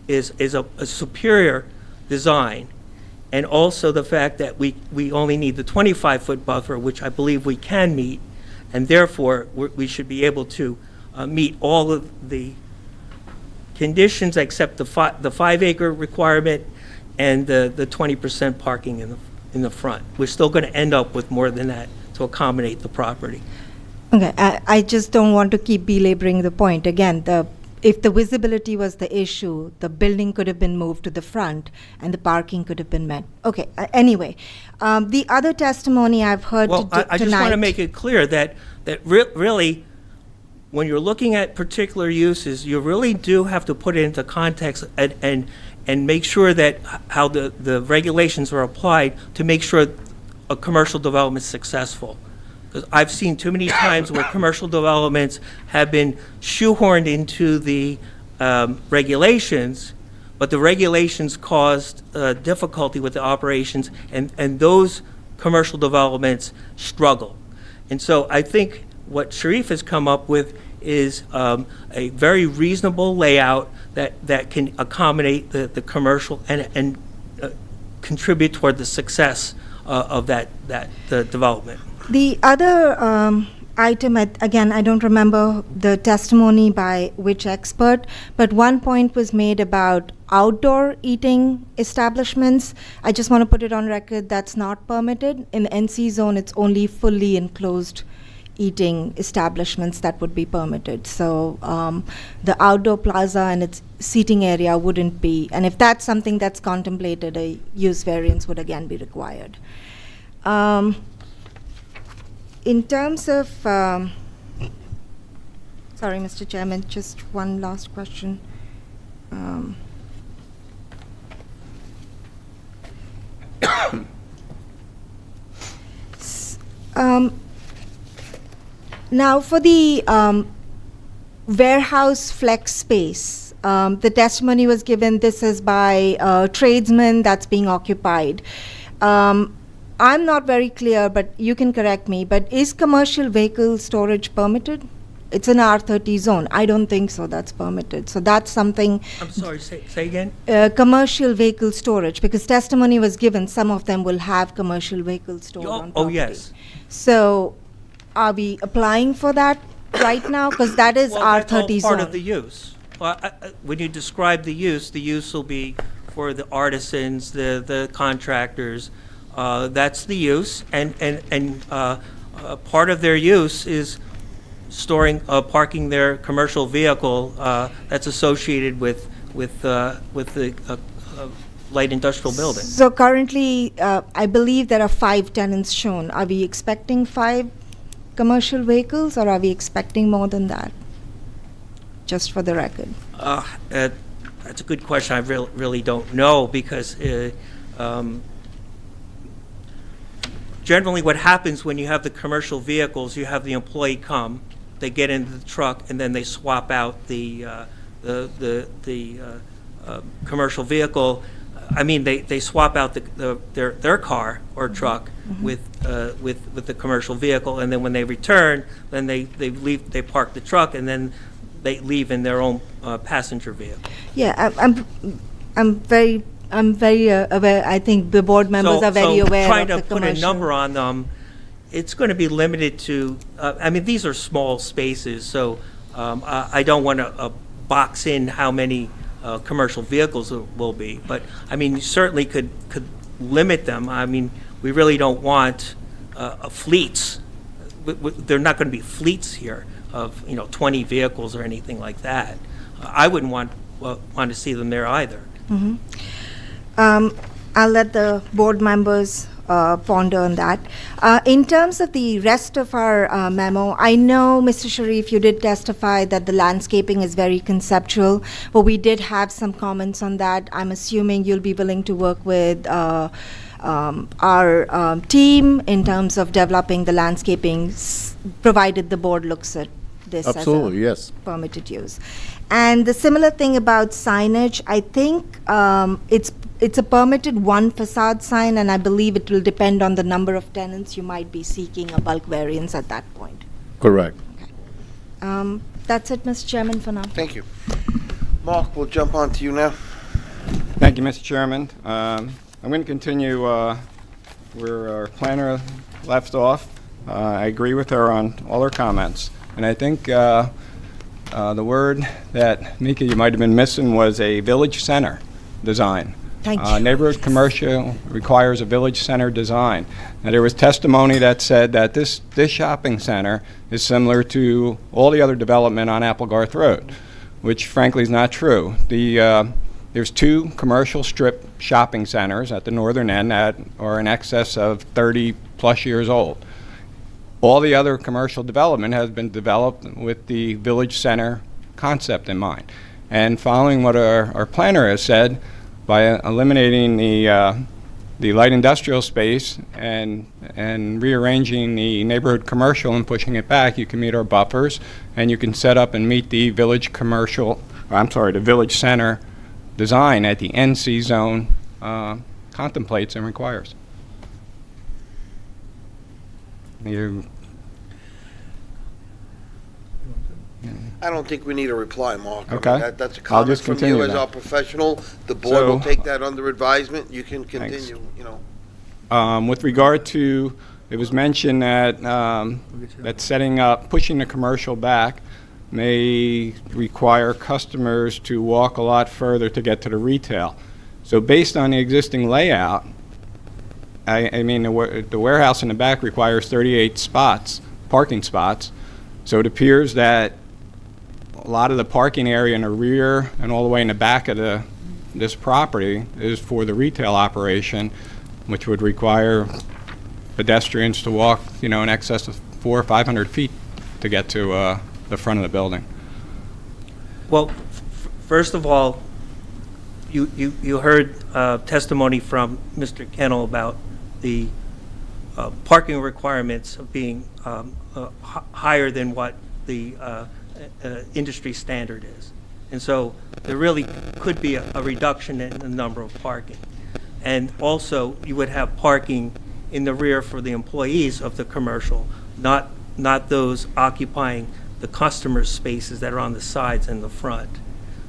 is a superior design, and also the fact that we only need the 25-foot buffer, which I believe we can meet, and therefore we should be able to meet all of the conditions except the 5-acre requirement and the 20% parking in the front. We're still going to end up with more than that to accommodate the property. Okay, I just don't want to keep belaboring the point. Again, if the visibility was the issue, the building could have been moved to the front and the parking could have been met. Okay, anyway, the other testimony I've heard tonight. I just want to make it clear that really, when you're looking at particular uses, you really do have to put it into context and make sure that how the regulations are applied to make sure a commercial development is successful. Because I've seen too many times where commercial developments have been shoehorned into the regulations, but the regulations caused difficulty with the operations, and those commercial developments struggle. And so I think what Sharif has come up with is a very reasonable layout that can accommodate the commercial and contribute toward the success of the development. The other item, again, I don't remember the testimony by which expert, but one point was made about outdoor eating establishments. I just want to put it on record, that's not permitted. In the NC zone, it's only fully enclosed eating establishments that would be permitted. So the outdoor plaza and its seating area wouldn't be, and if that's something that's contemplated, a use variance would again be required. In terms of, sorry, Mr. Chairman, just one last question. Now, for the warehouse flex space, the testimony was given, this is by a tradesman that's being occupied. I'm not very clear, but you can correct me, but is commercial vehicle storage permitted? It's an R30 zone. I don't think so, that's permitted. So that's something. I'm sorry, say again? Commercial vehicle storage, because testimony was given, some of them will have commercial vehicles stored on property. Oh, yes. So are we applying for that right now? Because that is R30 that's all zone. part of the use. Well, when you describe the use will be for the artisans, the contractors. That's the use, and part of their use is storing, parking their commercial vehicle that's associated with the light industrial building. So currently, I believe there are 5 tenants shown. Are we expecting 5 commercial vehicles, or are we expecting more than that? Just for the record. That's a good question. I really don't know, because generally what happens when you have the commercial vehicles, you have the employee come, they get into the truck, and then they swap out the commercial vehicle. I mean, they swap out their car or truck with the commercial vehicle, and then when they return, then they leave, they park the truck, and then they leave in their own passenger vehicle. Yeah, I'm very aware. I think the board members are very aware So of the trying to put a number on them, it's going to be limited to, I mean, these are small spaces, so I don't want to box in how many commercial vehicles will be. But, I mean, you certainly could limit them. I mean, we really don't want fleets. They're not going to be fleets here of, 20 vehicles or anything like that. I wouldn't want to see them there either. Mm-hmm. I'll let the board members ponder on that. In terms of the rest of our memo, I know, Mr. Sharif, you did testify that the landscaping is very conceptual, but we did have some comments on that. I'm assuming you'll be willing to work with our team in terms of developing the landscaping, provided the board looks at this Absolutely, as a yes. permitted use. And the similar thing about signage, I think it's a permitted one facade sign, and I believe it will depend on the number of tenants. You might be seeking a bulk variance at that point. Correct. That's it, Mr. Chairman, for now. Thank you. Mark, we'll jump on to you now. Thank you, Mr. Chairman. I'm going to continue where our planner left off. I agree with her on all her comments. And I think The word that, Mika, you might have been missing was a village center design. Thank you. Neighborhood commercial requires a village center design. Now, there was testimony that said that this shopping center is similar to all the other development on Applegarth Road, which frankly is not true. There's 2 commercial strip shopping centers at the northern end that are in excess of 30-plus years old. All the other commercial development has been developed with the village center concept in mind. And following what our planner has said, by eliminating the light industrial space and rearranging the neighborhood commercial and pushing it back, you can meet our buffers, and you can set up and meet the village the village center design at the NC zone contemplates and requires. I don't think we need a reply, Mark. I mean, Okay. that's a I'll comment just from you continue as then. our professional. The board will So- take that under advisement. You can continue, With regard to, it was mentioned that pushing the commercial back may require customers to walk a lot further to get to the retail. So based on the existing layout, I mean, the warehouse in the back requires 38 parking spots. So it appears that a lot of the parking area in the rear and all the way in the back of this property is for the retail operation, which would require pedestrians to walk, in excess of 400 or 500 feet to get to the front of the building. Well, first of all, you heard testimony from Mr. Kennel about the parking requirements of being higher than what the industry standard is. And so there really could be a reduction in the number of parking. And also, you would have parking in the rear for the employees of the commercial, not those occupying the customer spaces that are on the sides and the front.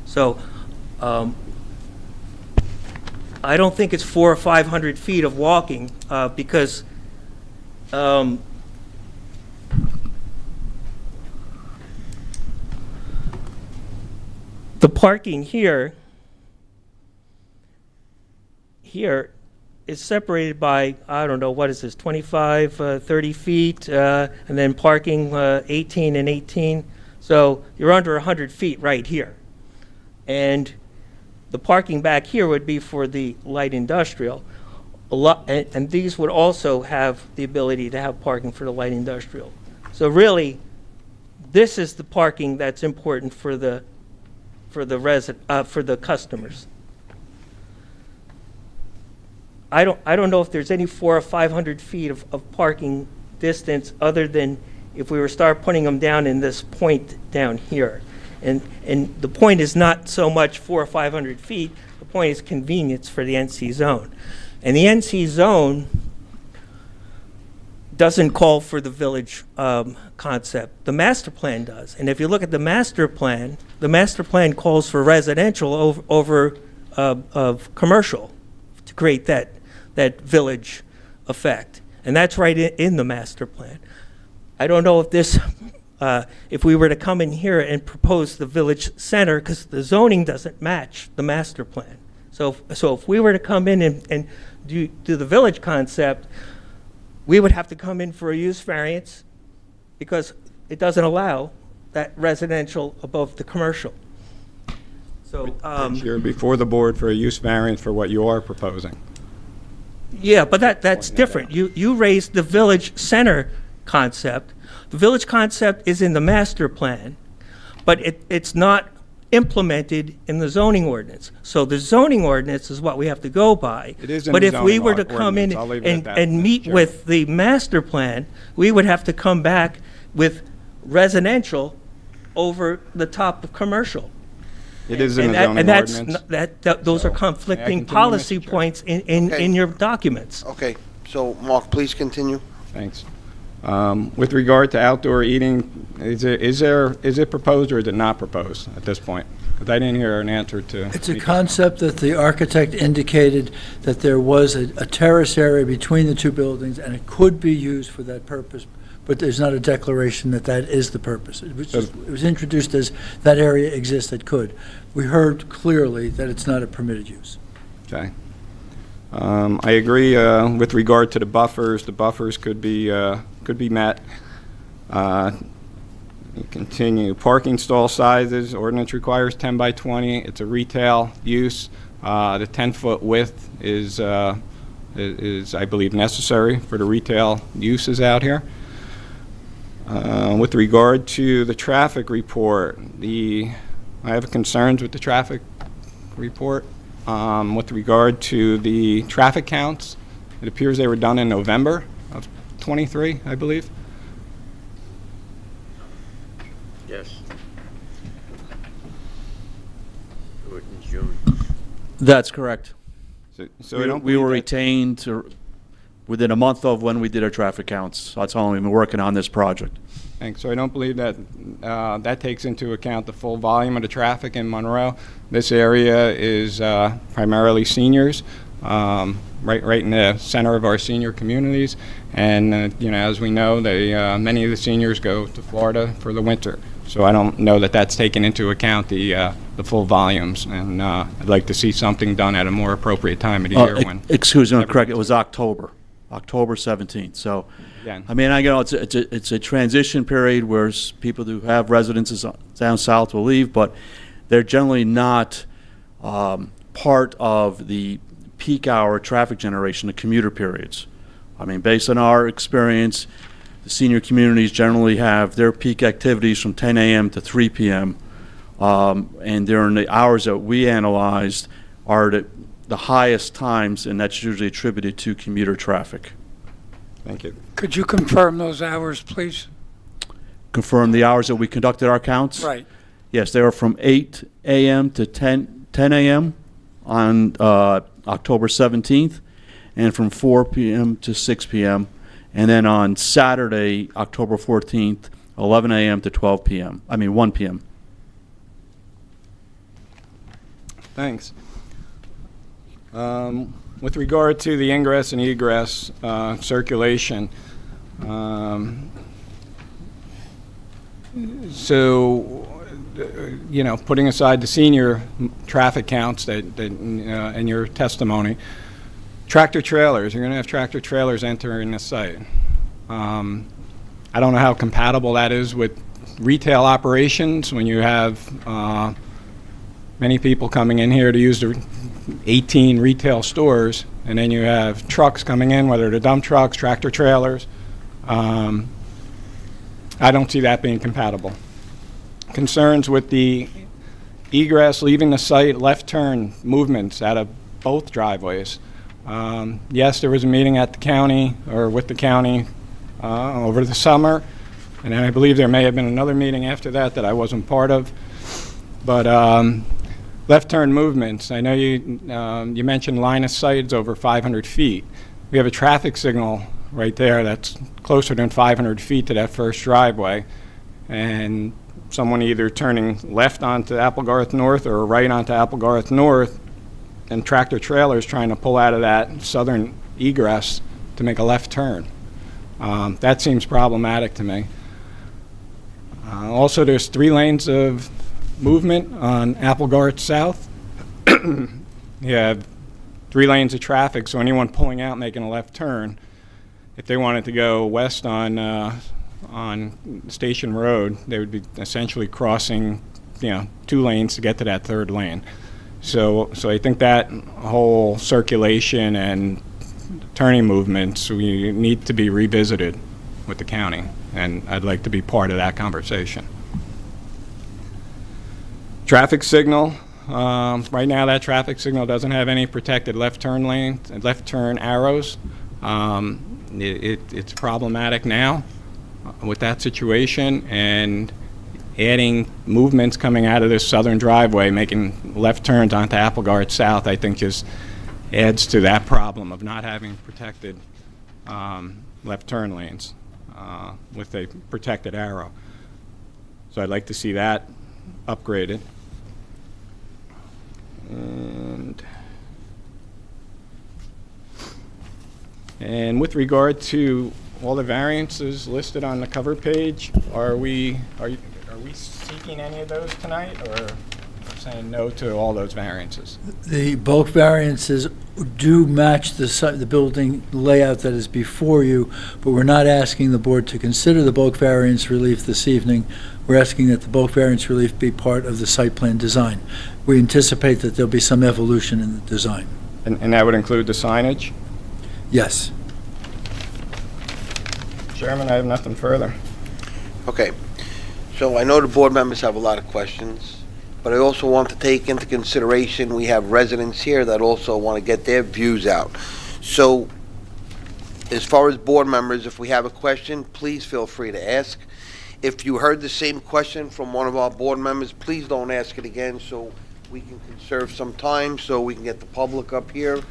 So I don't think it's 400 or 500 feet of walking because the parking here is separated by, I don't know, what is this, 25, 30 feet, and then parking 18 and 18. So you're under 100 feet right here. And the parking back here would be for the light industrial. And these would also have the ability to have parking for the light industrial. So really, this is the parking that's important for the customers. I don't know if there's any 400 or 500 feet of parking distance other than if we were to start putting them down in this point down here. And the point is not so much 400 or 500 feet, the point is convenience for the NC zone. And the NC zone doesn't call for the village concept. The master plan does. And if you look at the master plan calls for residential over of commercial to create that village effect. And that's right in the master plan. I don't know if this, if we were to come in here and propose the village center, because the zoning doesn't match the master plan. So if we were to come in and do the village concept, we would have to come in for a use variance because it doesn't allow that residential above the commercial. So You're before the board for a use variance for what you are proposing. yeah, but that's different. You raised the village center concept. The village concept is in the master plan, but it's not implemented in the zoning ordinance. So the zoning ordinance is what we have to go by. It is in But the if we zoning were to come in ordinance. I'll leave it at that, and Mr. meet Chair. with the master plan, we would have to come back with residential over the top of commercial. It is in And the that- zoning and that's ordinance. those are So, conflicting may I continue, policy Mr. Chair? points in your documents. Okay, so Mark, please continue. Thanks. With regard to outdoor eating, is it proposed or is it not proposed at this point? Because I didn't hear an answer to. It's a concept that the architect indicated that there was a terrace area between the two buildings, and it could be used for that purpose, but there's not a declaration that that is the purpose. It was introduced as that area exists that could. We heard clearly that it's not a permitted use. Okay. I agree with regard to the buffers. The buffers could be met. Continue. Parking stall sizes. Ordinance requires 10 by 20. It's a retail use. The 10-foot width is, I believe, necessary for the retail uses out here. With regard to the traffic report, I have concerns with the traffic report. With regard to the traffic counts, it appears they were done in November of 23, I believe. Yes. Do it in June. That's correct. So I don't we were believe that- retained within a month of when we did our traffic counts. That's how long we've been working on this project. Thanks. So I don't believe that that takes into account the full volume of the traffic in Monroe. This area is primarily seniors, right in the center of our senior communities. And as we know, many of the seniors go to Florida for the winter. So I don't know that that's taken into account the full volumes. And I'd like to see something done at a more appropriate time of the year when. Excuse me, I'm correct. It was October 17th. So, Again. I mean, it's a transition period where people who have residences down south will leave, but they're generally not part of the peak hour traffic generation, the commuter periods. I mean, based on our experience, the senior communities generally have their peak activities from 10 a.m. to 3 p.m. And during the hours that we analyzed are the highest times, and that's usually attributed to commuter traffic. Thank you. Could you confirm those hours, please? Confirm the hours that we conducted our counts? Right. Yes, they were from 8 a.m. to 10 a.m. on October 17th, and from 4 p.m. to 6 p.m. And then on Saturday, October 14th, 11 a.m. to 1 p.m. Thanks. With regard to the ingress and egress circulation, putting aside the senior traffic counts in your testimony, tractor trailers, you're going to have tractor trailers entering the site. I don't know how compatible that is with retail operations when you have many people coming in here to use the 18 retail stores, and then you have trucks coming in, whether they're dump trucks, tractor trailers. I don't see that being compatible. Concerns with the egress leaving the site, left turn movements out of both driveways. Yes, there was a meeting at the county, or with the county, over the summer, and then I believe there may have been another meeting after that I wasn't part of. But left turn movements, I know you mentioned line of sight is over 500 feet. We have a traffic signal right there that's closer than 500 feet to that first driveway, and someone either turning left onto Applegarth North or right onto Applegarth North, and tractor trailers trying to pull out of that southern egress to make a left turn. That seems problematic to me. Also, there's 3 lanes of movement on Applegarth South. You have 3 lanes of traffic, so anyone pulling out making a left turn, if they wanted to go west on Station Road, they would be essentially crossing 2 lanes to get to that 3rd lane. So I think that whole circulation and turning movements, we need to be revisited with the county, and I'd like to be part of that conversation. Traffic signal, right now that traffic signal doesn't have any protected left turn lanes and left turn arrows. It's problematic now with that situation, and adding movements coming out of this southern driveway, making left turns onto Applegarth South, I think just adds to that problem of not having protected left turn lanes with a protected arrow. So I'd like to see that upgraded. And with regard to all the variances listed on the cover page. Are we seeking any of those tonight, or saying no to all those variances? The bulk variances do match the building layout that is before you, but we're not asking the board to consider the bulk variance relief this evening. We're asking that the bulk variance relief be part of the site plan design. We anticipate that there'll be some evolution in the design. And that would include the signage? Yes. Chairman, I have nothing further. Okay, so I know the board members have a lot of questions, but I also want to take into consideration, we have residents here that also want to get their views out. So, as far as board members, if we have a question, please feel free to ask. If you heard the same question from one of our board members, please don't ask it again, so we can conserve some time, so we can get the public up here.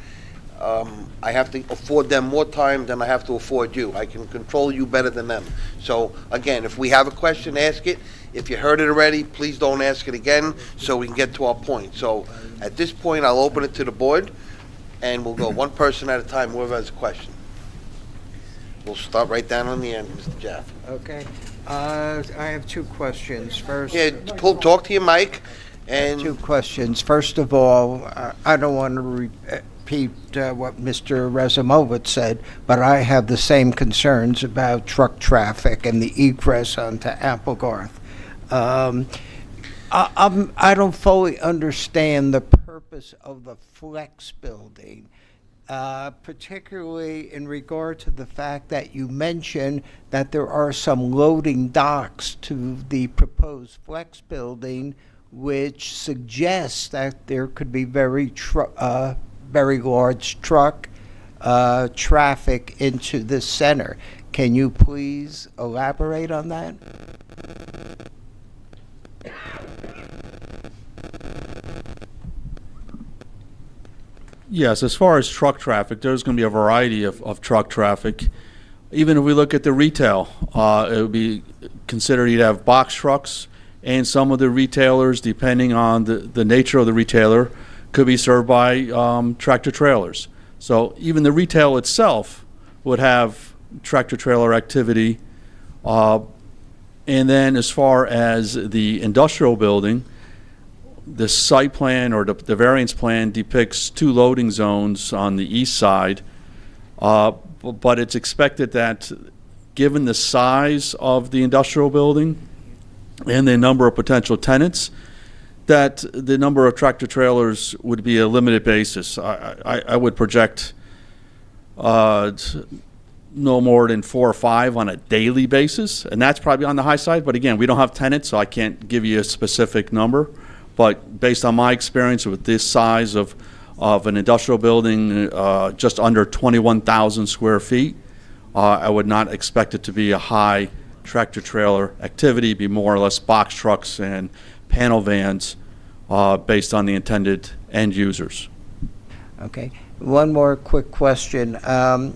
I have to afford them more time than I have to afford you. I can control you better than them. So, again, if we have a question, ask it. If you heard it already, please don't ask it again, so we can get to our point. So, at this point, I'll open it to the board, and we'll go one person at a time, whoever has a question. We'll start right down on the end, Mr. Jeff. Okay. I have two questions. First, Yeah, talk to your mic, and... two questions. First of all, I don't want to repeat what Mr. Razumovich said, but I have the same concerns about truck traffic and the egress onto Applegarth. I don't fully understand the purpose of the flex building. Particularly in regard to the fact that you mentioned that there are some loading docks to the proposed flex building, which suggests that there could be very large truck traffic into this center. Can you please elaborate on that? Yes, as far as truck traffic, there's going to be a variety of truck traffic. Even if we look at the retail, it would be considered you'd have box trucks, and some of the retailers, depending on the nature of the retailer, could be served by tractor trailers. So even the retail itself would have tractor trailer activity. And then as far as the industrial building, the site plan or the variance plan depicts 2 loading zones on the east side, but it's expected that given the size of the industrial building and the number of potential tenants, that the number of tractor trailers would be a limited basis. I would project no more than 4 or 5 on a daily basis, and that's probably on the high side, but again, we don't have tenants, so I can't give you a specific number. But based on my experience with this size of an industrial building, just under 21,000 square feet, I would not expect it to be a high tractor trailer activity, be more or less box trucks and panel vans based on the intended end users. Okay. One more quick question.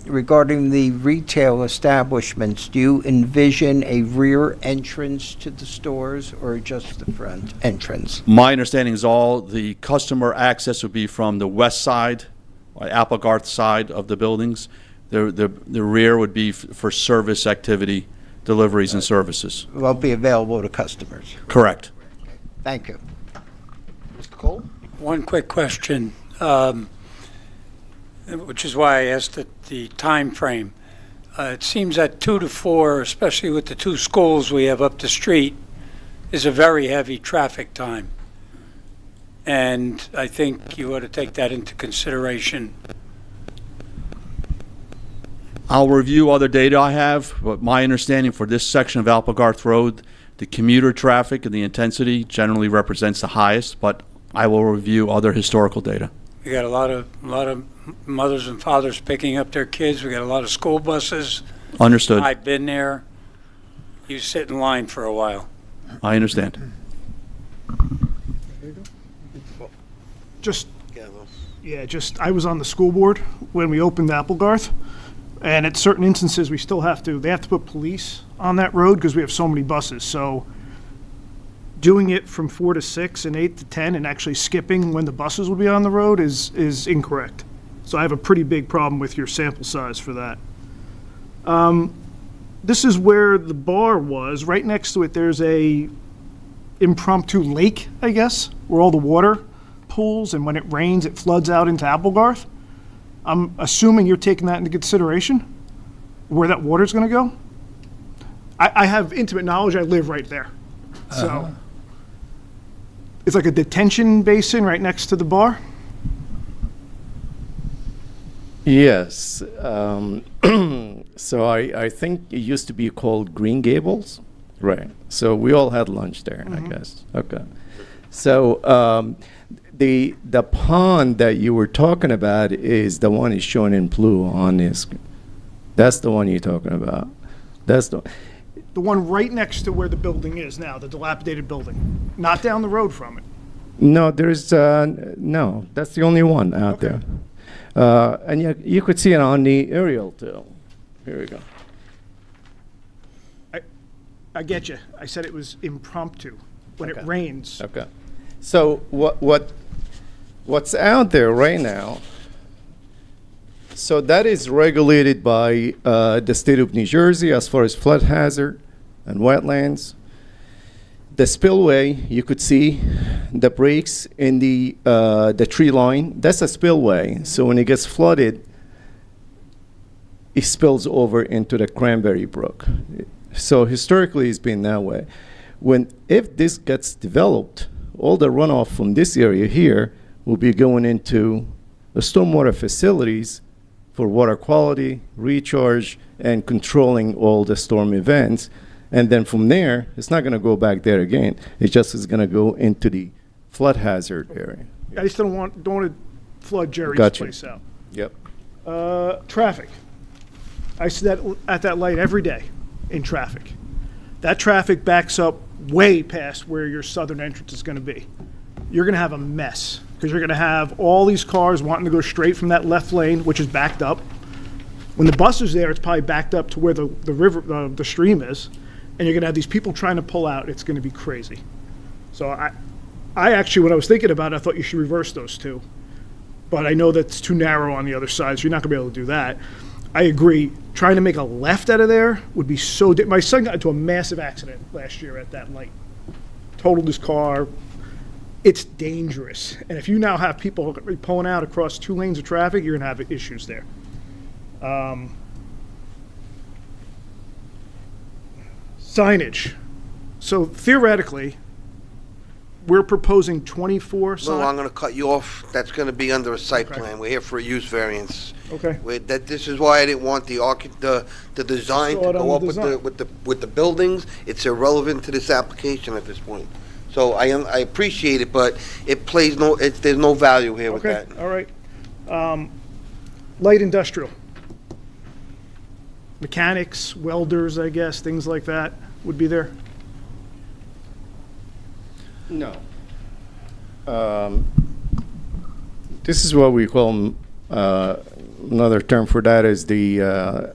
Regarding the retail establishments, do you envision a rear entrance to the stores or just the front entrance? My understanding is all the customer access would be from the west side, or Applegarth side of the buildings. The rear would be for service activity, deliveries and services. Won't be available to customers. Correct. Thank you. Mr. Cole? One quick question, which is why I asked the time frame. It seems that 2 to 4, especially with the 2 schools we have up the street, is a very heavy traffic time. And I think you ought to take that into consideration. I'll review other data I have, but my understanding for this section of Applegarth Road, the commuter traffic and the intensity generally represents the highest, but I will review other historical data. We got a lot of mothers and fathers picking up their kids. We got a lot of school buses. Understood. I've been there. You sit in line for a while. I understand. I was on the school board when we opened Applegarth, and at certain instances, they have to put police on that road because we have so many buses. So doing it from 4 to 6 and 8 to 10 and actually skipping when the buses will be on the road is incorrect. So I have a pretty big problem with your sample size for that. this is where the bar was. Right next to it, there's a impromptu lake, I guess, where all the water pools, and when it rains, it floods out into Applegarth. I'm assuming you're taking that into consideration, where that water's gonna go? I have intimate knowledge, I live right there. So, it's like a detention basin right next to the bar? Yes. So I think it used to be called Green Gables. Right. So we all had lunch there, I guess. Okay. So the pond that you were talking about is the one is shown in blue on this. That's the one you're talking about. That's the one right next to where the building is now, the dilapidated building, not down the road from it. No, there's no. That's the only one out there. And you could see it on the aerial too. Here we go. I get you. I said it was impromptu when it rains. Okay. So what's out there right now? So that is regulated by the state of New Jersey as far as flood hazard and wetlands. The spillway, you could see the breaks in the tree line. That's a spillway. So when it gets flooded, it spills over into the Cranberry Brook. So historically, it's been that way. If this gets developed, all the runoff from this area here will be going into the stormwater facilities for water quality, recharge, and controlling all the storm events. And then from there, it's not going to go back there again. It just is going to go into the flood hazard area. I just don't want to flood Jerry's Gotcha. place out. Yep. Traffic. I see that at that light every day in traffic. That traffic backs up way past where your southern entrance is going to be. You're going to have a mess because you're going to have all these cars wanting to go straight from that left lane, which is backed up. When the bus is there, it's probably backed up to where the river, the stream is, and you're going to have these people trying to pull out. It's going to be crazy. So I actually, when I was thinking about it, I thought you should reverse those two. But I know that's too narrow on the other side, so you're not going to be able to do that. I agree. Trying to make a left out of there would be so... My son got into a massive accident last year at that light. Totaled his car. It's dangerous. And if you now have people pulling out across 2 lanes of traffic, you're going to have issues there. Signage. So theoretically, we're proposing 24 signs. No, I'm going to cut you off. That's going to be under a site plan. We're here for a use variance. Okay. This is why I didn't want the design to go up with the buildings. It's irrelevant to this application at this point. So I appreciate it, but there's no value here with that. Okay, all right. Light industrial. Mechanics, welders, I guess, things like that would be there. No. This is what we call, another term for that is the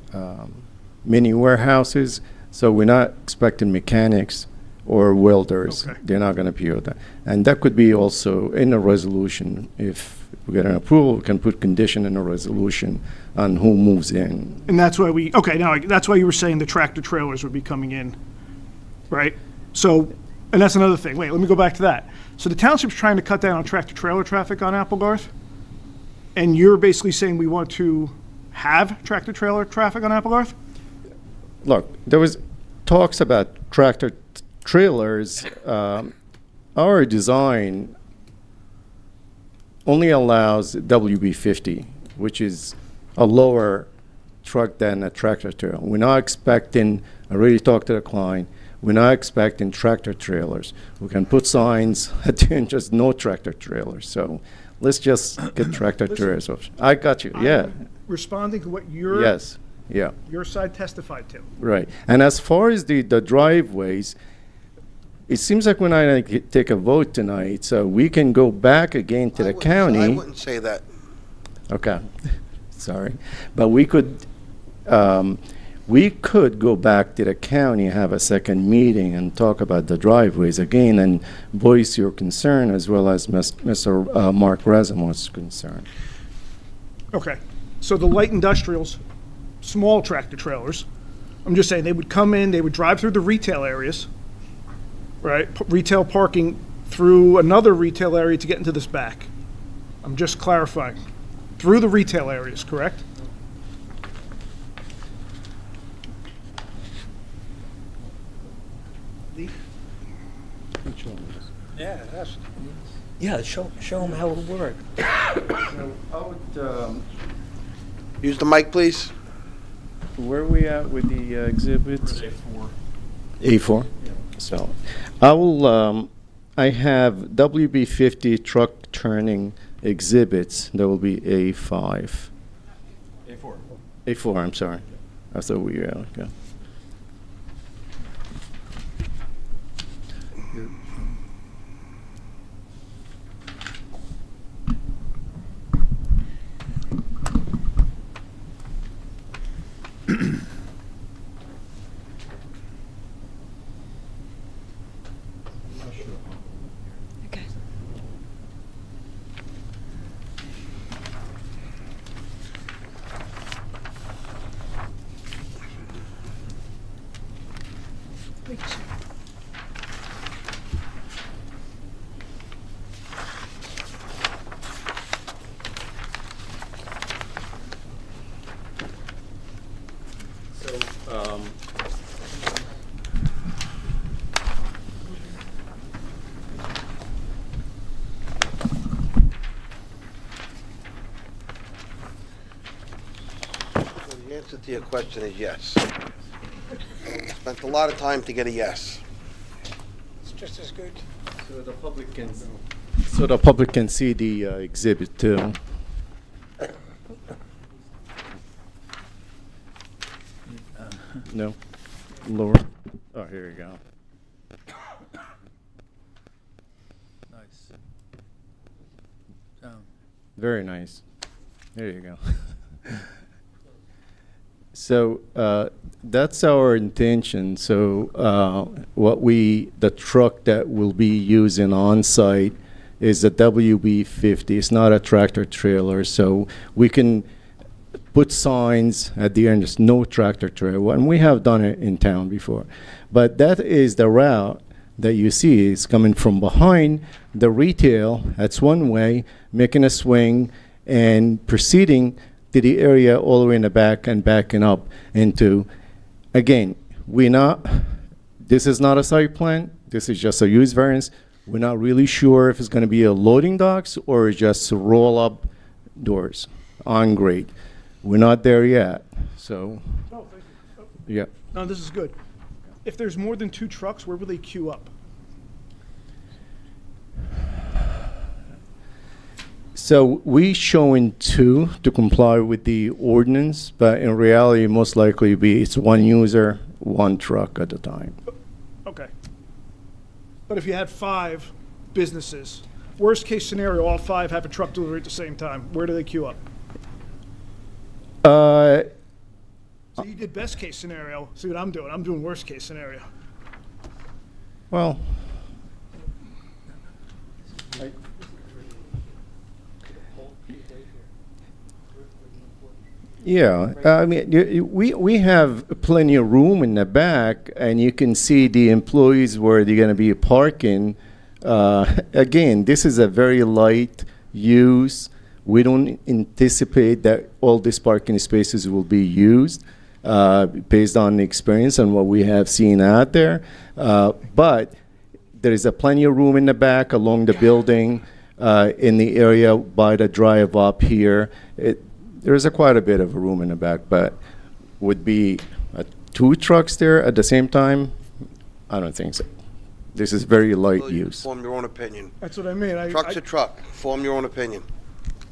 mini warehouses. So we're not expecting mechanics or welders. Okay. They're not going to be with that. And that could be also in a resolution. If we get an approval, we can put condition in a resolution on who moves in. And that's why that's why you were saying the tractor trailers would be coming in, right? So, and that's another thing. Wait, let me go back to that. So the township's trying to cut down on tractor trailer traffic on Applegarth, and you're basically saying we want to have tractor trailer traffic on Applegarth? Look, there was talks about tractor trailers. Our design only allows WB50, which is a lower truck than a tractor trailer. We're not expecting, I already talked to the client, we're not expecting tractor trailers. We can put signs at the end, just no tractor trailers. So let's just get tractor trailers off. I got you, yeah. I'm responding to what your Yes, yeah, your side testified to. right. And as far as the driveways, it seems like when I take a vote tonight, so we can go back again to the county. I wouldn't say that. Okay, sorry. But we could go back to the county, have a second meeting and talk about the driveways again and voice your concern as well as Mr. Mark Razumov's concern. Okay, so the light industrials, small tractor trailers, I'm just saying, they would come in, they would drive through the retail areas, right? Retail parking through another retail area to get into this back. I'm just clarifying. Through the retail areas, correct? Yeah, that's. Yeah, show them how it worked. Use the mic, please. Where are we at with the exhibits? A4. So, I will. I have WB50 truck turning exhibits. That will be A5. A4. A4. I'm sorry. I thought we were okay. Okay. So the answer to your question is yes. Spent a lot of time to get a yes. It's just as good. So the public can. So the public can see the exhibit too. No, lower. Oh, here you go. Nice. Very nice. There you go. So that's our intention. So the truck that we'll be using on site is a WB50. It's not a tractor trailer, so we can put signs at the end. There's no tractor trailer, and we have done it in town before. But that is the route that you see. It's coming from behind the retail. That's one way, making a swing and proceeding to the area all the way in the back and backing up into, again, this is not a site plan. This is just a use variance. We're not really sure if it's going to be a loading docks or just roll up doors on grade. We're not there yet, so, Oh, thank you. yeah. No, this is good. If there's more than 2 trucks, where will they queue up? So we showing 2 to comply with the ordinance, but in reality, most likely it's 1 user, 1 truck at a time. Okay. But if you had 5 businesses, worst case scenario, all 5 have a truck delivery at the same time, where do they queue up? So you did best case scenario, see what I'm doing? I'm doing worst case scenario. Well, yeah, I mean, we have plenty of room in the back, and you can see the employees where they're going to be parking. Again, this is a very light use. We don't anticipate that all these parking spaces will be used based on the experience and what we have seen out there. But there is a plenty of room in the back along the building, in the area by the drive up here. There's quite a bit of room in the back, but would be 2 trucks there at the same time? I don't think so. This is very light Well, you use. Form your own opinion. That's what I mean. Truck's a truck. Form your own opinion.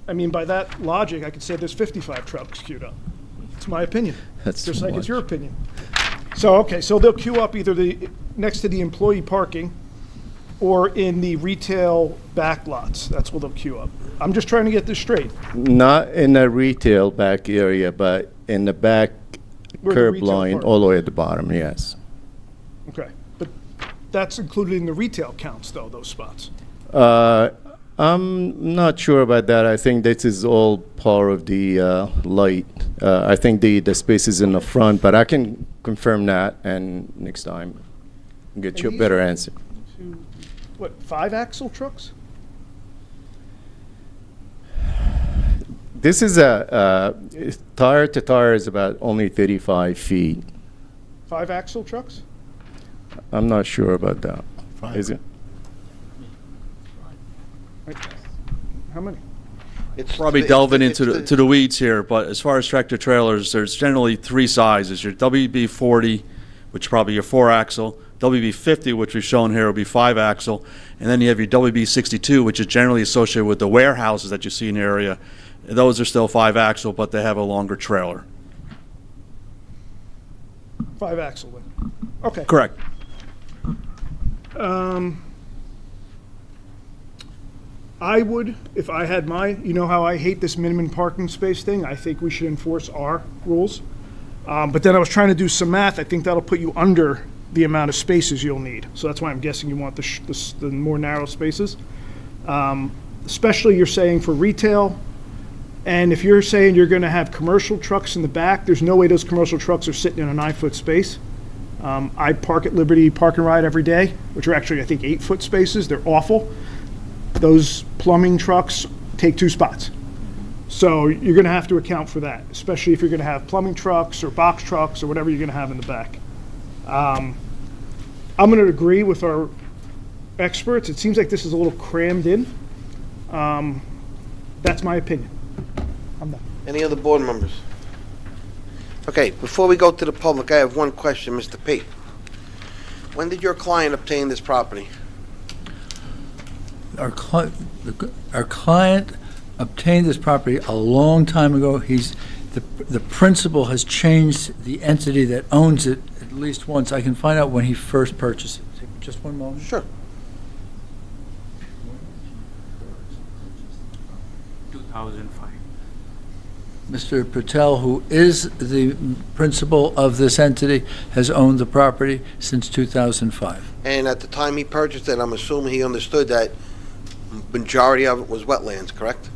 I mean, by that logic, I could say there's 55 trucks queued up. It's my opinion. That's Just too like it's much. your opinion. So, okay, so they'll queue up either next to the employee parking or in the retail back lots. That's where they'll queue up. I'm just trying to get this straight. Not in the retail back area, but in the back Where the curb retail line, park- all the way at the bottom, yes. Okay, but that's included in the retail counts, though, those spots. I'm not sure about that. I think this is all part of the light. I think the space is in the front, but I can confirm that, and next time get you a better answer. What, 5-axle trucks? This is a tire to tire is about only 35 feet. 5-axle trucks? I'm not sure about that. Is it? How many? Probably delving into to the weeds here, but as far as tractor trailers, there's generally three sizes. Your WB40, which is probably your 4-axle, WB50, which we've shown here, will be 5-axle, and then you have your WB62, which is generally associated with the warehouses that you see in the area. Those are still 5-axle, but they have a longer trailer. 5-axle then. Okay. Correct. I would, if I had you know how I hate this minimum parking space thing, I think we should enforce our rules. But then I was trying to do some math, I think that'll put you under the amount of spaces you'll need. So that's why I'm guessing you want the more narrow spaces. Especially you're saying for retail, and if you're saying you're gonna have commercial trucks in the back, there's no way those commercial trucks are sitting in a 9-foot space. I park at Liberty Park and Ride every day, which are actually, I think, 8-foot spaces. They're awful. Those plumbing trucks take 2 spots. So you're going to have to account for that, especially if you're going to have plumbing trucks or box trucks or whatever you're going to have in the back. I'm going to agree with our experts. It seems like this is a little crammed in. That's my opinion. I'm done. Any other board members? Okay, before we go to the public, I have one question, Mr. Pate. When did your client obtain this property? Our client obtained this property a long time ago. The principal has changed the entity that owns it at least once. I can find out when he first purchased it. Just one moment. Sure. 2005. Mr. Patel, who is the principal of this entity, has owned the property since 2005. And at the time he purchased it, I'm assuming he understood that majority of it was wetlands, correct?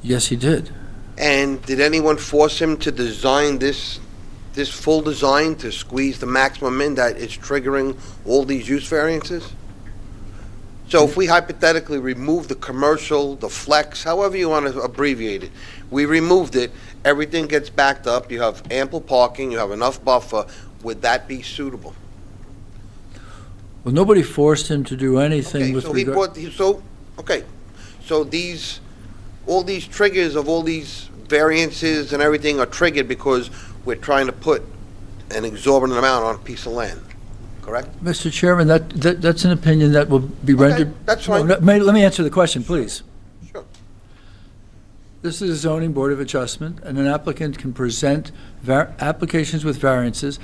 Yes, he did. And did anyone force him to design this full design to squeeze the maximum in that it's triggering all these use variances? So if we hypothetically remove the commercial, the flex, however you want to abbreviate it, we removed it, everything gets backed up, you have ample parking, you have enough buffer, would that be suitable? Well, nobody forced him to do anything Okay, with so he regard... bought, so all these triggers of all these variances and everything are triggered because we're trying to put an exorbitant amount on a piece of land, correct? Mr. Chairman, that's an opinion that will be rendered... that's fine. No, let me answer the question, please. Sure. This is a zoning board of adjustment, and an applicant can present applications with variances,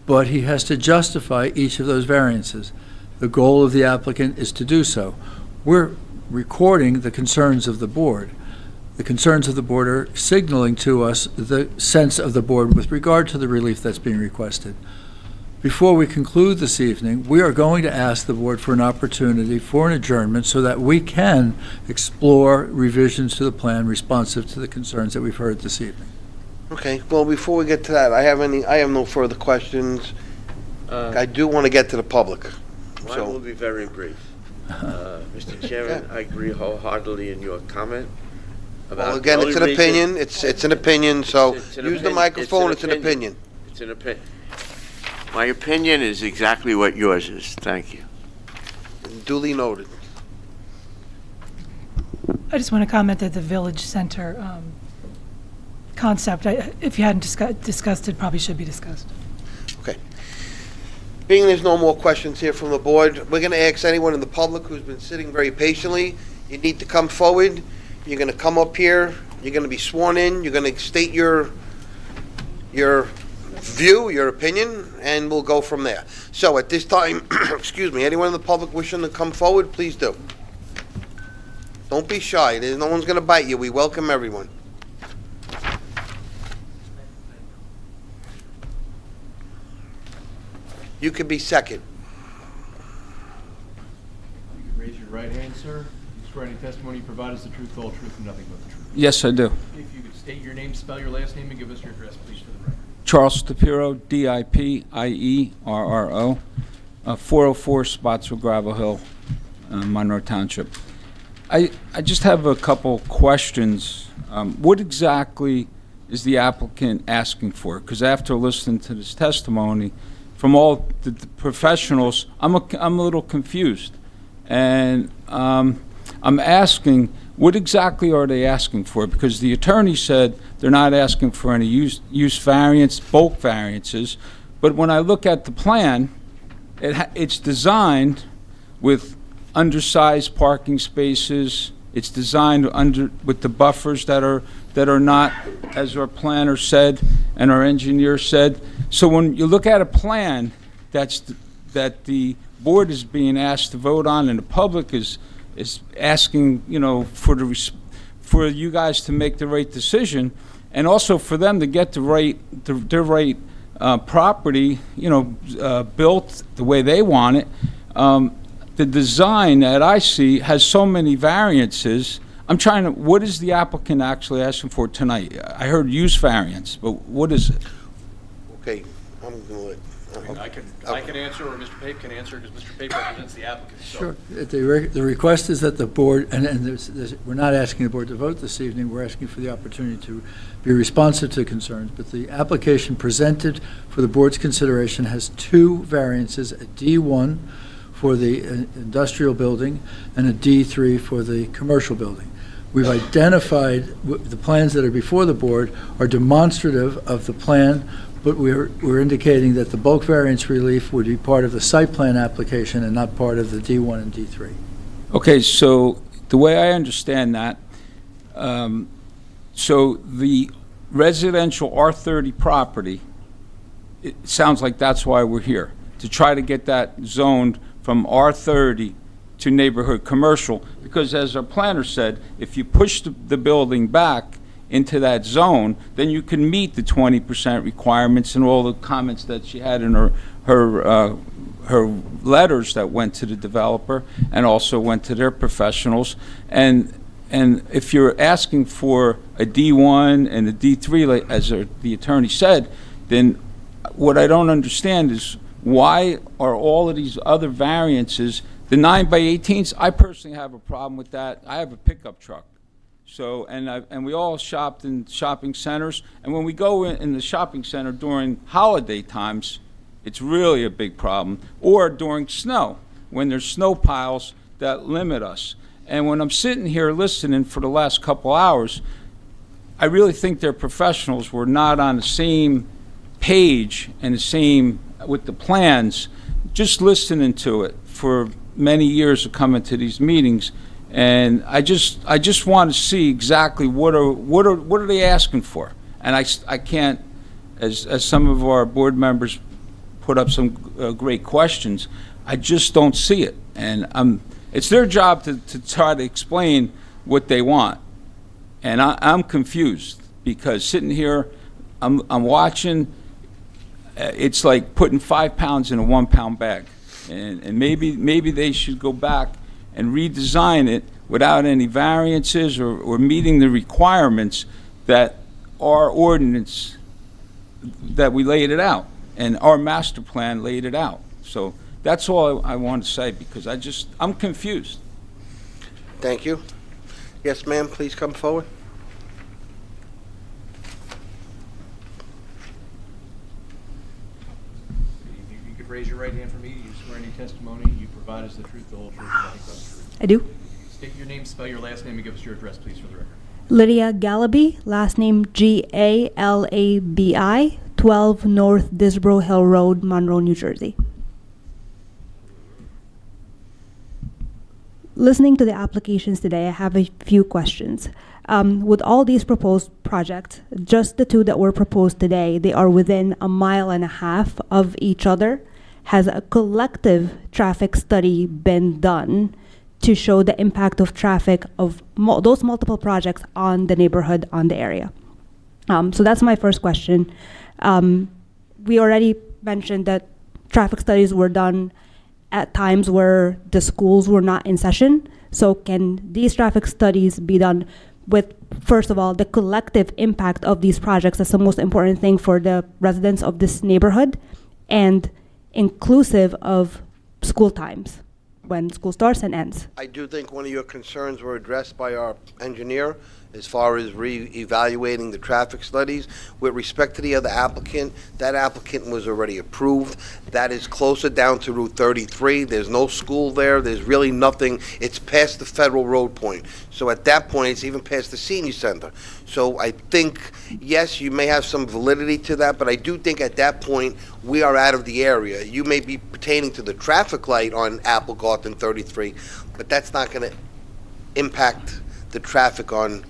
but he has to justify each of those variances. The goal of the applicant is to do so. We're recording the concerns of the board. The concerns of the board are signaling to us the sense of the board with regard to the relief that's being requested. Before we conclude this evening, we are going to ask the board for an opportunity for an adjournment so that we can explore revisions to the plan responsive to the concerns that we've heard this evening. Okay, well, before we get to that, I have no further questions. I do want to get to the public. Mine will be very brief. Mr. Chairman, I agree wholeheartedly in your comment about... Well, again, it's an opinion, it's an opinion, so It's an use the opinion. microphone, it's an opinion. It's an opinion. My opinion is exactly what yours is. Thank you. Duly noted. I just want to comment that the village center concept, if you hadn't discussed it, probably should be discussed. Okay. Being there's no more questions here from the board, we're going to ask anyone in the public who's been sitting very patiently, you need to come forward. You're going to come up here, you're going to be sworn in, you're going to state your view, your opinion, and we'll go from there. So at this time, excuse me, anyone in the public wishing to come forward, please do. Don't be shy. No one's going to bite you. We welcome everyone. You could be second. You can raise your right hand, sir. You swear any testimony you provide is the truth, the whole truth, and nothing but the truth. Yes, I do. If you could state your name, spell your last name, and give us your address, please, for the record. Charles DiPiero, D-I-P-I-E-R-R-O, 404 Spotswood Gravel Hill, Monroe Township. I just have a couple questions. What exactly is the applicant asking for? Because after listening to this testimony from all the professionals, I'm a little confused. And I'm asking, what exactly are they asking for? Because the attorney said they're not asking for any use variance, bulk variances. But when I look at the plan, it's designed with undersized parking spaces. It's designed with the buffers that are not, as our planner said and our engineer said. So when you look at a plan that the board is being asked to vote on, and the public is asking, for you guys to make the right decision, and also for them to get their right property, built the way they want it. The design that I see has so many variances. What is the applicant actually asking for tonight? I heard use variance, but what is it? Okay, I'm gonna let. I can answer, or Mr. Pape can answer, because Mr. Pape represents the applicant. So. Sure. The request is that the board, and we're not asking the board to vote this evening, we're asking for the opportunity to be responsive to concerns, but the application presented for the board's consideration has two variances, a D1 for the industrial building and a D3 for the commercial building. We've identified the plans that are before the board are demonstrative of the plan, but we're indicating that the bulk variance relief would be part of the site plan application and not part of the D1 and D3. Okay, so the way I understand that, so the residential R30 property, it sounds like that's why we're here, to try to get that zoned from R30 to neighborhood commercial, because as our planner said, if you push the building back into that zone, then you can meet the 20% requirements and all the comments that she had in her letters that went to the developer and also went to their professionals. And if you're asking for a D1 and a D3, as the attorney said, then what I don't understand is why are all of these other variances, the 9x18s, I personally have a problem with that. I have a pickup truck. So, and we all shopped in shopping centers, and when we go in the shopping center during holiday times, it's really a big problem. Or during snow, when there's snow piles that limit us. And when I'm sitting here listening for the last couple hours, I really think their professionals were not on the same page and the same with the plans, just listening to it for many years of coming to these meetings. And I just want to see exactly what are they asking for, and I can't, as some of our board members put up some great questions, I just don't see it, and it's their job to try to explain what they want, and I'm confused because sitting here, I'm watching, it's like putting 5 pounds in a 1 pound bag, and maybe they should go back and redesign it without any variances or meeting the requirements that our ordinance, that we laid it out, and our master plan laid it out. So that's all I want to say, because I'm confused. Thank you. Yes, ma'am, please come forward. If you could raise your right hand for me, you swear any testimony you provide is the truth, the whole truth, and nothing but the truth. I do. State your name, spell your last name, and give us your address, please, for the record. Lydia Galaby, last name Galabi, 12 North Disbro Hill Road, Monroe, New Jersey. Listening to the applications today, I have a few questions. With all these proposed projects, just the two that were proposed today, they are within 1.5 miles of each other. Has a collective traffic study been done to show the impact of traffic of those multiple projects on the neighborhood, on the area? So that's my first question. We already mentioned that traffic studies were done at times where the schools were not in session. So can these traffic studies be done with, first of all, the collective impact of these projects. That's the most important thing for the residents of this neighborhood, and inclusive of school times, when school starts and ends. I do think one of your concerns were addressed by our engineer as far as re-evaluating the traffic studies. With respect to the other applicant, that applicant was already approved. That is closer down to Route 33. There's no school there. There's really nothing. It's past the federal road point. So at that point, it's even past the senior center. So I think, yes, you may have some validity to that, but I do think at that point, we are out of the area. You may be pertaining to the traffic light on Applegarth and 33, but that's not going to impact the traffic on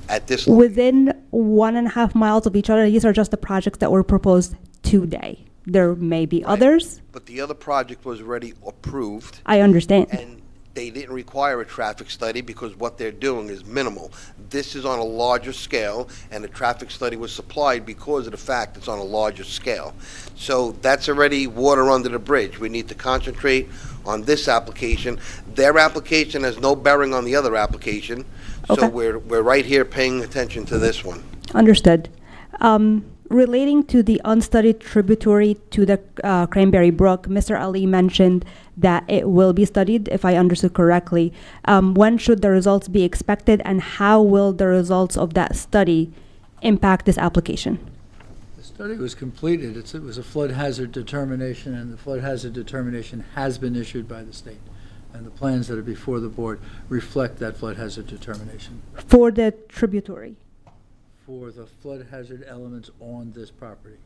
at this level. Within 1.5 miles of each other, these are just the projects that were proposed today. There may be others. But the other project was already approved, I understand. and they didn't require a traffic study because what they're doing is minimal. This is on a larger scale, and the traffic study was supplied because of the fact it's on a larger scale. So that's already water under the bridge. We need to concentrate on this application. Their application has no bearing on the other application, Okay. so we're right here paying attention to this one. Understood. Relating to the unstudied tributary to the Cranberry Brook, Mr. Ali mentioned that it will be studied, if I understood correctly. When should the results be expected, and how will the results of that study impact this application? The study was completed. It was a flood hazard determination, and the flood hazard determination has been issued by the state. And the plans that are before the board reflect that flood hazard determination For the tributary? for the flood hazard elements on this property.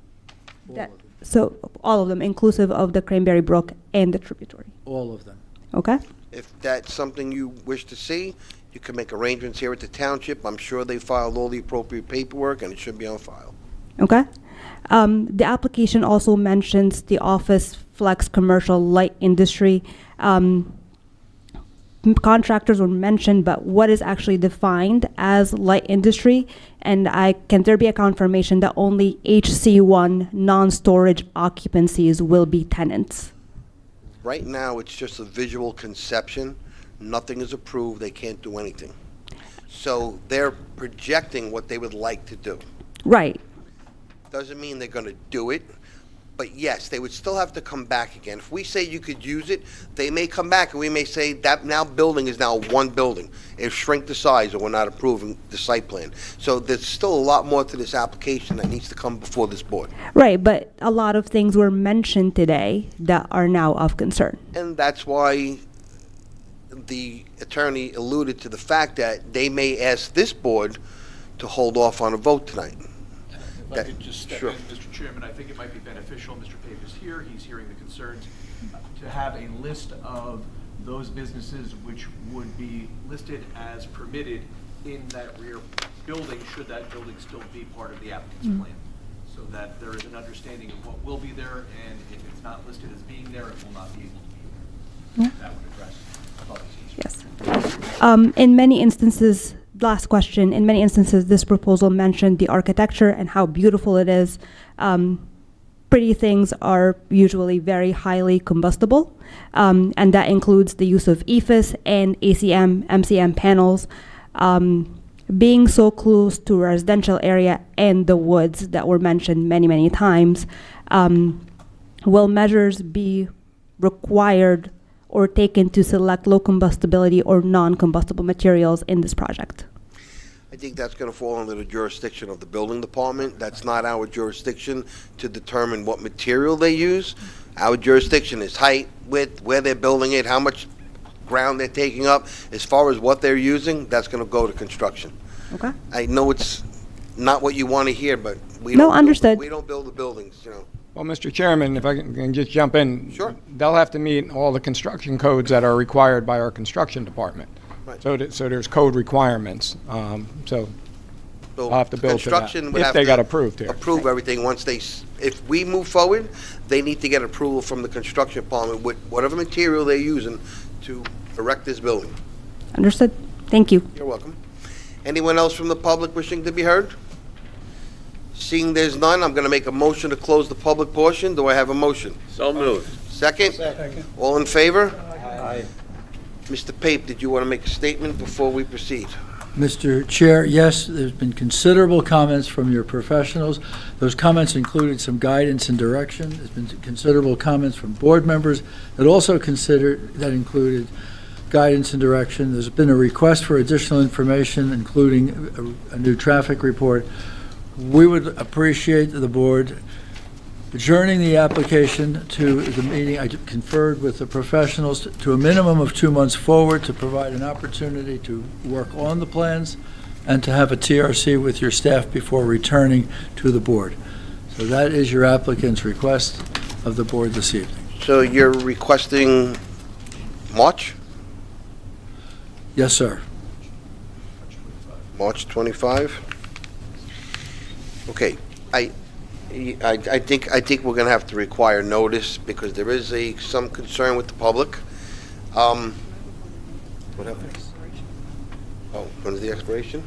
All That- of them. So all of them, inclusive of the Cranberry Brook and the tributary? All of them. Okay? If that's something you wish to see, you can make arrangements here at the township. I'm sure they filed all the appropriate paperwork, and it should be on file. Okay. The application also mentions the office, flex, commercial, light industry. Contractors were mentioned, but what is actually defined as light industry? And can there be a confirmation that only HC1 non-storage occupancies will be tenants? Right now, it's just a visual conception. Nothing is approved. They can't do anything. So they're projecting what they would like to do. Right. Doesn't mean they're going to do it, but yes, they would still have to come back again. If we say you could use it, they may come back and we may say that now building is now one building. It shrink the size, or we're not approving the site plan. So there's still a lot more to this application that needs to come before this board. Right, but a lot of things were mentioned today that are now of concern. And that's why the attorney alluded to the fact that they may ask this board to hold off on a vote tonight. If I could just step Sure. in, Mr. Chairman, I think it might be beneficial, Mr. Pape is here, he's hearing the concerns, to have a list of those businesses which would be listed as permitted in that rear building, should that building still be part of the applicant's plan. So that there is an understanding of what will be there, and if it's not listed as being there, it will not be able to be. That would address all these issues. Yes. In many instances, last question, in many instances, this proposal mentioned the architecture and how beautiful it is. Pretty things are usually very highly combustible, and that includes the use of EFIS and ACM, MCM panels. Being so close to a residential area and the woods that were mentioned many, many times, will measures be required or taken to select low combustibility or non-combustible materials in this project? I think that's going to fall under the jurisdiction of the building department. That's not our jurisdiction to determine what material they use. Our jurisdiction is height, width, where they're building it, how much ground they're taking up. As far as what they're using, that's going to go to construction. Okay. I know it's not what you want to hear, but we No, don't understood. we don't build the buildings, you know. Well, Mr. Chairman, if I can just jump in. Sure. They'll have to meet all the construction codes that are required by our construction department. Right. So there's code requirements. So So I'll have to build to that, construction would if have they to got approved here. approve everything once they, if we move forward, they need to get approval from the construction department with whatever material they're using to erect this building. Understood. Thank you. You're welcome. Anyone else from the public wishing to be heard? Seeing there's none, I'm going to make a motion to close the public portion. Do I have a motion? So moved. Second? All in favor? Aye. Mr. Pape, did you want to make a statement before we proceed? Mr. Chair, yes, there's been considerable comments from your professionals. Those comments included some guidance and direction. There's been considerable comments from board members that also included guidance and direction. There's been a request for additional information, including a new traffic report. We would appreciate the board adjourning the application to the meeting. I conferred with the professionals to a minimum of 2 months forward to provide an opportunity to work on the plans and to have a TRC with your staff before returning to the board. So that is your applicant's request of the board this evening. So you're requesting March? Yes, sir. March 25? Okay, I think we're gonna have to require notice because there is some concern with the public. What happened? Oh, when's the expiration?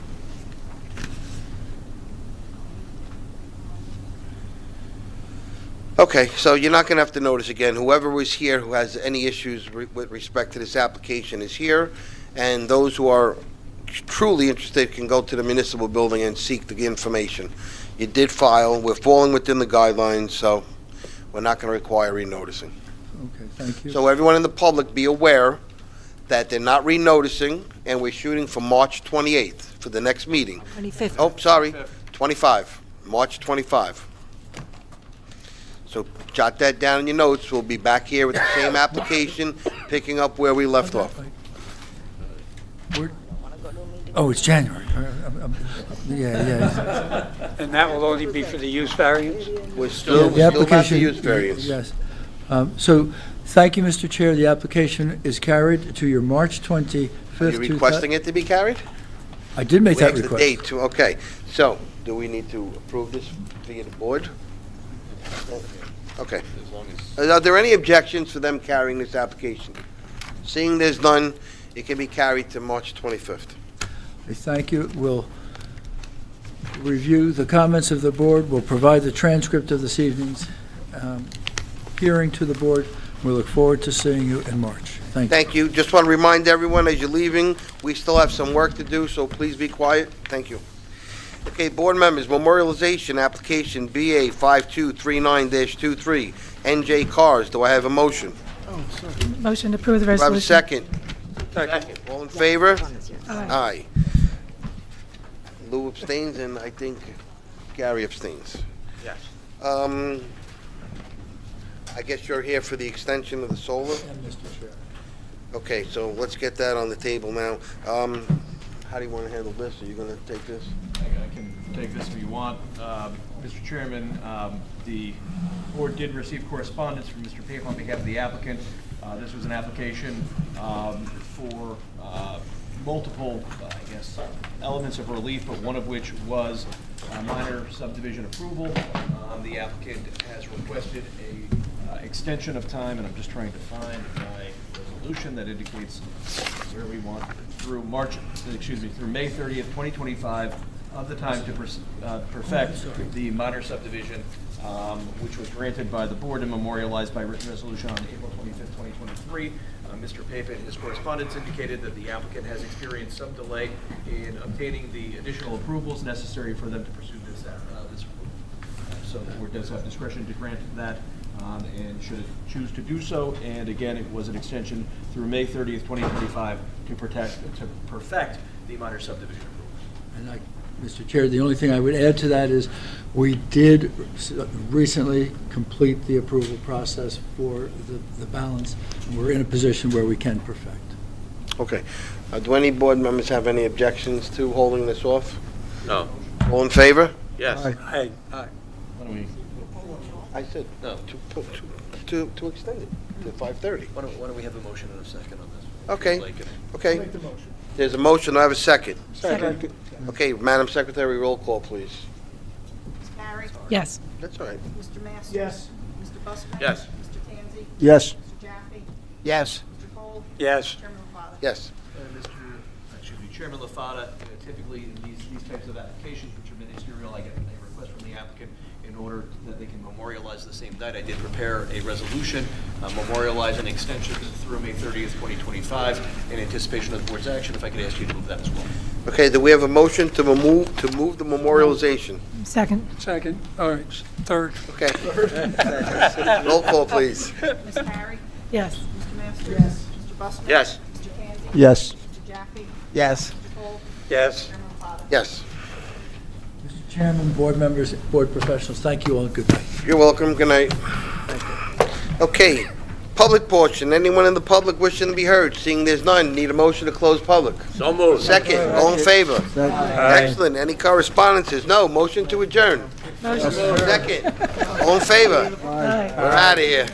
Okay, so you're not gonna have to notice again. Whoever was here who has any issues with respect to this application is here, and those who are truly interested can go to the municipal building and seek the information. You did file, we're falling within the guidelines, so we're not going to require renoticing. Okay, thank you. So everyone in the public, be aware that they're not renoticing, and we're shooting for March 28th for the next meeting. 25th. Oh, sorry, 25, March 25. So jot that down in your notes. We'll be back here with the same application, picking up where we left off. Oh, it's January. Yeah. And that will only be for the use variance? We're still The about the application, use variance. yes. So, thank you, Mr. Chair. The application is carried to your March 25th. Are you requesting it to be carried? I did make that We request. have the date, too. Okay. So, do we need to approve this via the board? Okay. Are there any objections to them carrying this application? Seeing there's none, it can be carried to March 25th. I thank you. We'll review the comments of the board. We'll provide the transcript of this evening's hearing to the board. We look forward to seeing you in March. Thank you. Thank you. Just want to remind everyone as you're leaving, we still have some work to do, so please be quiet. Thank you. Okay, board members, memorialization application BA 5239-23, NJ Cars. Do I have a motion? Motion to approve the Do I have a resolution. second? Second. All in favor? Aye. Lou abstains, and I think Gary abstains. Yes. I guess you're here for the extension of the solar? Mr. Chair. Okay, so let's get that on the table now. How do you want to handle this? Are you going to take this? I can take this if you want. Mr. Chairman, the board did receive correspondence from Mr. Pape on behalf of the applicant. This was an application for multiple, elements of relief, but one of which was minor subdivision approval. The applicant has requested a extension of time, and I'm just trying to find my resolution that indicates where we want through through May 30th, 2025, of the time to perfect the minor subdivision, which was granted by the board and memorialized by written resolution on April 25th, 2023. Mr. Pape in his correspondence indicated that the applicant has experienced some delay in obtaining the additional approvals necessary for them to pursue this approval. So the board does have discretion to grant that, and should it choose to do so. And again, it was an extension through May 30th, 2025 to perfect the minor subdivision approvals. And Mr. Chair, the only thing I would add to that is we did recently complete the approval process for the balance. And we're in a position where we can perfect. Okay. Do any board members have any objections to holding this off? No. All in favor? Yes. Aye. Why don't we? I said No. to extend it to 5:30. Why don't we have a motion and a second on this? Okay. Okay. There's a motion. Do I have a second? Second. Okay, Madam Secretary, roll call, please. Ms. Barry? Yes. That's all right. Mr. Masters? Yes. Mr. Busman? Yes. Mr. Tanzi? Yes. Mr. Jaffe? Yes. Mr. Cole? Yes. Chairman LaFada? Yes. Chairman LaFada, typically in these types of applications, which are ministerial, I get a request from the applicant in order that they can memorialize the same night. I did prepare a resolution memorializing extensions through May 30th, 2025, in anticipation of the board's action. If I could ask you to move that as well. Okay, do we have a motion to move the memorialization? Second. Second, all right, third. Okay. Roll call, please. Ms. Parry? Yes. Mr. Masters? Yes. Mr. Busman? Yes. Mr. Tanzi? Yes. Mr. Jaffe? Yes. Mr. Cole? Yes. Chairman Potter? Yes. Mr. Chairman, board members, board professionals, thank you all. Good night. You're welcome. Good night. Okay, public portion. Anyone in the public wishing to be heard? Seeing there's none, need a motion to close public. So moved. Second, all in favor? Excellent. Any correspondences? No. Motion to adjourn. Second, all in favor? We're out of here.